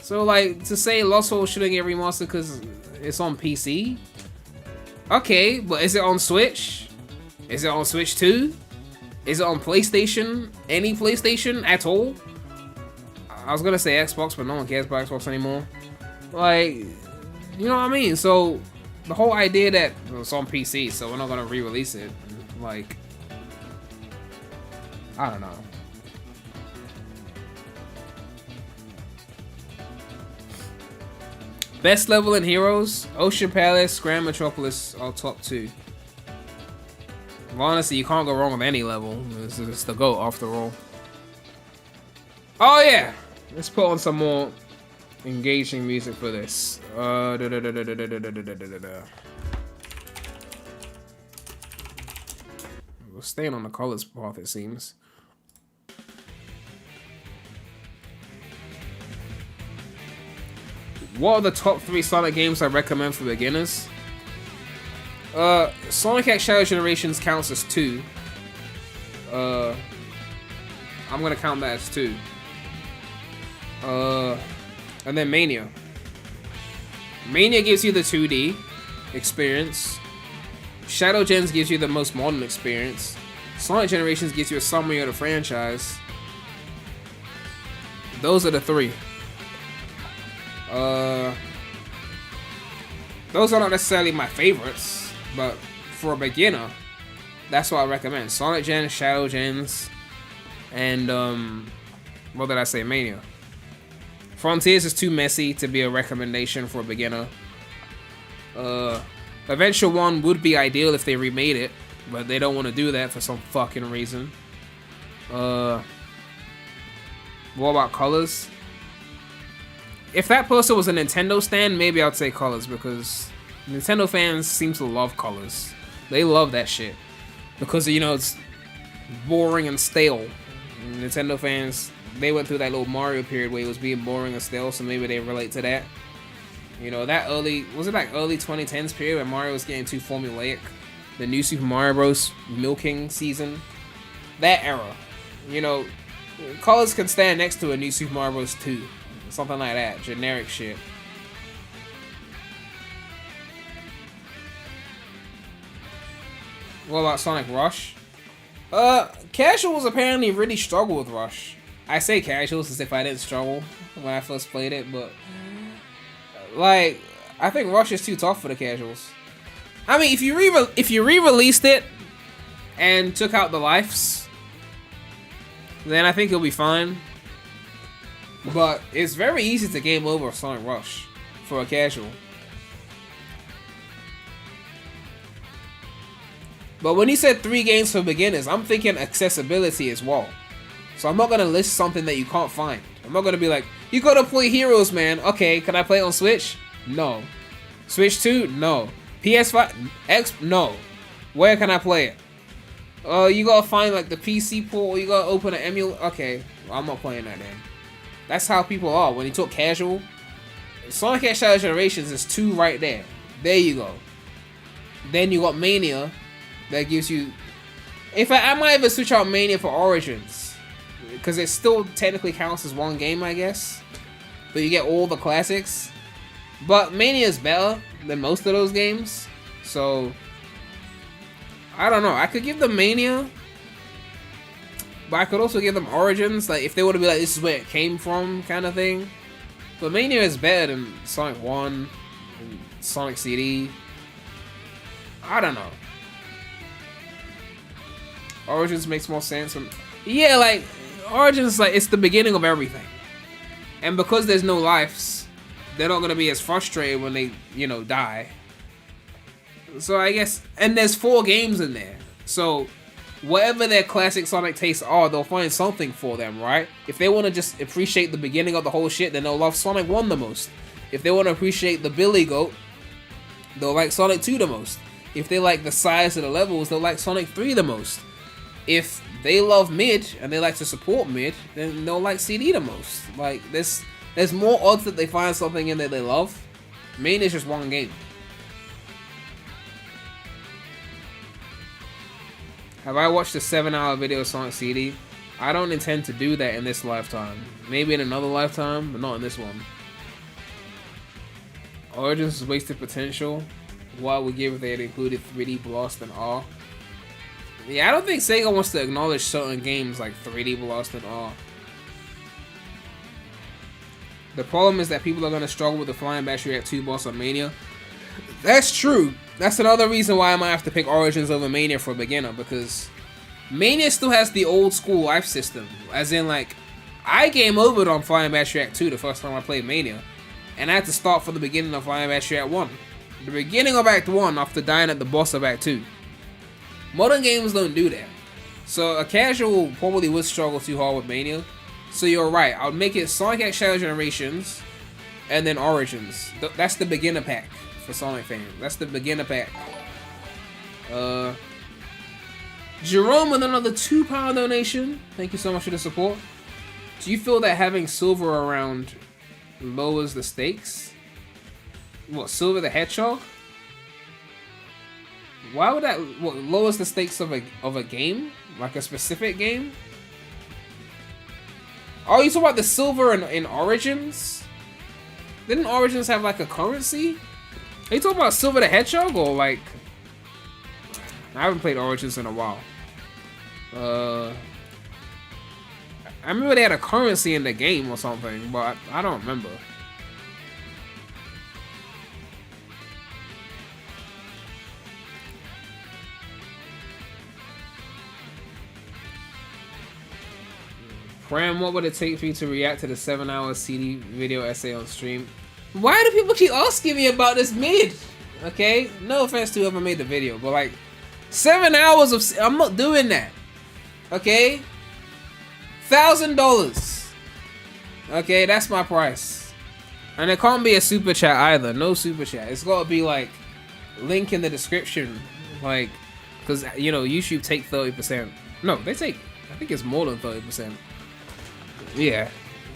So, like, to say Lost World shouldn't get remastered because it's on PC? Okay, but is it on Switch? Is it on Switch 2? Is it on PlayStation? Any PlayStation at all? I was gonna say Xbox, but no one cares about Xbox anymore. Like, you know what I mean? So, the whole idea that it's on PC, so we're not gonna re-release it, like, I don't know. Best level in Heroes, Ocean Palace, Grand Metropolis are top 2. Well, honestly, you can't go wrong with any level. It's the GOAT after all. Oh yeah! Let's put on some more engaging music for this. We're staying on the colors path, it seems. What are the top 3 Sonic games I recommend for beginners? Sonic X Shadow Generations counts as 2. I'm gonna count that as 2. And then Mania. Mania gives you the 2D experience. Shadow Gens gives you the most modern experience. Sonic Generations gives you a summary of the franchise. Those are the 3. Those are not necessarily my favorites, but for a beginner, that's what I recommend. Sonic Gens, Shadow Gens, and what did I say? Mania. Frontiers is too messy to be a recommendation for a beginner. Adventure 1 would be ideal if they remade it, but they don't want to do that for some fucking reason. What about Colors? If that person was a Nintendo stan, maybe I'd say Colors, because Nintendo fans seem to love Colors. They love that shit. Because, you know, it's boring and stale. Nintendo fans, they went through that little Mario period where it was being boring and stale, so maybe they relate to that. You know, that early, was it like early 2010s period where Mario was getting too formulaic? The new Super Mario Bros. Milking season? That era. You know, Colors can stand next to a new Super Mario Bros. 2. Something like that. Generic shit. What about Sonic Rush? Casuals apparently really struggle with Rush. I say casuals as if I didn't struggle when I first played it, but like, I think Rush is too tough for the casuals. I mean, if you re-released it and took out the lives, then I think it'll be fine. But it's very easy to game over Sonic Rush for a casual. But when he said 3 games for beginners, I'm thinking accessibility as well. So I'm not gonna list something that you can't find. I'm not gonna be like, you gotta play Heroes, man. Okay, can I play it on Switch? No. Switch 2? No. PS5? X? No. Where can I play it? You gotta find like the PC port, you gotta open an emulator. Okay, well, I'm not playing that then. That's how people are. When you talk casual, Sonic X Shadow Generations is 2 right there. There you go. Then you got Mania, that gives you... In fact, I might even switch out Mania for Origins, because it still technically counts as one game, I guess. But you get all the classics. But Mania is better than most of those games, so... I don't know. I could give them Mania, but I could also give them Origins. Like, if they were to be like, this is where it came from, kind of thing. But Mania is better than Sonic 1 and Sonic CD. I don't know. Origins makes more sense. Yeah, like, Origins, like, it's the beginning of everything. And because there's no lives, they're not going to be as frustrated when they, you know, die. So I guess, and there's 4 games in there. So whatever their classic Sonic tastes are, they'll find something for them, right? If they want to just appreciate the beginning of the whole shit, then they'll love Sonic 1 the most. If they want to appreciate the Billy Goat, they'll like Sonic 2 the most. If they like the size of the levels, they'll like Sonic 3 the most. If they love mid and they like to support mid, then they'll like CD the most. Like, there's more odds that they find something in there they love. Main is just one game. Have I watched a 7-hour video of Sonic CD? I don't intend to do that in this lifetime. Maybe in another lifetime, but not in this one. Origins is wasted potential. What would give if they had included 3D Blast and R? Yeah, I don't think Sega wants to acknowledge certain games like 3D Blast and R. The problem is that people are going to struggle with the Flying Battery Act 2 boss on Mania. That's true. That's another reason why I might have to pick Origins over Mania for a beginner, because Mania still has the old school life system. As in, like, I game overed on Flying Battery Act 2 the first time I played Mania, and I had to start from the beginning of Flying Battery Act 1. The beginning of Act 1 after dying at the boss of Act 2. Modern games don't do that. So a casual probably would struggle too hard with Mania. So you're right, I'll make it Sonic X Shadow Generations, and then Origins. That's the beginner pack. For Sonic fans. That's the beginner pack. Jerome with another £2 donation. Thank you so much for the support. Do you feel that having Silver around lowers the stakes? What, Silver the Hedgehog? Why would that, what, lowers the stakes of a game? Like a specific game? Oh, you talking about the Silver in Origins? Didn't Origins have like a currency? Are you talking about Silver the Hedgehog, or like... I haven't played Origins in a while. I remember they had a currency in the game or something, but I don't remember. Pram, what would it take for you to react to the 7-hour CD video essay on stream? Why do people keep asking me about this mid? Okay, no offense to whoever made the video, but like 7 hours of I'm not doing that. Okay, $1,000. Okay, that's my price, and it can't be a super chat either. No super chat. It's gotta be like link in the description, like, because you know YouTube take 30%. No, they take. I think it's more than 30%. Yeah,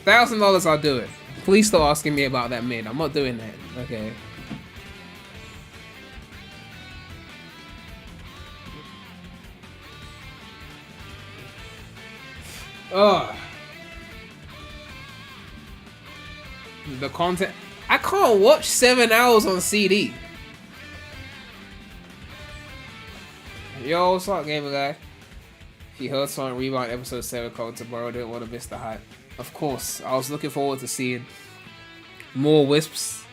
$1,000. I'll do it. Please stop asking me about that mid. I'm not doing that. Okay. Ugh. The content. I can't watch 7 hours on CD. Yo, what's up, gamer guy? If you heard Sonic Rewind episode 7 coming tomorrow, didn't want to miss the hype. Of course, I was looking forward to seeing more Wisps.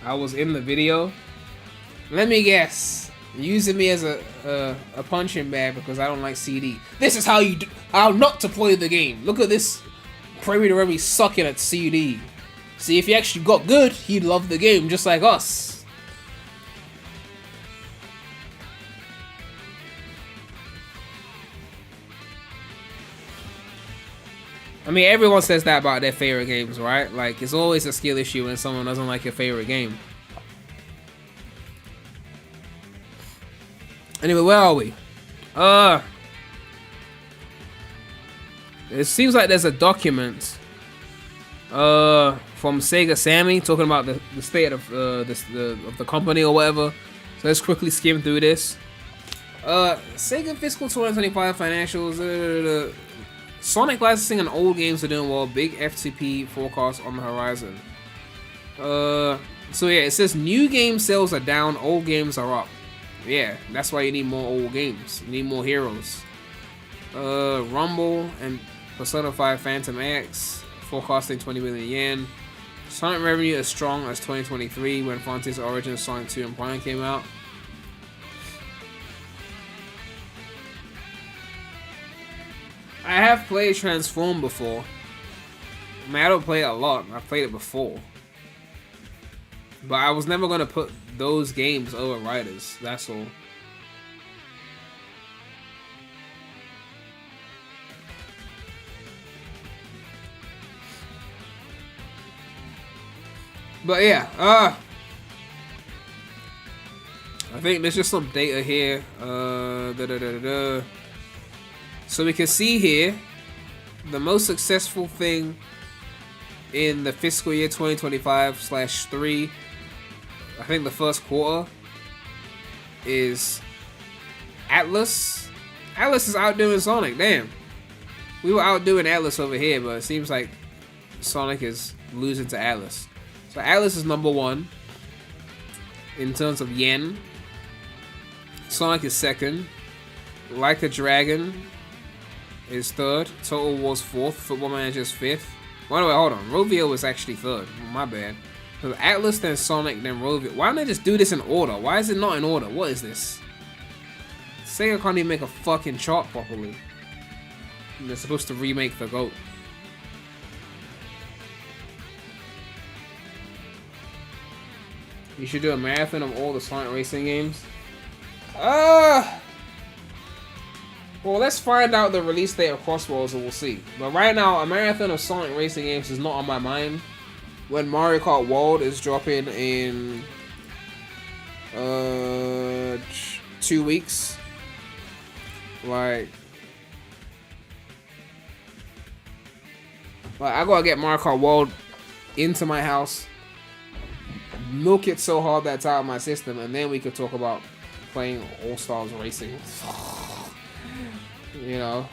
I was in the video. Let me guess, using me as a punching bag because I don't like CD. This is how you do, how not to play the game. Look at this premydaremy sucking at CD. See, if he actually got good, he'd love the game just like us. I mean, everyone says that about their favorite games, right? Like, it's always a skill issue when someone doesn't like your favorite game. Anyway, where are we? It seems like there's a document from Sega Sammy talking about the state of the company or whatever. So let's quickly skim through this. Sega fiscal 2025 financials. Sonic licensing and old games are doing well. Big FTP forecast on the horizon. So yeah, it says new game sales are down, old games are up. Yeah, that's why you need more old games. You need more heroes. Rumble and Persona 5 Phantom X forecasting 20 billion yen. Sonic revenue as strong as 2023 when Fantasy's Origins, Sonic 2 and Prime came out. I have played Transform before. I mean, I don't play it a lot. I've played it before. But I was never going to put those games over Riders. That's all. But yeah, I think there's just some data here. So we can see here the most successful thing in the fiscal year 2025/3. I think the first quarter is Atlas. Atlas is outdoing Sonic. Damn, we were outdoing Atlas over here, but it seems like Sonic is losing to Atlas. So Atlas is number 1 in terms of yen. Sonic is second. Like a Dragon is third. Total War's 4th. Football Manager is 5th. Wait, hold on. Rovio was actually 3rd. My bad. So Atlas, then Sonic, then Rovio. Why don't they just do this in order? Why is it not in order? What is this? Sega can't even make a fucking chart properly. And they're supposed to remake the GOAT. You should do a marathon of all the Sonic racing games. Well, let's find out the release date of Crossworlds and we'll see. But right now, a marathon of Sonic racing games is not on my mind. When Mario Kart World is dropping in 2 weeks. Like I gotta get Mario Kart World into my house. Milk it so hard that's out of my system, and then we could talk about playing All Stars Racing. You know.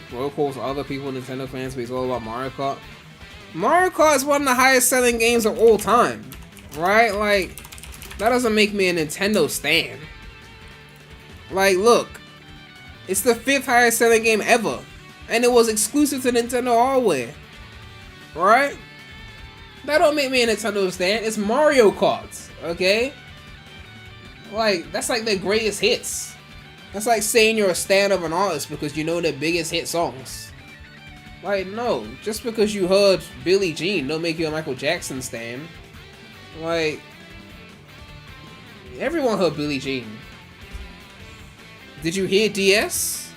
Bro calls other people Nintendo fans, but he's all about Mario Kart. Mario Kart is one of the highest selling games of all time, right? Like, that doesn't make me a Nintendo stan. Like, look, it's the 5th highest selling game ever, and it was exclusive to Nintendo hardware, right? That don't make me a Nintendo stan. It's Mario Kart, okay? Like, that's like their greatest hits. That's like saying you're a stan of an artist because you know their biggest hit songs. Like, no, just because you heard Billie Jean don't make you a Michael Jackson stan. Like, everyone heard Billie Jean. Did you hear DS?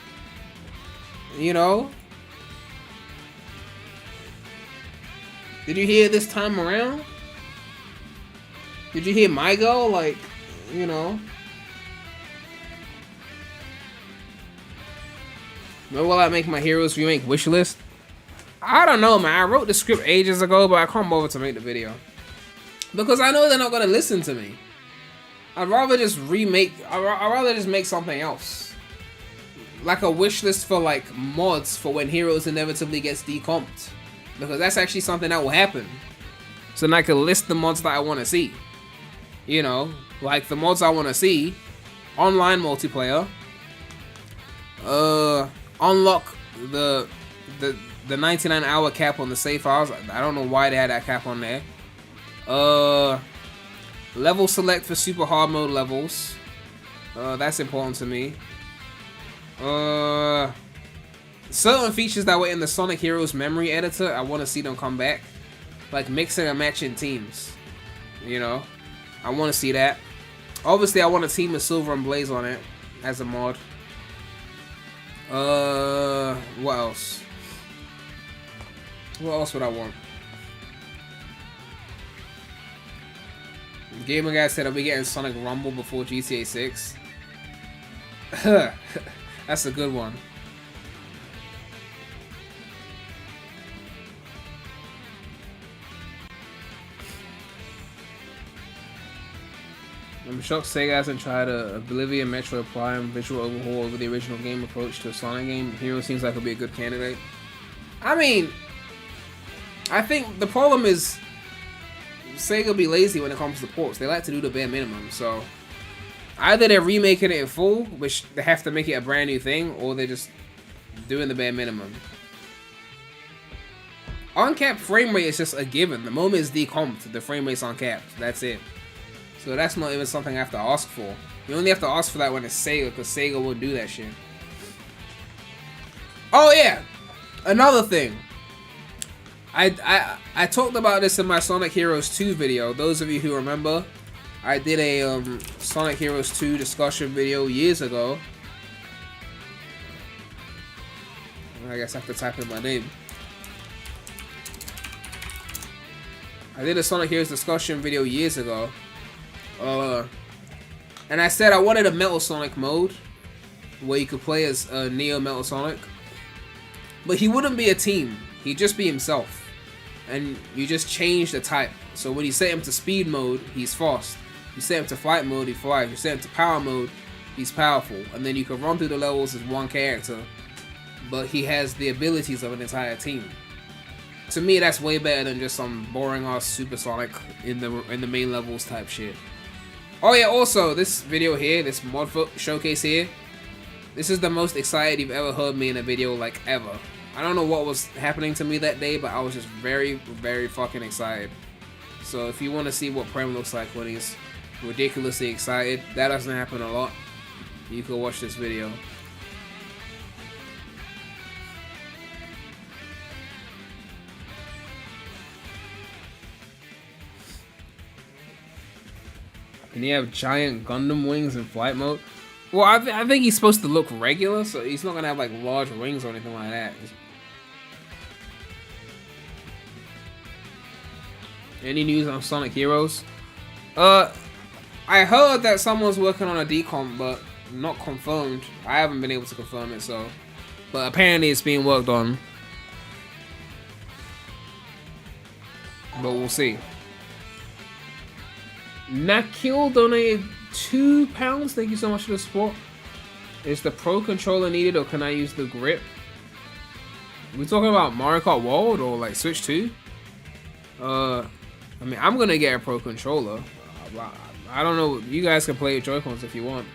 You know? Did you hear This Time Around? Did you hear My Girl? Like, you know? When will I make my Heroes Remake wish list? I don't know, man. I wrote the script ages ago, but I can't bother to make the video. Because I know they're not going to listen to me. I'd rather just remake... I'd rather just make something else. Like a wish list for, like, mods for when Heroes inevitably gets decomped. Because that's actually something that will happen. So then I can list the mods that I want to see. You know? Like, the mods I want to see. Online multiplayer. Unlock the 99-hour cap on the save files. I don't know why they had that cap on there. Level select for super hard mode levels. That's important to me. Certain features that were in the Sonic Heroes memory editor, I want to see them come back. Like mixing and matching teams. You know? I want to see that. Obviously, I want a team of Silver and Blaze on it as a mod. What else? What else would I want? Gamer Guy said I'll be getting Sonic Rumble before GTA 6. That's a good one. I'm shocked Sega hasn't tried a Oblivion Metroid Prime visual overhaul over the original game approach to a Sonic game. Hero seems like it'll be a good candidate. I mean, I think the problem is Sega be lazy when it comes to ports. They like to do the bare minimum, so either they're remaking it in full, which they have to make it a brand new thing, or they're just doing the bare minimum. Uncapped frame rate is just a given. The moment it's decomped, the frame rate's uncapped. That's it. So that's not even something I have to ask for. You only have to ask for that when it's Sega, because Sega won't do that shit. Oh yeah! Another thing. I talked about this in my Sonic Heroes 2 video. Those of you who remember, I did a Sonic Heroes 2 discussion video years ago. I guess I have to type in my name. I did a Sonic Heroes discussion video years ago. And I said I wanted a Metal Sonic mode where you could play as Neo Metal Sonic. But he wouldn't be a team. He'd just be himself. And you just change the type. So when you set him to speed mode, he's fast. You set him to fight mode, he flies. You set him to power mode, he's powerful. And then you can run through the levels as one character. But he has the abilities of an entire team. To me, that's way better than just some boring ass Super Sonic in the main levels type shit. Oh yeah, also, this video here, this mod showcase here, this is the most excited you've ever heard me in a video, like, ever. I don't know what was happening to me that day, but I was just very, very fucking excited. So if you want to see what Prem looks like when he's ridiculously excited, that doesn't happen a lot, you can watch this video. Can he have giant Gundam wings in flight mode? Well, I think he's supposed to look regular, so he's not gonna have like large wings or anything like that. Any news on Sonic Heroes? I heard that someone's working on a decomp, but not confirmed. I haven't been able to confirm it, so. But apparently it's being worked on. But we'll see. Nakil donated £2. Thank you so much for the support. Is the Pro Controller needed, or can I use the grip? We talking about Mario Kart World or like Switch 2? I mean, I'm gonna get a Pro Controller. I don't know. You guys can play with Joy-Cons if you want.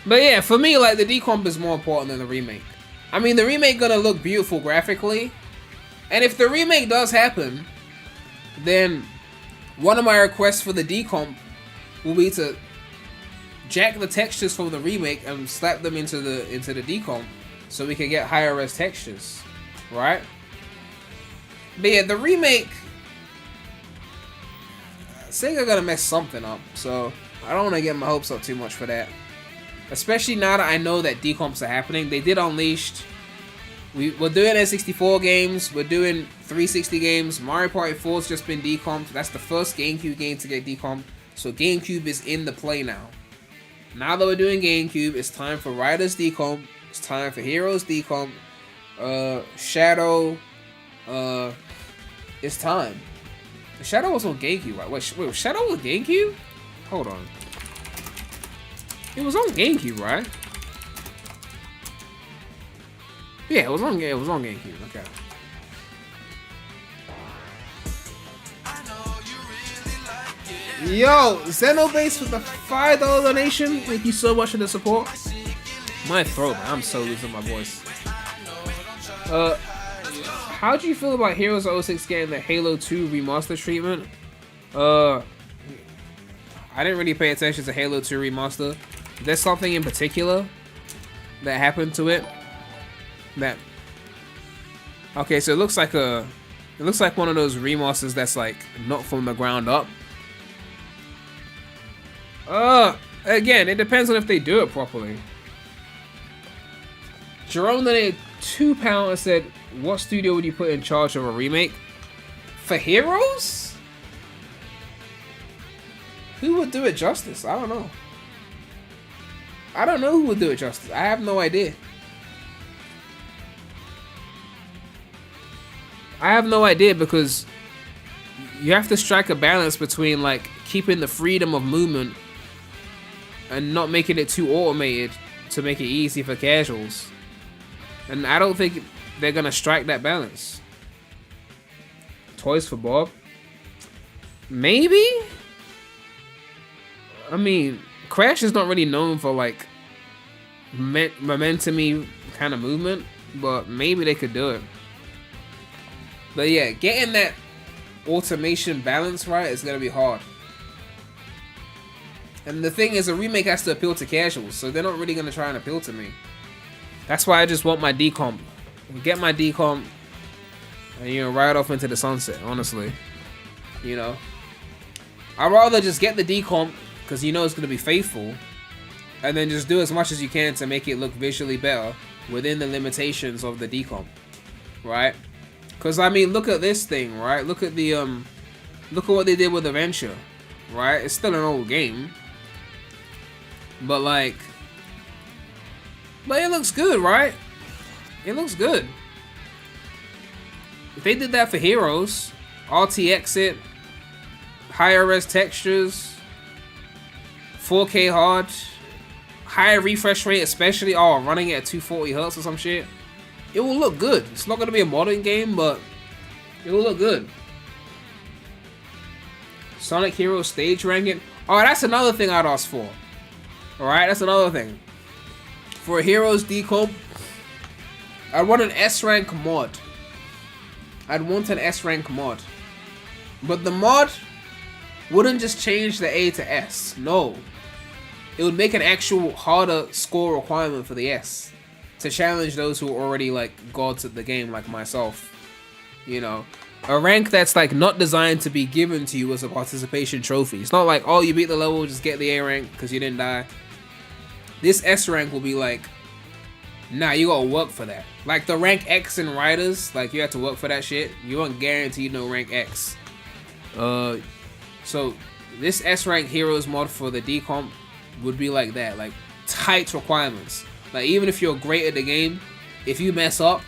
But yeah, for me, like, the decomp is more important than the remake. I mean, the remake gonna look beautiful graphically, and if the remake does happen, then one of my requests for the decomp will be to jack the textures from the remake and slap them into the decomp, so we can get higher res textures, right? But yeah, the remake, Sega gonna mess something up, so I don't want to get my hopes up too much for that. Especially now that I know that decomps are happening. They did Unleashed. We're doing N64 games. We're doing 360 games. Mario Party 4's just been decomped. That's the first GameCube game to get decomped. So GameCube is in the play now. Now that we're doing GameCube, it's time for Riders decomp. It's time for Heroes decomp. Shadow. It's time. Shadow was on GameCube, right? Wait, Shadow was GameCube? Hold on. It was on GameCube, right? Yeah, it was on GameCube. Okay. Yo, Xenobase with the $5 donation. Thank you so much for the support. My throat, man. I'm so losing my voice. How do you feel about Heroes of 06 getting the Halo 2 remaster treatment? I didn't really pay attention to Halo 2 remaster. There's something in particular that happened to it that... Okay, so it looks like one of those remasters that's like not from the ground up. Again, it depends on if they do it properly. Jerome donated £2 and said, what studio would you put in charge of a remake? For Heroes? Who would do it justice? I don't know. I don't know who would do it justice. I have no idea. I have no idea because you have to strike a balance between like keeping the freedom of movement and not making it too automated to make it easy for casuals. And I don't think they're gonna strike that balance. Toys for Bob? Maybe? I mean, Crash is not really known for like momentum-y kind of movement, but maybe they could do it. But yeah, getting that automation balance right is gonna be hard. And the thing is, a remake has to appeal to casuals, so they're not really gonna try and appeal to me. That's why I just want my decomp. Get my decomp, and you know, ride off into the sunset. Honestly, you know, I'd rather just get the decomp because you know it's gonna be faithful, and then just do as much as you can to make it look visually better within the limitations of the decomp, right? Because I mean, look at this thing, right? Look at the look at what they did with Adventure, right? It's still an old game, but like, but it looks good, right? It looks good. If they did that for Heroes, RTX it, higher res textures, 4K hard, higher refresh rate, especially running it at 240 Hz or some shit. It will look good. It's not going to be a modern game, but it will look good. Sonic Heroes stage ranking. Alright, that's another thing I'd ask for. Alright, that's another thing. For a Heroes decomp, I'd want an S-rank mod. I'd want an S-rank mod. But the mod wouldn't just change the A to S. No. It would make an actual harder score requirement for the S. To challenge those who are already like gods at the game like myself. You know, a rank that's like not designed to be given to you as a participation trophy. It's not like, oh, you beat the level, just get the A rank because you didn't die. This S rank will be like, nah, you gotta work for that. Like the rank X in Riders, like you have to work for that shit. You aren't guaranteed no rank X. So this S rank Heroes mod for the decomp would be like that, like tight requirements. Like, even if you're great at the game, if you mess up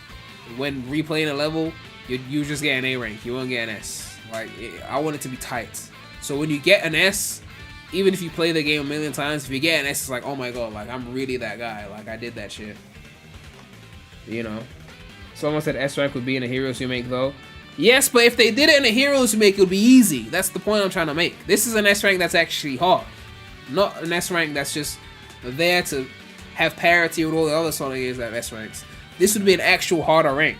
when replaying a level, you just get an A rank. You won't get an S. Like, I want it to be tight. So when you get an S, even if you play the game a million times, if you get an S, it's like, oh my god, like, I'm really that guy. Like, I did that shit. You know? Someone said S rank would be in a Heroes remake, though. Yes, but if they did it in a Heroes remake, it would be easy. That's the point I'm trying to make. This is an S rank that's actually hard. Not an S rank that's just there to have parity with all the other Sonic games that have S ranks. This would be an actual harder rank.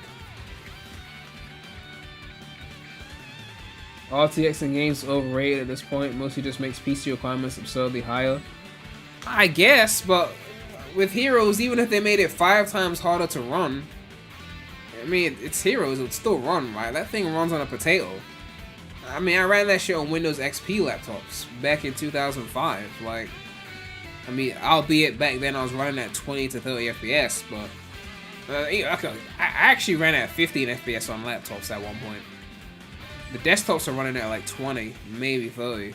RTX in games overrated at this point. Mostly just makes PC requirements absurdly higher. I guess, but with Heroes, even if they made it 5 times harder to run, I mean, it's Heroes, it would still run, right? That thing runs on a potato. I mean, I ran that shit on Windows XP laptops back in 2005. Like, I mean, albeit back then I was running at 20 to 30 FPS, but I actually ran at 15 FPS on laptops at one point. The desktops are running at like 20, maybe 30.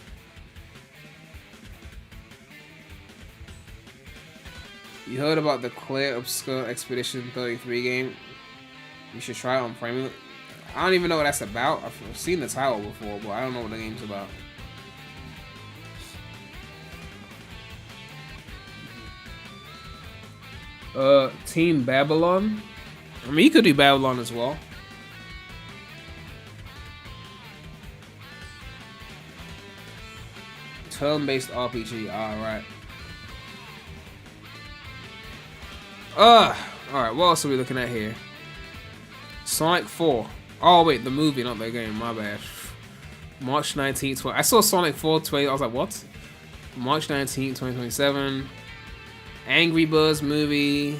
You heard about the Claire Obscure Expedition 33 game? You should try it on Premium. I don't even know what that's about. I've seen the title before, but I don't know what the game's about. Team Babylon? I mean, you could do Babylon as well. Turn-based RPG, alright. Alright, what else are we looking at here? Sonic 4. Oh, wait, the movie, not the game, my bad. March 19th, I saw Sonic 4 20, I was like, what? March 19th, 2027. Angry Birds movie,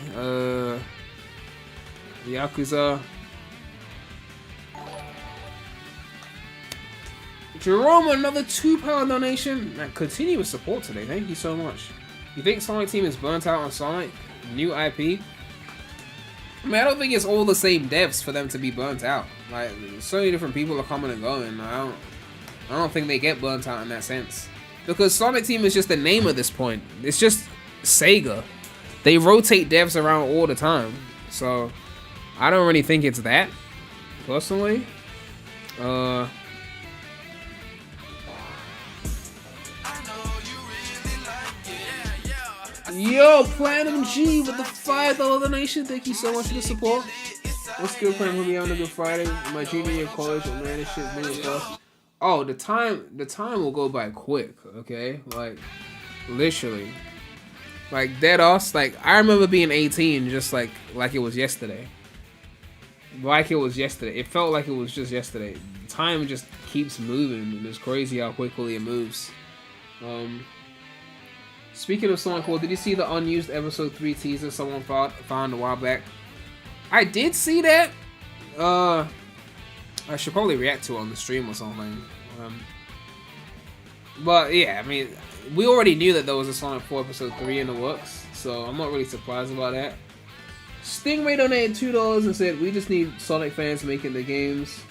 Yakuza. Jerome, another £2 donation. Man, continuous support today, thank you so much. You think Sonic Team is burnt out on Sonic? New IP? I mean, I don't think it's all the same devs for them to be burnt out. Like, so many different people are coming and going. I don't think they get burnt out in that sense. Because Sonic Team is just the name at this point. It's just Sega. They rotate devs around all the time. So, I don't really think it's that, personally. Yo, Platinum G with the $5 donation. Thank you so much for the support. What's good, Platinum? We'll be having a good Friday. My junior year of college, and man, this shit's moving fast. Oh, the time will go by quick, okay? Like, literally. Like, dead ass. Like, I remember being 18 just like it was yesterday. Like it was yesterday. It felt like it was just yesterday. Time just keeps moving, and it's crazy how quickly it moves. Speaking of Sonic 4, did you see the unused episode 3 teaser someone found a while back? I did see that. I should probably react to it on the stream or something. But yeah, I mean, we already knew that there was a Sonic 4 episode 3 in the works, so I'm not really surprised about that. Stingray donated $2 and said, we just need Sonic fans making the games.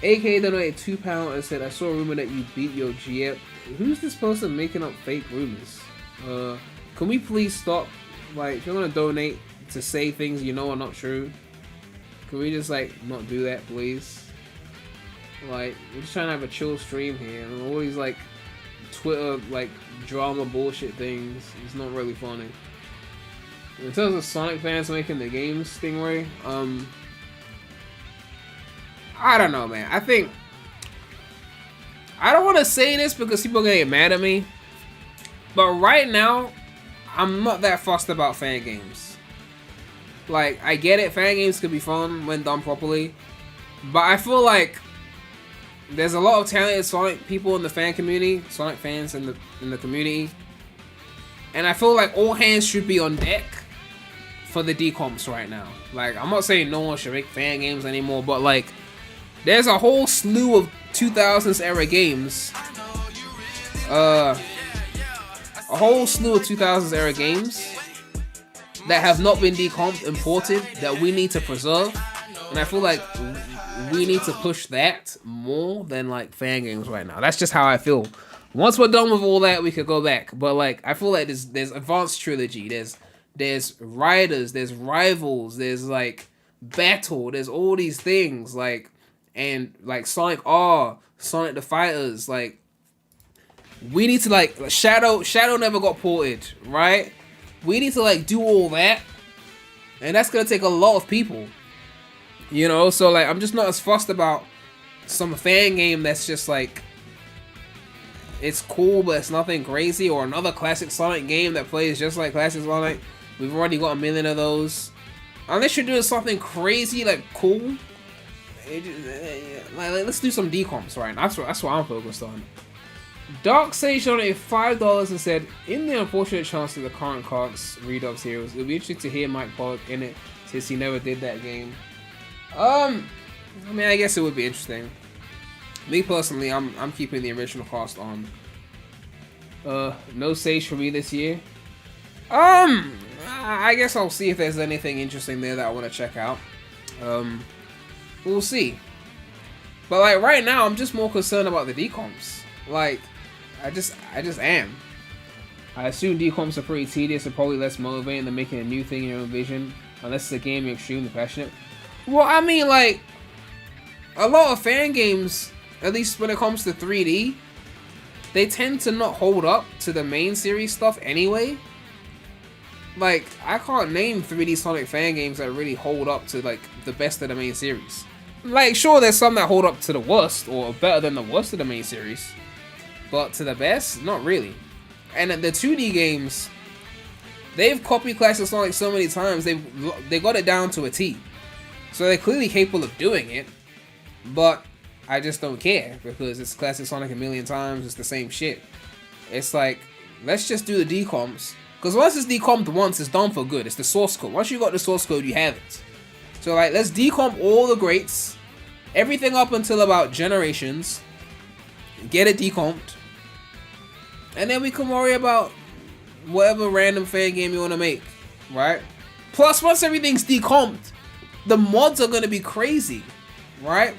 AK donated £2 and said, I saw a rumor that you beat your GF. Who's this person making up fake rumors? Can we please stop? Like, if you're gonna donate to say things you know are not true, can we just like not do that, please? Like, we're just trying to have a chill stream here, and all these like Twitter like drama bullshit things. It's not really funny. In terms of Sonic fans making the games, Stingray, I don't know, man. I don't want to say this because people are gonna get mad at me. But right now, I'm not that fussed about fan games. Like, I get it, fan games could be fun when done properly. But I feel like there's a lot of talented Sonic people in the fan community, Sonic fans in the community. And I feel like all hands should be on deck for the decomps right now. Like, I'm not saying no one should make fan games anymore, but like, there's a whole slew of 2000s era games. A whole slew of 2000s era games that have not been decomped and ported that we need to preserve, and I feel like we need to push that more than like fan games right now. That's just how I feel. Once we're done with all that, we could go back. But like, I feel like there's Advanced Trilogy, there's Riders, there's Rivals, there's like Battle, there's all these things like, and like Sonic R, Sonic the Fighters, like. We need to like Shadow never got ported, right? We need to like do all that, and that's gonna take a lot of people, you know. So like, I'm just not as fussed about some fan game that's just like it's cool, but it's nothing crazy, or another classic Sonic game that plays just like classic Sonic. We've already got a million of those. Unless you're doing something crazy like cool, like let's do some decomps right now. That's what I'm focused on. Dark Sage donated $5 and said, in the unfortunate chance that the current Cards Redux Heroes, it'll be interesting to hear Mike Pollock in it since he never did that game. I mean, I guess it would be interesting. Me personally, I'm keeping the original cast on. No Sage for me this year. I guess I'll see if there's anything interesting there that I want to check out. We'll see. But like right now, I'm just more concerned about the decomps. Like, I just am. I assume decomps are pretty tedious and probably less motivating than making a new thing in your own vision, unless it's a game you're extremely passionate. Well, I mean, like, a lot of fan games, at least when it comes to 3D, they tend to not hold up to the main series stuff anyway. Like, I can't name 3D Sonic fan games that really hold up to, like, the best of the main series. Like, sure, there's some that hold up to the worst, or better than the worst of the main series. But to the best? Not really. And the 2D games, they've copied Classic Sonic so many times. They got it down to a T. So they're clearly capable of doing it, but I just don't care because it's Classic Sonic a million times. It's the same shit. It's like, let's just do the decomps, because once it's decomped once, it's done for good. It's the source code. Once you got the source code, you have it. So like, let's decomp all the greats, everything up until about Generations, get it decomped, and then we can worry about whatever random fan game you want to make, right? Plus, once everything's decomped, the mods are going to be crazy, right?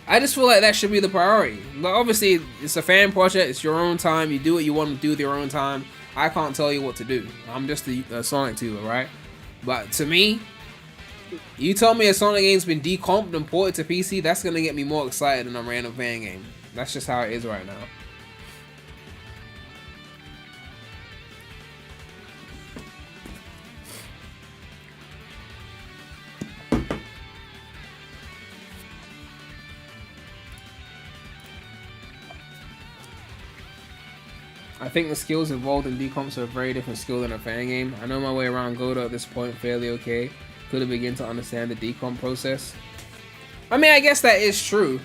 I just feel like that should be the priority. Like, obviously, it's a fan project. It's your own time. You do what you want to do with your own time. I can't tell you what to do. I'm just a Sonic tuber, right? But to me, you tell me a Sonic game's been decomped and ported to PC, that's going to get me more excited than a random fan game. That's just how it is right now. I think the skills involved in decomps are a very different skill than a fan game. I know my way around Goda at this point fairly okay. Could have begun to understand the decomp process. I mean, I guess that is true.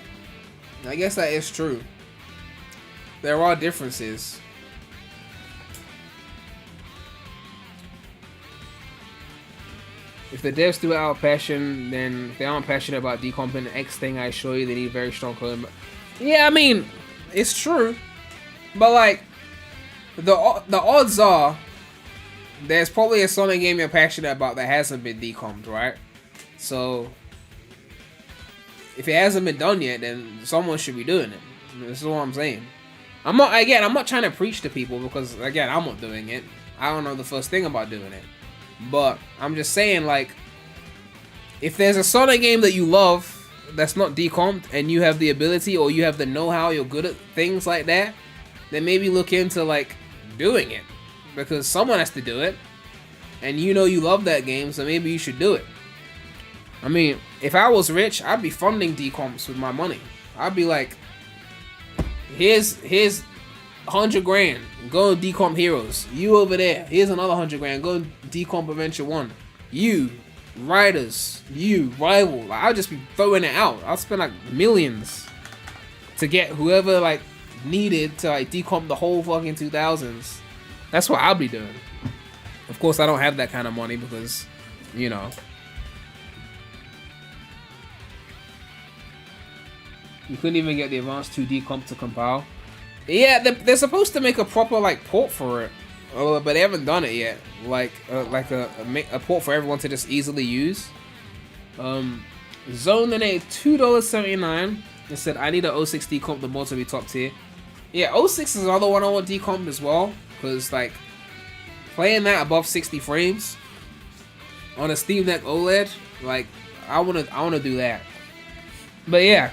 There are differences. If the devs do it out of passion, then if they aren't passionate about decomping the X thing I show you, they need very strong code. Yeah, I mean, it's true. But like, the odds are there's probably a Sonic game you're passionate about that hasn't been decomped, right? So if it hasn't been done yet, then someone should be doing it. This is what I'm saying. I'm not trying to preach to people because, again, I'm not doing it. I don't know the first thing about doing it. But I'm just saying, like, if there's a Sonic game that you love that's not decomped and you have the ability or you have the know-how, you're good at things like that, then maybe look into, like, doing it, because someone has to do it, and you know you love that game, so maybe you should do it. I mean, if I was rich, I'd be funding decomps with my money. I'd be like, here's 100 grand, go decomp Heroes. You over there, here's another 100 grand, go decomp Adventure 1. You Riders, you Rival. Like, I'll just be throwing it out. I'll spend like millions to get whoever like needed to like decomp the whole fucking 2000s. That's what I'll be doing. Of course, I don't have that kind of money because, you know. You couldn't even get the Advanced 2 decomp to compile. Yeah, they're supposed to make a proper like port for it, but they haven't done it yet. Like a port for everyone to just easily use. Zone donated $2.79. It said, I need an 06 decomp the mod to be top tier. Yeah, 06 is another one I want decomped as well, because like playing that above 60 frames on a Steam Deck OLED, like I wanna do that. But yeah,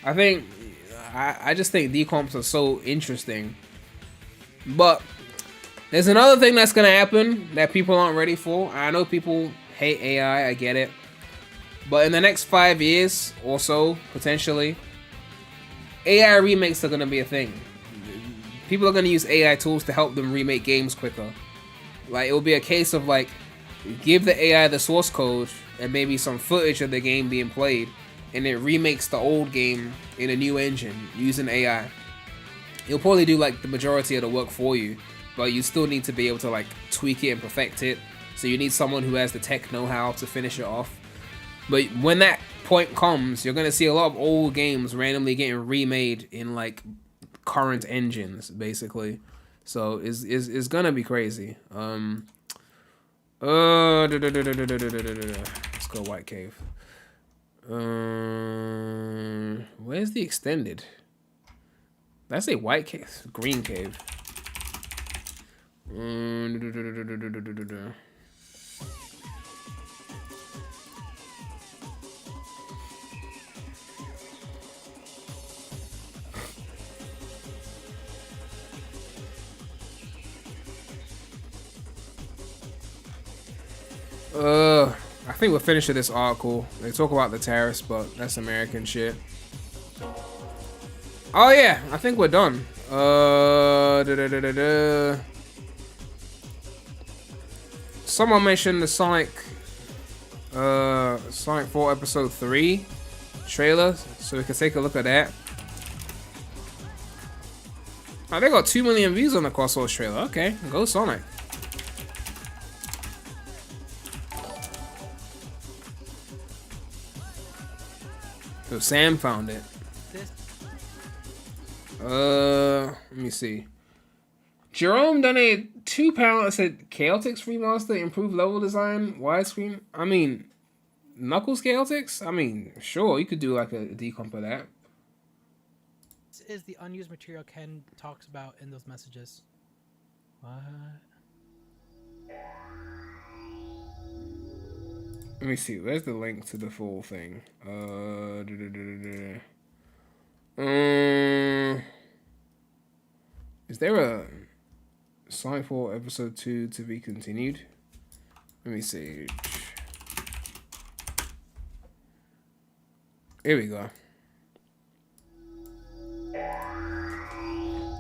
I just think decomps are so interesting. But there's another thing that's gonna happen that people aren't ready for. I know people hate AI, I get it. But in the next 5 years or so, potentially, AI remakes are gonna be a thing. People are gonna use AI tools to help them remake games quicker. Like, it will be a case of like, give the AI the source code and maybe some footage of the game being played, and it remakes the old game in a new engine using AI. It'll probably do like the majority of the work for you, but you still need to be able to like tweak it and perfect it. So you need someone who has the tech know-how to finish it off. But when that point comes, you're gonna see a lot of old games randomly getting remade in like current engines, basically. So it's gonna be crazy. Let's go White Cave. Where's the extended? Did I say White Cave? Green Cave. I think we're finished with this article. They talk about the tariffs, but that's American shit. Oh yeah, I think we're done. Someone mentioned the Sonic 4 Episode 3 trailer, so we can take a look at that. Oh, they got 2 million views on the Crossworlds trailer. Okay, go Sonic. So Sam found it. Let me see. Jerome donated £2 and said Chaotix remaster, improved level design, widescreen. I mean, Knuckles Chaotix? I mean, sure, you could do like a decomp of that. This is the unused material Ken talks about in those messages. What? Let me see. Where's the link to the full thing? Is there a Sonic 4 Episode 2 to be continued? Let me see. Here we go.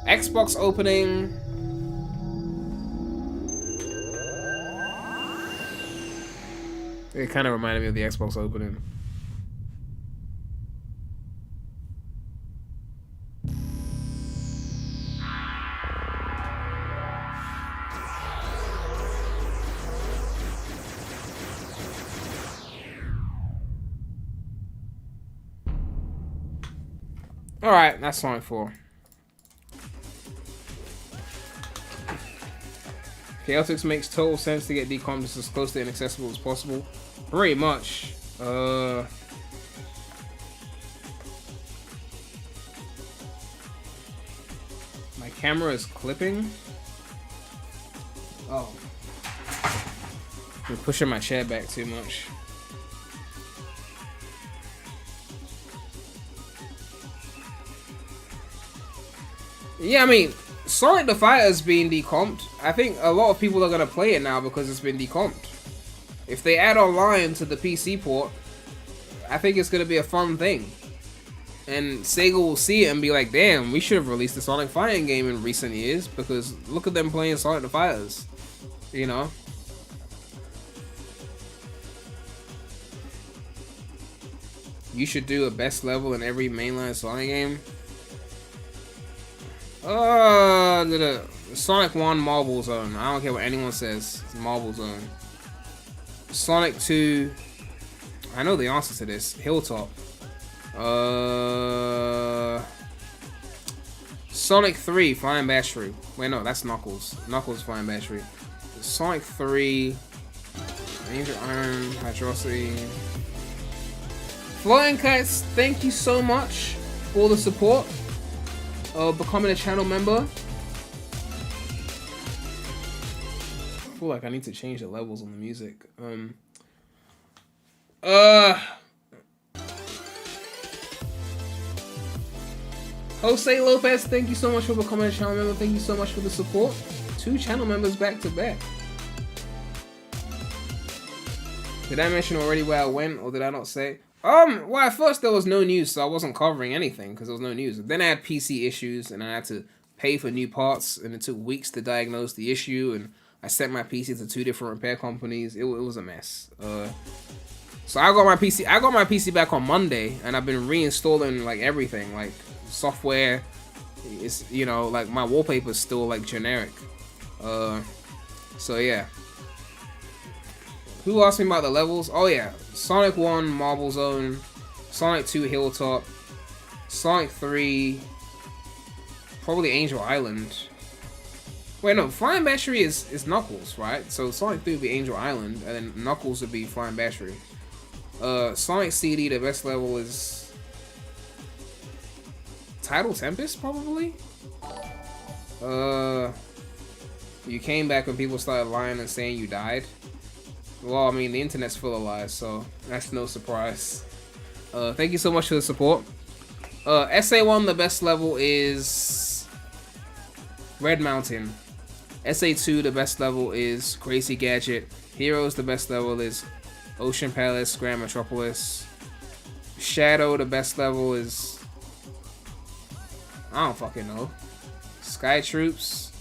Xbox opening. It kind of reminded me of the Xbox opening. Alright, that's Sonic 4. Chaotix makes total sense to get decomped as close to inaccessible as possible. Pretty much. My camera is clipping. Oh. I'm pushing my chair back too much. Yeah, I mean, Sonic the Fighter's being decomped. I think a lot of people are gonna play it now because it's been decomped. If they add online to the PC port, I think it's gonna be a fun thing. And Sega will see it and be like, damn, we should have released a Sonic fighting game in recent years because look at them playing Sonic the Fighters. You know? You should do a best level in every mainline Sonic game. The Sonic 1 Marble Zone. I don't care what anyone says. It's Marble Zone. Sonic 2. I know the answer to this. Hilltop. Sonic 3 Flying Battery. Wait, no, that's Knuckles. Knuckles Flying Battery. Sonic 3 Angel Iron Hydrosity. Flying Kites, thank you so much for the support. Becoming a channel member. I feel like I need to change the levels on the music. Jose Lopez, thank you so much for becoming a channel member. Thank you so much for the support. 2 channel members back to back. Did I mention already where I went, or did I not say? Well, at first there was no news, so I wasn't covering anything because there was no news. Then I had PC issues, and I had to pay for new parts, and it took weeks to diagnose the issue, and I sent my PC to 2 different repair companies. It was a mess. So I got my PC back on Monday, and I've been reinstalling like everything, like software. It's, you know, like my wallpaper is still like generic. So yeah. Who asked me about the levels? Oh yeah, Sonic 1 Marble Zone, Sonic 2 Hilltop, Sonic 3 probably Angel Island. Wait, no, Flying Battery is Knuckles, right? So Sonic 3 would be Angel Island, and then Knuckles would be Flying Battery. Sonic CD, the best level is Tidal Tempest, probably? You came back when people started lying and saying you died. Well, I mean, the internet's full of lies, so that's no surprise. Thank you so much for the support. SA1, the best level is Red Mountain. SA2, the best level is Crazy Gadget. Heroes, the best level is Ocean Palace, Grand Metropolis. Shadow, the best level is... I don't fucking know. Sky Troops.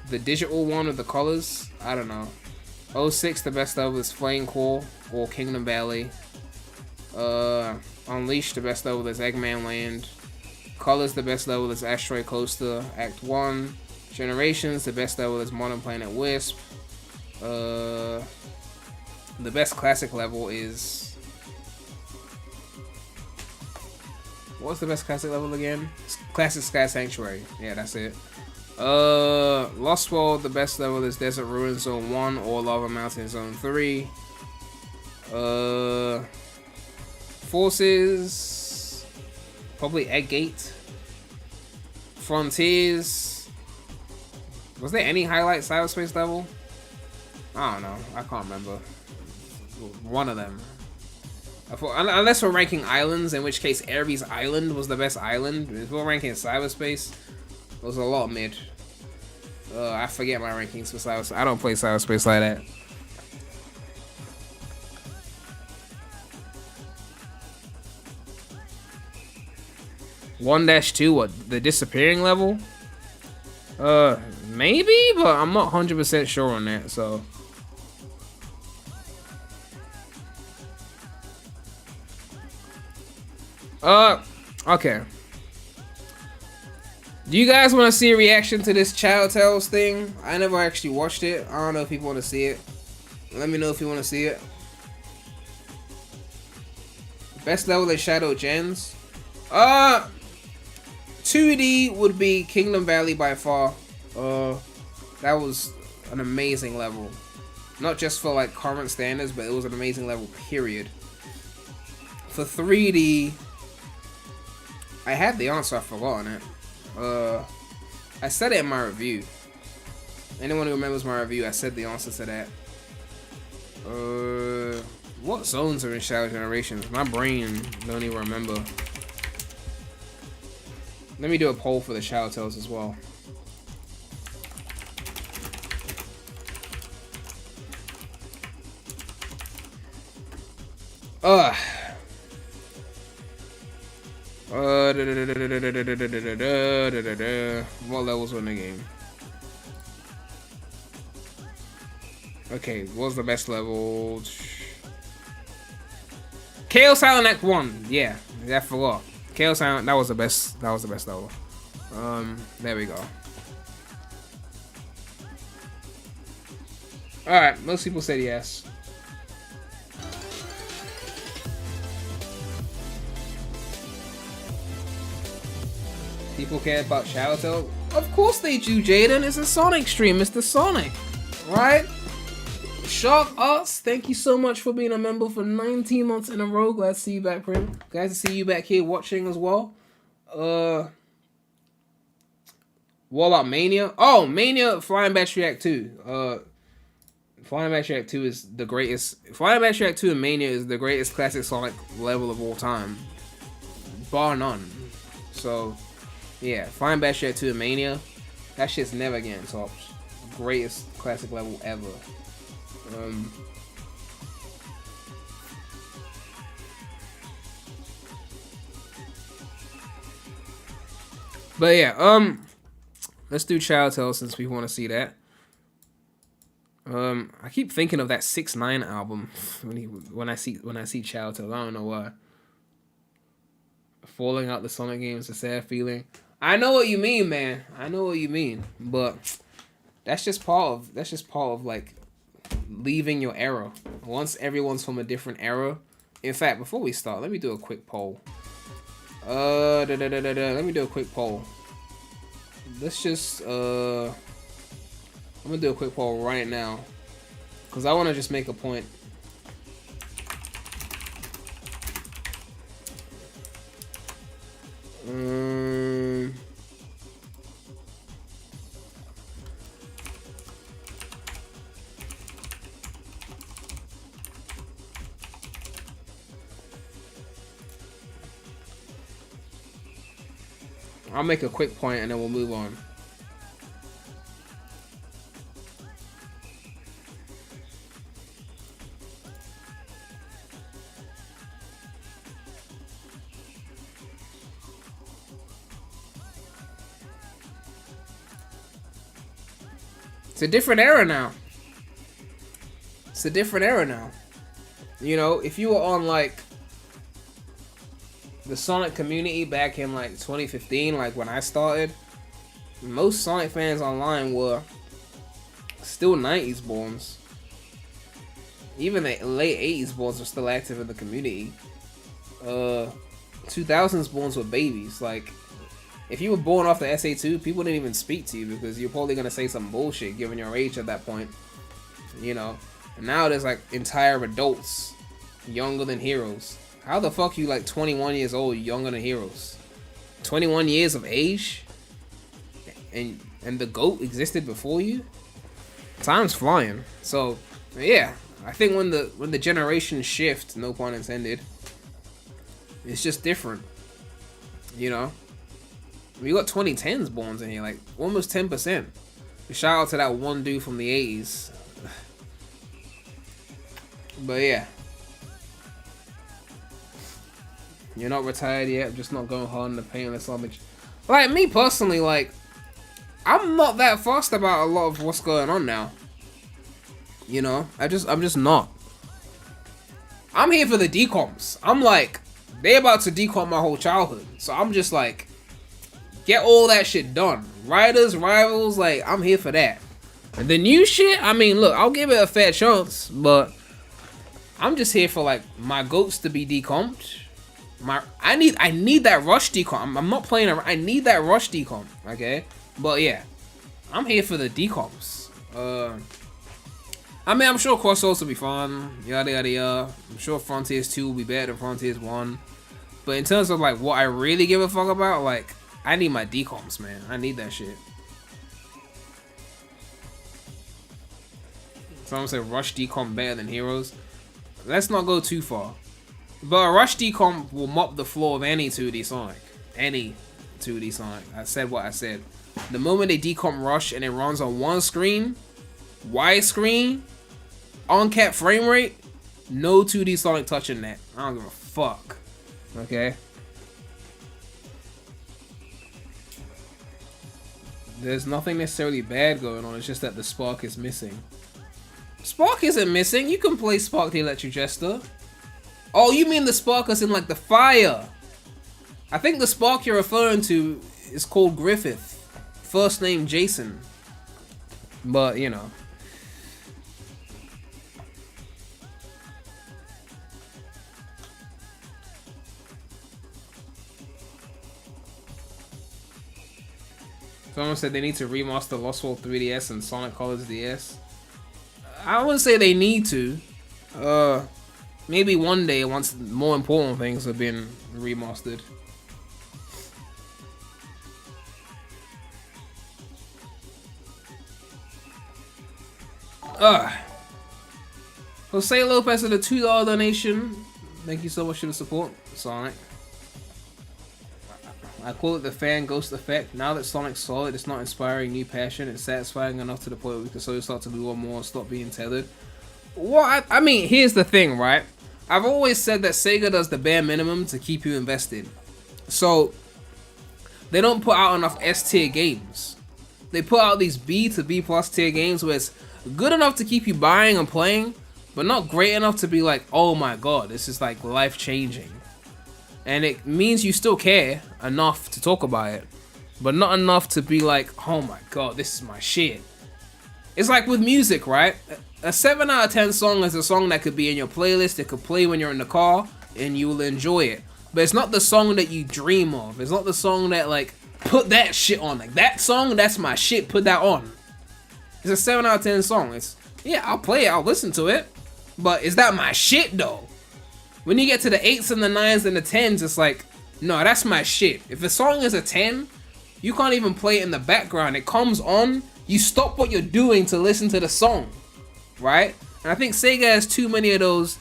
The digital one with the colors. I don't know. 06, the best level is Flame Core or Kingdom Valley. Unleash, the best level is Eggman Land. Colors, the best level is Asteroid Coaster Act 1. Generations, the best level is Modern Planet Wisp. The best classic level is... What's the best classic level again? Classic Sky Sanctuary. Yeah, that's it. Lost World, the best level is Desert Ruin Zone 1 or Lava Mountain Zone 3. Forces, probably Egg Gate. Frontiers. Was there any highlight cyberspace level? I don't know. I can't remember. One of them. Unless we're ranking islands, in which case Ares Island was the best island. If we're ranking cyberspace, it was a lot mid. I forget my rankings for cyberspace. I don't play cyberspace like that. (1-2), what? The disappearing level? Maybe, but I'm not 100% sure on that, so. Okay. Do you guys want to see a reaction to this Child Tales thing? I never actually watched it. I don't know if people want to see it. Let me know if you want to see it. Best level is Shadow Gens. 2D would be Kingdom Valley by far. That was an amazing level. Not just for like current standards, but it was an amazing level, period. For 3D, I had the answer, I've forgotten it. I said it in my review. Anyone who remembers my review, I said the answer to that. What zones are in Shadow Generations? My brain don't even remember. Let me do a poll for the Shadow Tales as well. What levels were in the game? Okay, what was the best level? Chaos Island Act 1. Yeah, I forgot. Chaos Island, that was the best level. There we go. Alright, most people said yes. People care about Shadow Tales? Of course they do, Jaden. It's a Sonic stream, Mr. Sonic. Right? Shark Arts, thank you so much for being a member for 19 months in a row. Glad to see you back, Prim. Glad to see you back here watching as well. What about Mania? Oh, Mania Flying Battery Act 2. Flying Battery Act 2 is the greatest. Flying Battery Act 2 and Mania is the greatest classic Sonic level of all time. Bar none. So, yeah, Flying Battery Act 2 and Mania, that shit's never getting topped. Greatest classic level ever. But yeah, let's do Child Tales since we want to see that. I keep thinking of that 6ix9ine album when I see Child Tales. I don't know why. Falling out the Sonic games, a sad feeling. I know what you mean, man. I know what you mean, but that's just part of like leaving your era. Once everyone's from a different era. In fact, before we start, let me do a quick poll. Let me do a quick poll. Let's just I'm gonna do a quick poll right now, cause I want to just make a point. I'll make a quick point and then we'll move on. It's a different era now. It's a different era now. You know, if you were on like the Sonic community back in like 2015, like when I started, most Sonic fans online were still 90s borns. Even the late 80s borns were still active in the community. 2000s borns were babies. Like, if you were born off the SA2, people didn't even speak to you because you're probably gonna say some bullshit given your age at that point. You know, and now there's like entire adults younger than Heroes. How the fuck you like 21 years old younger than Heroes? 21 years of age? And the GOAT existed before you? Time's flying. So yeah, I think when the generations shift, no pun intended, it's just different. You know? We got 2010s borns in here, like almost 10%. Shout out to that one dude from the 80s. But yeah. You're not retired yet, I'm just not going hard in the paint or something. Like, me personally, like, I'm not that fussed about a lot of what's going on now. You know? I'm just not. I'm here for the decomps. I'm like, they about to decomp my whole childhood. So I'm just like, get all that shit done. Riders, rivals, like, I'm here for that. And the new shit, I mean, look, I'll give it a fair chance, but I'm just here for, like, my GOATs to be decomped. I need that rush decomp. I'm not playing around. I need that rush decomp, okay? But yeah, I'm here for the decomps. I mean, I'm sure Crossworlds will be fun, yada yada yada. I'm sure Frontiers 2 will be better than Frontiers 1. But in terms of like what I really give a fuck about, like, I need my decomps, man. I need that shit. Someone said rush decomp better than Heroes. Let's not go too far. But a rush decomp will mop the floor of any 2D Sonic. Any 2D Sonic. I said what I said. The moment they decomp rush and it runs on one screen, widescreen, uncapped frame rate, no 2D Sonic touching that. I don't give a fuck. Okay? There's nothing necessarily bad going on, it's just that the spark is missing. Spark isn't missing, you can play Spark the Electric Jester. Oh, you mean the spark is in like the fire? I think the spark you're referring to is called Griffith. First name Jason. But, you know. Someone said they need to remaster Lost World 3DS and Sonic Colors DS. I wouldn't say they need to. Maybe one day once more important things have been remastered. Jose Lopez with a $2 donation. Thank you so much for the support, Sonic. I call it the fan ghost effect. Now that Sonic's solid, it's not inspiring new passion. It's satisfying enough to the point where we can slowly start to do more and stop being tethered. What? I mean, here's the thing, right? I've always said that Sega does the bare minimum to keep you invested. So, they don't put out enough S-tier games. They put out these B to B plus tier games where it's good enough to keep you buying and playing, but not great enough to be like, oh my god, this is like life-changing. And it means you still care enough to talk about it, but not enough to be like, oh my god, this is my shit. It's like with music, right? A 7 out of 10 song is a song that could be in your playlist, it could play when you're in the car, and you will enjoy it. But it's not the song that you dream of. It's not the song that, like, put that shit on. Like, that song, that's my shit, put that on. It's a 7 out of 10 song. It's, yeah, I'll play it, I'll listen to it. But is that my shit, though? When you get to the 8s and the 9s and the 10s, it's like, no, that's my shit. If a song is a 10, you can't even play it in the background. It comes on, you stop what you're doing to listen to the song. Right? And I think Sega has too many of those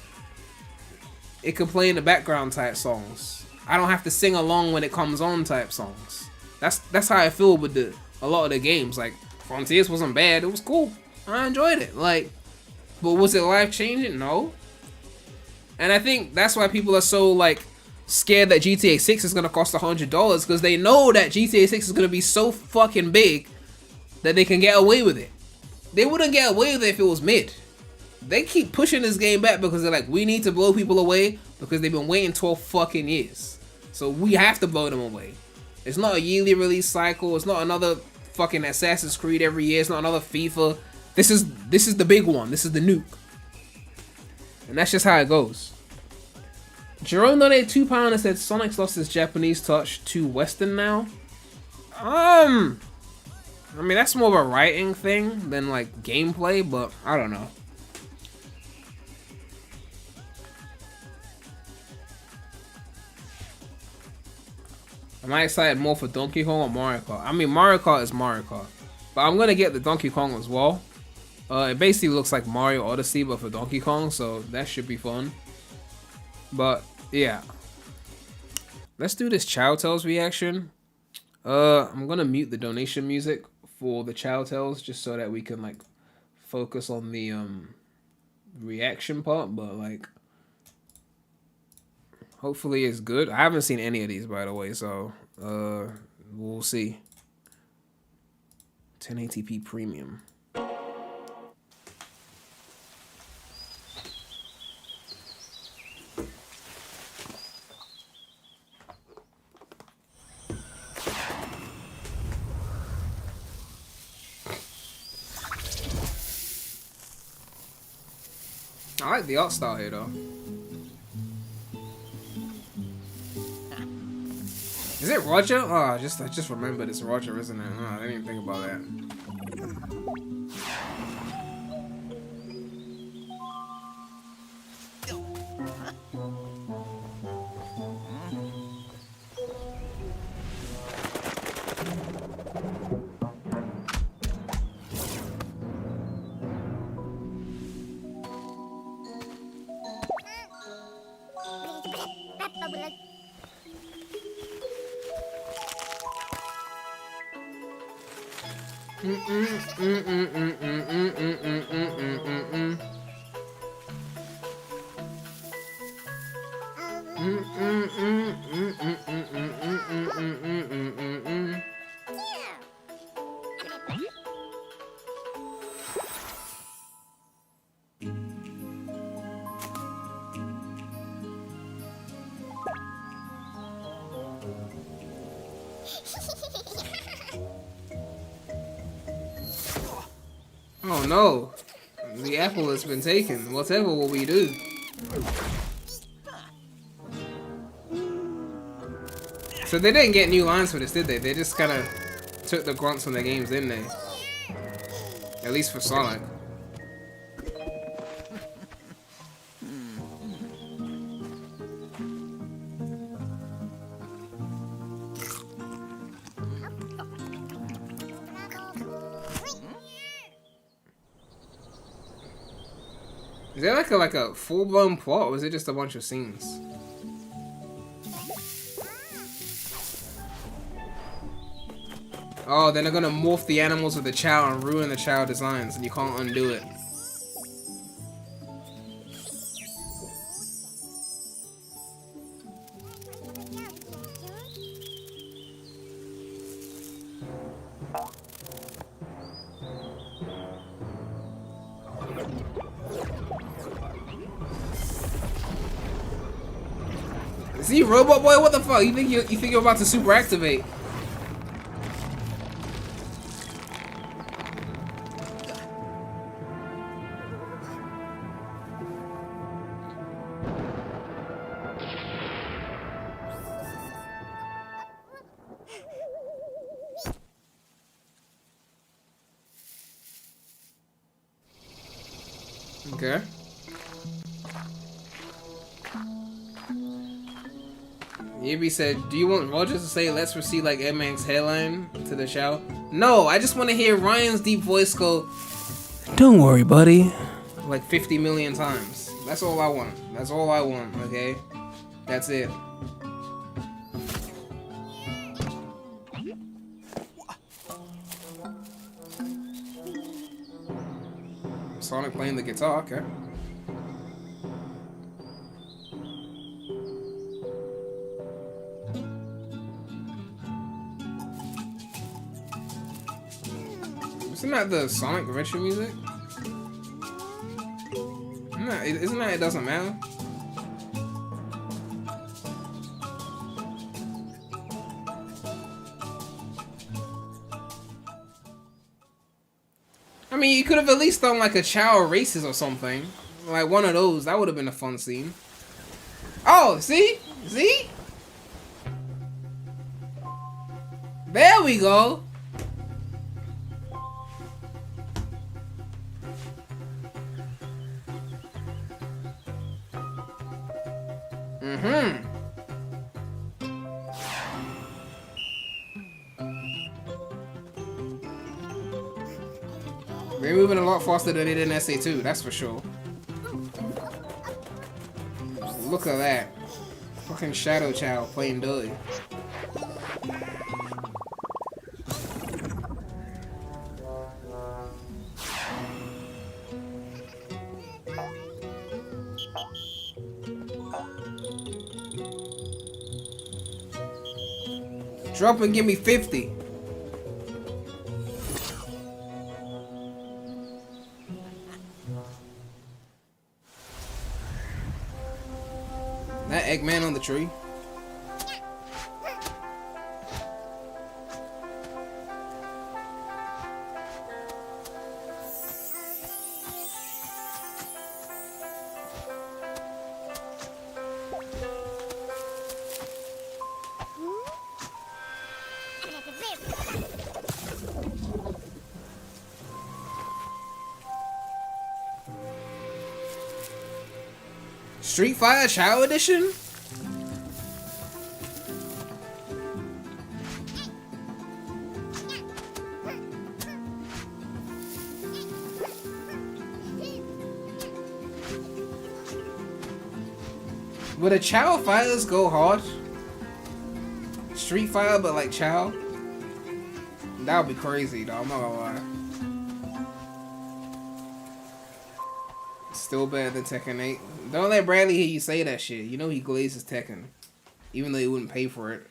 it can play in the background type songs. I don't have to sing along when it comes on type songs. That's how I feel with a lot of the games. Like, Frontiers wasn't bad, it was cool. I enjoyed it. Like, but was it life changing? No. And I think that's why people are so like scared that GTA 6 is gonna cost $100, because they know that GTA 6 is gonna be so fucking big that they can get away with it. they wouldn't get away with it if it was mid. They keep pushing this game back because they're like, we need to blow people away because they've been waiting 12 fucking years. So we have to blow them away. It's not a yearly release cycle. It's not another fucking Assassin's Creed every year. It's not another FIFA. This is the big one. This is the nuke. And that's just how it goes. Jerome donated £2 and said Sonic's lost his Japanese touch to Western now. I mean, that's more of a writing thing than like gameplay, but I don't know. Am I excited more for Donkey Kong or Mario Kart? I mean, Mario Kart is Mario Kart, but I'm gonna get the Donkey Kong as well. It basically looks like Mario Odyssey, but for Donkey Kong, so that should be fun. But yeah, let's do this Chow Tales reaction. I'm gonna mute the donation music for the Chow Tales just so that we can like focus on the reaction part. But like, hopefully it's good. I haven't seen any of these, by the way, so we'll see. 1080p premium. I like the art style here, though. Is it Roger? Oh, I just remembered it's Roger, isn't it? Oh, I didn't even think about that. Oh no, the apple has been taken. Whatever will we do? So they didn't get new lines for this, did they? They just kind of took the grunts from the games, didn't they? At least for Sonic. Is there like a full-blown plot, or is it just a bunch of scenes? Oh, then they're gonna morph the animals with the Chow and ruin the Chow designs, and you can't undo it. Is he Robot Boy? What the fuck? You think you're about to super activate? Okay. Yibi said, do you want Roger to say, let's receive like Edmang's hairline to the show? No, I just want to hear Ryan's deep voice go, don't worry, buddy. Like 50 million times. That's all I want. That's all I want, okay? That's it. Sonic playing the guitar, okay. Isn't that the Sonic retro music? Isn't that It Doesn't Matter? I mean, you could have at least done like a Chow Races or something. Like one of those. That would have been a fun scene. Oh, see? See? There we go. They're moving a lot faster than they did in SA2, that's for sure. Look at that. Fucking Shadow Chow playing dirty. Drop and give me 50. That Eggman on the tree. Street Fighter Chow Edition? Would the Chow fighters go hard? Street Fighter, but like Chow? That would be crazy, though. I'm not gonna lie. Still better than Tekken 8. Don't let Bradley hear you say that shit. You know he glazes Tekken. Even though he wouldn't pay for it.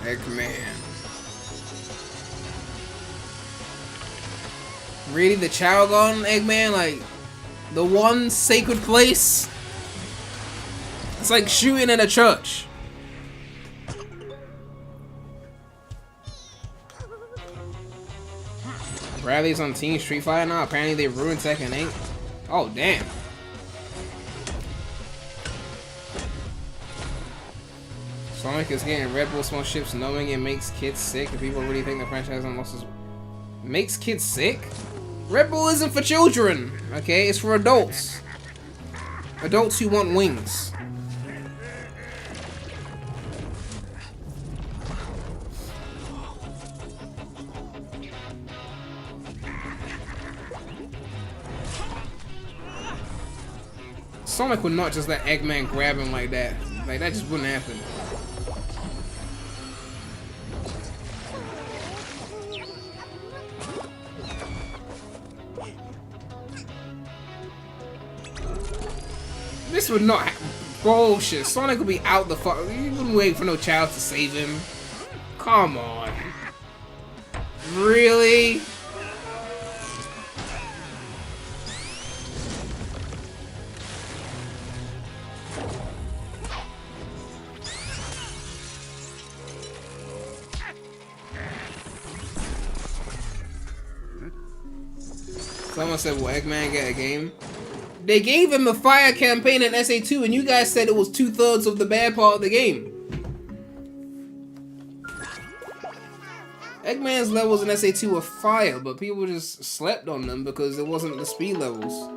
Eggman. Really? The Chow Garden, Eggman? Like, the one sacred place? It's like shooting in a church. Bradley's on Team Street Fighter now. Apparently they ruined Tekken 8. Oh, damn. Sonic is getting Red Bull sponsorships knowing it makes kids sick. And people really think the franchise almost makes kids sick? Red Bull isn't for children, okay? It's for adults. Adults who want wings. Sonic would not just let Eggman grab him like that. Like, that just wouldn't happen. This would not happen. Bullshit. Sonic would be out the fuck. You wouldn't wait for no child to save him. Come on. Really? Someone said, will Eggman get a game? They gave him a fire campaign in SA2 and you guys said it was 2/3 of the bad part of the game. Eggman's levels in SA2 were fire, but people just slept on them because it wasn't the speed levels.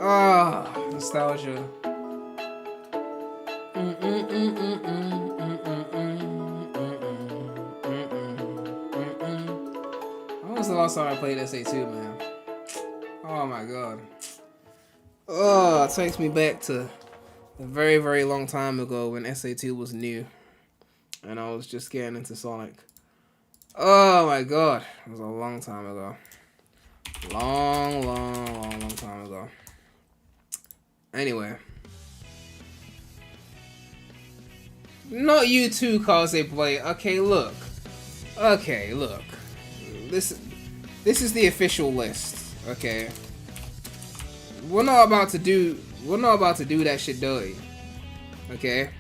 Ah, nostalgia. When was the last time I played SA2, man? Oh my god. Oh, it takes me back to a very, very long time ago when SA2 was new. And I was just getting into Sonic. Oh my god. It was a long time ago. Long time ago. Anyway. Not you too, cosplay. Okay, look. Okay, look. This is the official list. Okay. We're not about to do that shit dirty. Okay.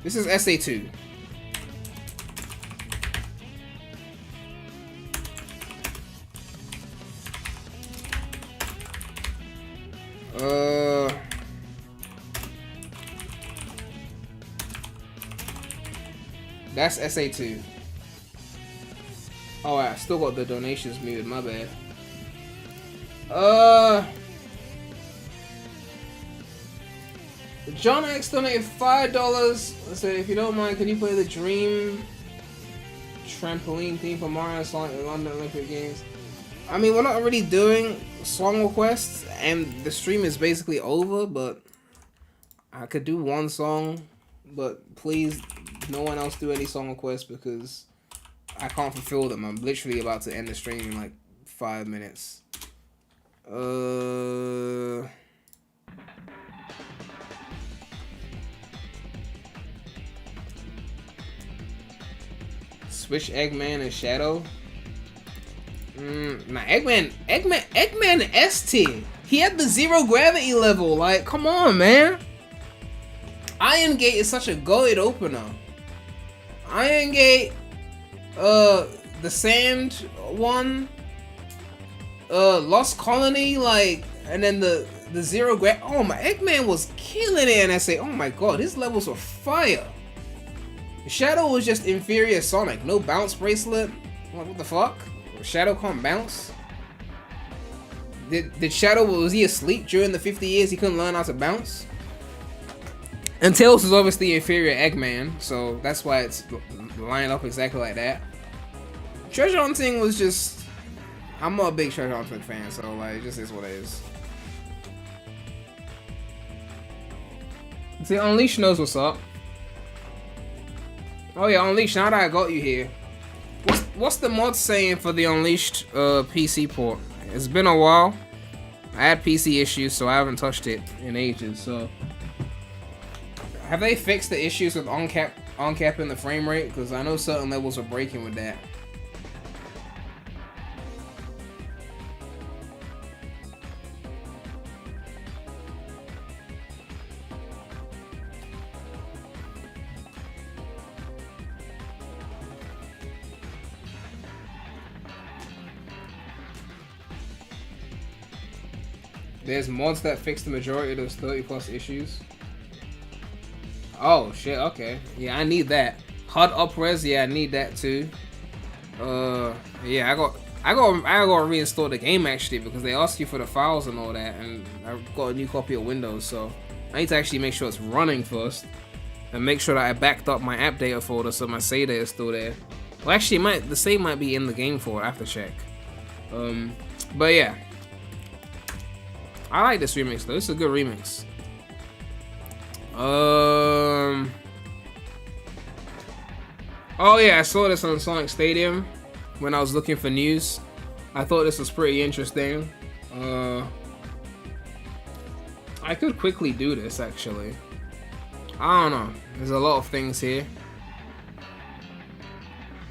This is SA2. That's SA2. Oh, I still got the donations muted, my bad. John X donated $5. Said, if you don't mind, can you play the Dream trampoline theme for Mario Sonic and London Olympic Games? I mean, we're not really doing song requests, and the stream is basically over, but I could do one song, but please, no one else do any song requests because I can't fulfill them. I'm literally about to end the stream in like 5 minutes. Switch Eggman and Shadow. Nah, Eggman S tier. He had the 0 gravity level. Like, come on, man. Iron Gate is such a goated opener. Iron Gate, the Sand one, Lost Colony, like, and then the 0 oh my, Eggman was killing it, and I say, oh my god, his levels were fire. Shadow was just inferior Sonic, no bounce bracelet. What the fuck? Shadow can't bounce? Did Shadow, was he asleep during the 50 years he couldn't learn how to bounce? And Tails is obviously inferior Eggman, so that's why it's lined up exactly like that. Treasure Hunting was just, I'm not a big Treasure Hunting fan, so like, it just is what it is. See, Unleash knows what's up. Oh yeah, Unleash, now that I got you here. What's the mod saying for the Unleashed PC port? It's been a while. I had PC issues, so I haven't touched it in ages, so. Have they fixed the issues with on-capping the frame rate? Because I know certain levels are breaking with that. There's mods that fix the majority of those 30+ issues. Oh shit, okay. Yeah, I need that. HUD upres, yeah, I need that too. Yeah, I gotta reinstall the game actually because they ask you for the files and all that, and I've got a new copy of Windows, so I need to actually make sure it's running first. And make sure that I backed up my app data folder so my save data is still there. Well actually the save might be in the game folder, I have to check. But yeah. I like this remix though. This is a good remix. Oh yeah, I saw this on Sonic Stadium when I was looking for news. I thought this was pretty interesting. I could quickly do this actually. I don't know. There's a lot of things here.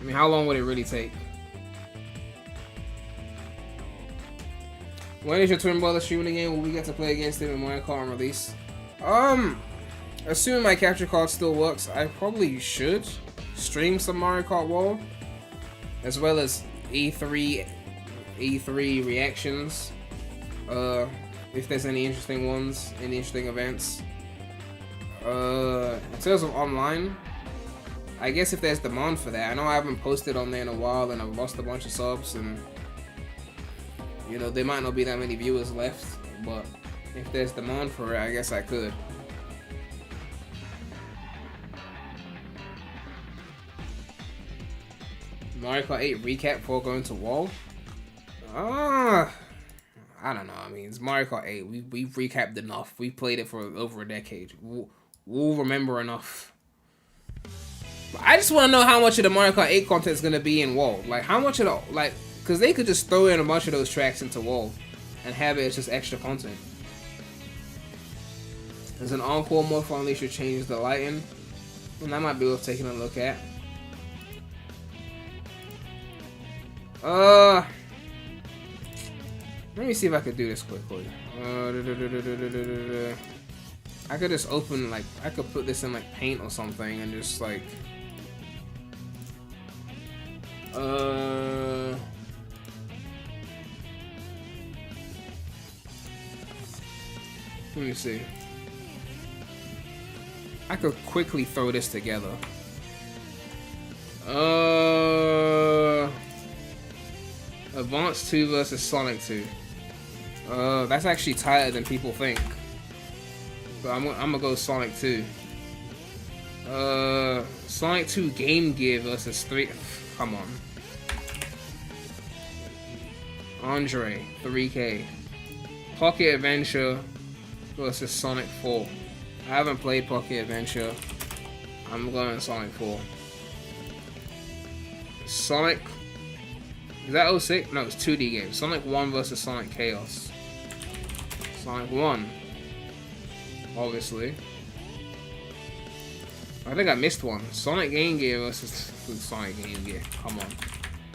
I mean, how long would it really take? When is your twin brother streaming again? Will we get to play against him in Mario Kart release? Assuming my capture card still works, I probably should stream some Mario Kart World, as well as E3 reactions. If there's any interesting ones, any interesting events. In terms of online, I guess if there's demand for that. I know I haven't posted on there in a while, and I've lost a bunch of subs, and you know, there might not be that many viewers left, but if there's demand for it, I guess I could. Mario Kart 8 recap before going to Wall? I I don't know. I mean, it's Mario Kart 8. We've recapped enough. We played it for over a decade. We'll remember enough. But I just want to know how much of the Mario Kart 8 content is going to be in World. Like, how much of the... Like, because they could just throw in a bunch of those tracks into World and have it as just extra content. There's an Encore mode for Unleash, should change the lighting. And that might be worth taking a look at. Let me see if I could do this quickly. I could just open, like, I could put this in, like, Paint or something and just, like... Let me see. I could quickly throw this together. Advance 2 versus Sonic 2. That's actually tighter than people think. But I'm gonna go Sonic 2. Sonic 2 Game Gear versus 3. Come on. Andre 3K. Pocket Adventure versus Sonic 4. I haven't played Pocket Adventure. I'm going Sonic 4. Sonic. Is that 06? No, it's 2D game. Sonic 1 versus Sonic Chaos. Sonic 1. Obviously. I think I missed one. Sonic Game Gear versus Sonic Game Gear. Come on.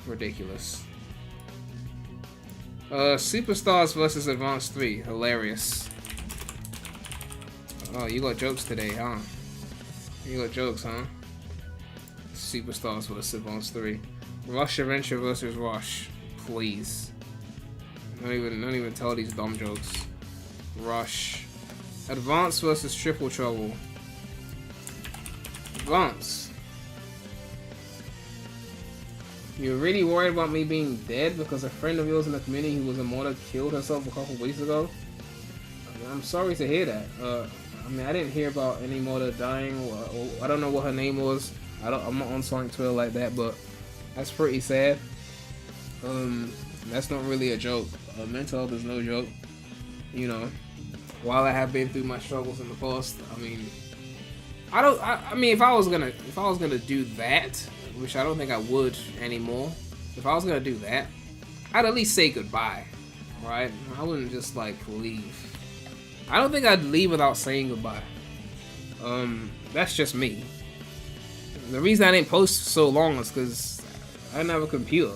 Ridiculous. Superstars versus Advance 3. Hilarious. Oh, you got jokes today, huh? You got jokes, huh? Superstars versus Advance 3. Rush Adventure versus Rush. Please. Don't even tell these dumb jokes. Rush. Advance versus Triple Trouble. Advance. You're really worried about me being dead because a friend of yours in the community who was a modder killed herself a couple weeks ago? I mean, I'm sorry to hear that. I mean, I didn't hear about any modder dying. Or I don't know what her name was. I'm not on Sonic Twitter like that, but that's pretty sad. That's not really a joke. Mental health is no joke. You know, while I have been through my struggles in the past, I mean, I mean, if I was gonna do that, which I don't think I would anymore, if I was gonna do that, I'd at least say goodbye, right? I wouldn't just like leave. I don't think I'd leave without saying goodbye. That's just me. The reason I didn't post so long is because I didn't have a computer,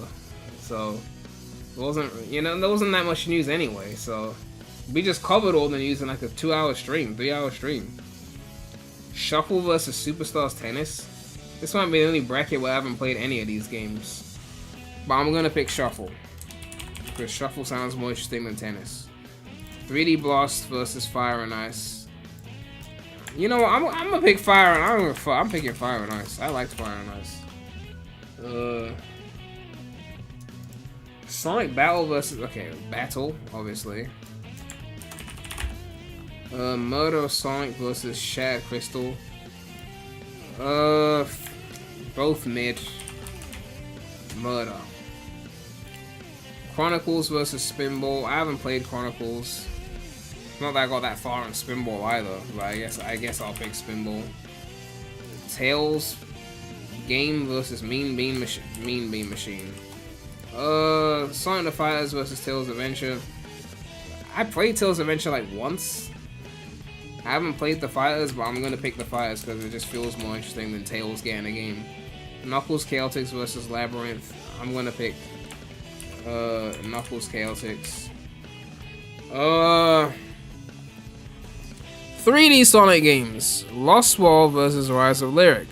so it wasn't, you know, there wasn't that much news anyway. So we just covered all the news in like a 2-hour stream, 3-hour stream. Shuffle versus Superstars Tennis. This might be the only bracket where I haven't played any of these games, but I'm gonna pick Shuffle because Shuffle sounds more interesting than Tennis. 3D Blast versus Fire and Ice. You know what? I'm gonna pick Fire and Ice. I'm picking Fire and Ice. I liked Fire and Ice. Sonic Battle versus Battle, obviously. Murder of Sonic versus Shattered Crystal. Both mid. Murder. Chronicles versus Spinball. I haven't played Chronicles. Not that I got that far in Spinball either, but I guess I'll pick Spinball. Tails game versus Mean Bean Machine. Sonic the Fighters versus Tails Adventure. I played Tails Adventure like once. I haven't played the Fighters, but I'm gonna pick the Fighters because it just feels more interesting than Tails getting a game. Knuckles Chaotix versus Labyrinth. I'm gonna pick Knuckles Chaotix. 3D Sonic games. Lost World versus Rise of Lyric.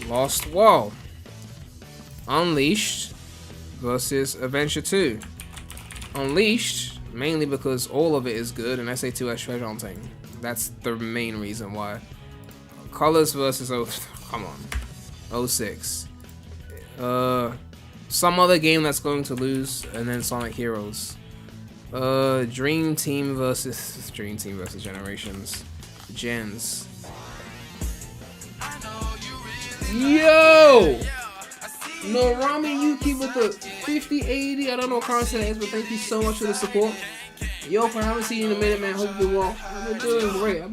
Lost World. Unleashed versus Adventure 2. Unleashed, mainly because all of it is good and SA2 has treasure hunting. That's the main reason why. Colors versus come on. 06. Some other game that's going to lose, and then Sonic Heroes. Dream Team versus Generations. Gens. Yo! No, Rami Yuki with the 5080. I don't know what currency that is, but thank you so much for the support. Yo, I haven't seen you in a minute, man. Hope you do well. I've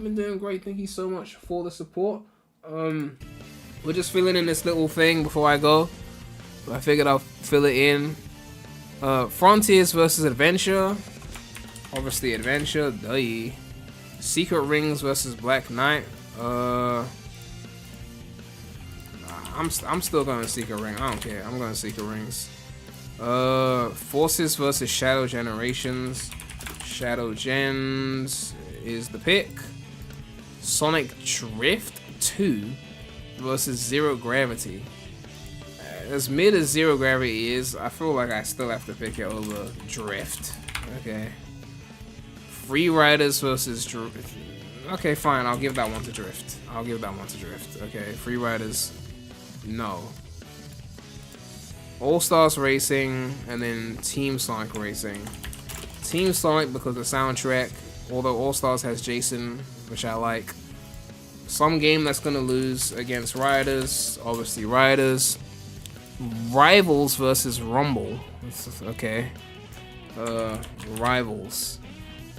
been doing great. Thank you so much for the support. We're just filling in this little thing before I go. I figured I'll fill it in. Frontiers versus Adventure. Obviously Adventure. Duh. Secret Rings versus Black Knight. I'm still going Secret Ring. I don't care. I'm going Secret Rings. Forces versus Shadow Generations. Shadow Gens is the pick. Sonic Drift 2 versus Zero Gravity. As mid as Zero Gravity is, I feel like I still have to pick it over Drift. Okay. Free Riders versus Drift. Okay, fine. I'll give that one to Drift. Okay, Free Riders. No. All Stars Racing and then Team Sonic Racing. Team Sonic because the soundtrack, although All Stars has Jason, which I like. Some game that's gonna lose against Riders, obviously Riders. Rivals versus Rumble. Okay. Rivals.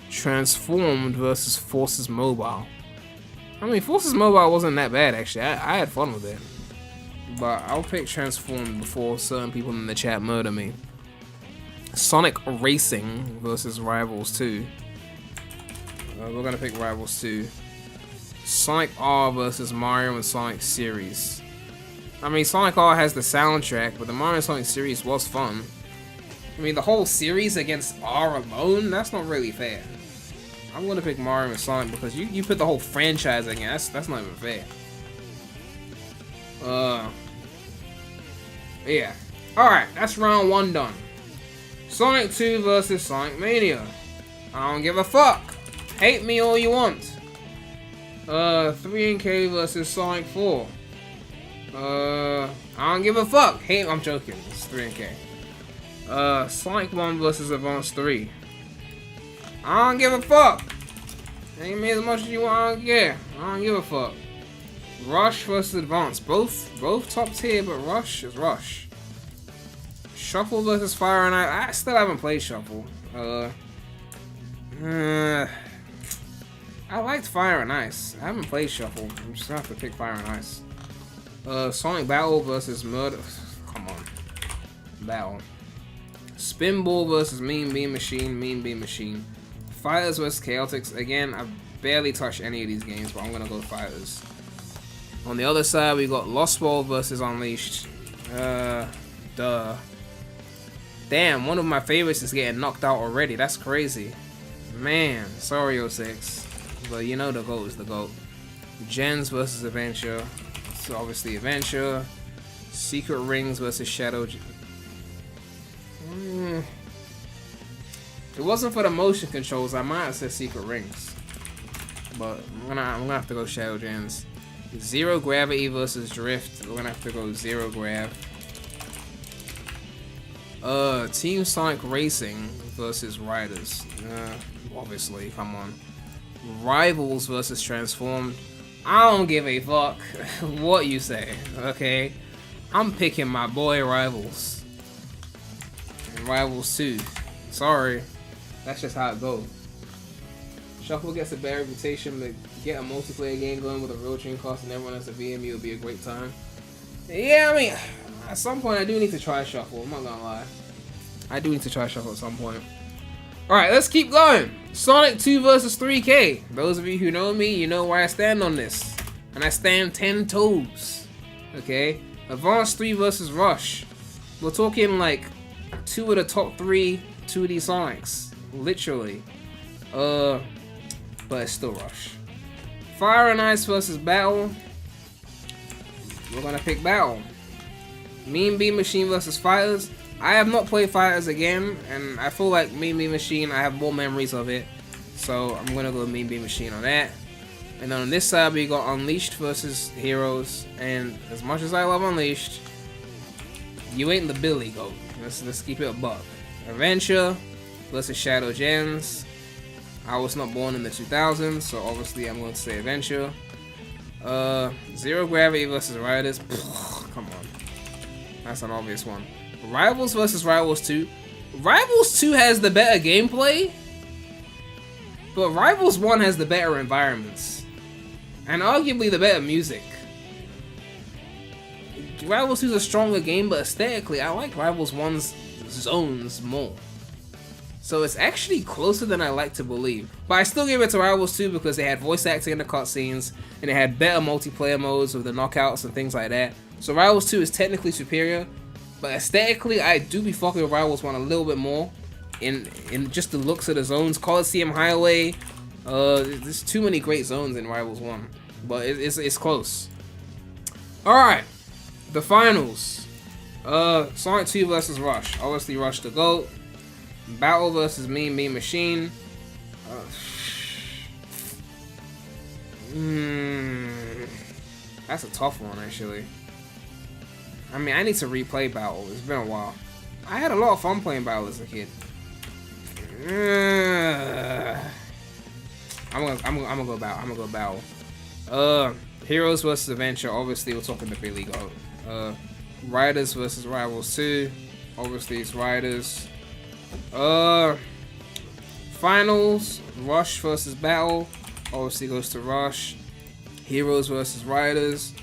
Transformed versus Forces Mobile. I mean, Forces Mobile wasn't that bad actually. I had fun with it. But I'll pick Transformed before certain people in the chat murder me. Sonic Racing versus Rivals 2. We're gonna pick Rivals 2. Sonic R versus Mario and Sonic series. I mean, Sonic R has the soundtrack, but the Mario and Sonic series was fun. I mean, the whole series against R alone, that's not really fair. I'm gonna pick Mario and Sonic because you put the whole franchise against, that's not even fair. Yeah. Alright, that's round 1 done. Sonic 2 versus Sonic Mania. I don't give a fuck. Hate me all you want. 3NK versus Sonic 4. I don't give a fuck. Hate, I'm joking. It's 3NK. Sonic 1 versus Advance 3. I don't give a fuck. Hate me as much as you want. I don't care. I don't give a fuck. Rush versus Advance. Both top tier, but Rush is Rush. Shuffle versus Fire and Ice. I still haven't played Shuffle. I liked Fire and Ice. I haven't played Shuffle. I'm just gonna have to pick Fire and Ice. Sonic Battle versus Murder. Come on. Battle. Spinball versus Mean Bean Machine. Fighters versus Chaotix. Again, I've barely touched any of these games, but I'm gonna go Fighters. On the other side, we got Lost World versus Unleashed. Duh. Damn, one of my favorites is getting knocked out already. That's crazy. Man, sorry 06. But you know the GOAT is the GOAT. Gens versus Adventure. So obviously Adventure. Secret Rings versus Shadow. If it wasn't for the motion controls, I might have said Secret Rings. But I'm gonna have to go Shadow Gens. Zero Gravity versus Drift. We're gonna have to go Zero Grav. Team Sonic Racing versus Riders. Obviously, come on. Rivals versus Transformed. I don't give a fuck what you say, okay? I'm picking my boy Rivals. And Rivals 2. Sorry. That's just how it goes. Shuffle gets a bad reputation, but get a multiplayer game going with a real train cost and everyone has a VMU would be a great time. Yeah, I mean, at some point I do need to try Shuffle, I'm not gonna lie. I do need to try Shuffle at some point. Alright, let's keep going. Sonic 2 versus 3K. Those of you who know me, you know where I stand on this. And I stand 10 toes. Okay? Advance 3 versus Rush. We're talking like 2 of the top 3 2D Sonics. Literally. But it's still Rush. Fire and Ice versus Battle. We're gonna pick Battle. Mean Bean Machine versus Fighters. I have not played Fighters again, and I feel like Mean Bean Machine, I have more memories of it. So I'm gonna go Mean Bean Machine on that. And on this side we got Unleashed versus Heroes. And as much as I love Unleashed, you ain't the Billy Goat. Let's keep it a buck. Adventure versus Shadow Gens. I was not born in the 2000s, so obviously I'm going to say Adventure. Zero Gravity versus Riders. Come on. That's an obvious one. Rivals versus Rivals 2. Rivals 2 has the better gameplay, but Rivals 1 has the better environments. And arguably the better music. Rivals 2 is a stronger game, but aesthetically, I like Rivals 1's zones more. So it's actually closer than I like to believe. But I still give it to Rivals 2 because they had voice acting in the cutscenes, and they had better multiplayer modes with the knockouts and things like that. So Rivals 2 is technically superior, but aesthetically, I do be fucking with Rivals 1 a little bit more. In just the looks of the zones, Coliseum Highway, there's too many great zones in Rivals 1. But it's close. Alright, the finals. Sonic 2 versus Rush. Obviously Rush the GOAT. Battle versus Mean Machine. That's a tough one, actually. I mean, I need to replay Battle. It's been a while. I had a lot of fun playing Battle as a kid. I'm gonna go Battle. Heroes versus Adventure. Obviously, we're talking the Billy Goat. Riders versus Rivals 2. Obviously, it's Riders. Finals. Rush versus Battle. Obviously goes to Rush. Heroes versus Riders.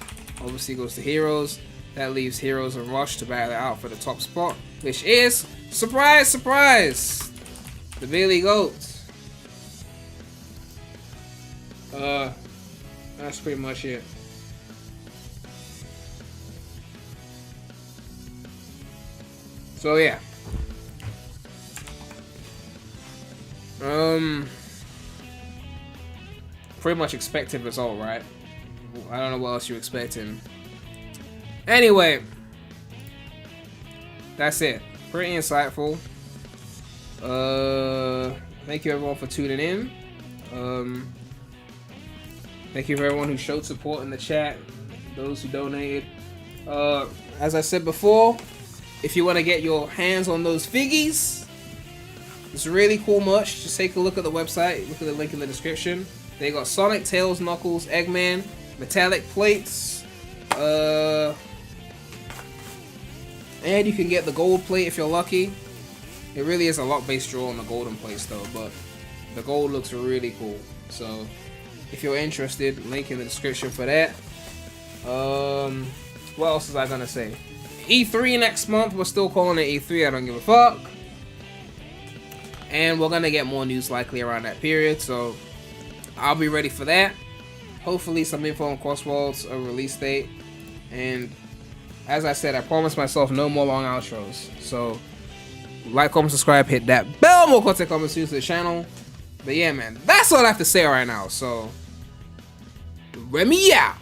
Obviously goes to Heroes. That leaves Heroes and Rush to battle it out for the top spot, which is, surprise, surprise, the Billy Goat. That's pretty much it. So yeah. Pretty much expected result, right? I don't know what else you're expecting. Anyway, that's it. Pretty insightful. Thank you everyone for tuning in. Thank you for everyone who showed support in the chat, those who donated. As I said before, if you want to get your hands on those figgies, it's really cool merch. Just take a look at the website, look at the link in the description. They got Sonic, Tails, Knuckles, Eggman, metallic plates, and you can get the gold plate if you're lucky. It really is a lot based draw on the golden plates though, but the gold looks really cool. So if you're interested, link in the description for that. What else was I gonna say? E3 next month. We're still calling it E3. I don't give a fuck. And we're gonna get more news likely around that period, so I'll be ready for that. Hopefully some info on Crossworlds, a release date, and as I said, I promised myself no more long outros. So like, comment, subscribe, hit that bell, more content coming soon to the channel. But yeah, man, that's all I have to say right now. So Remy out.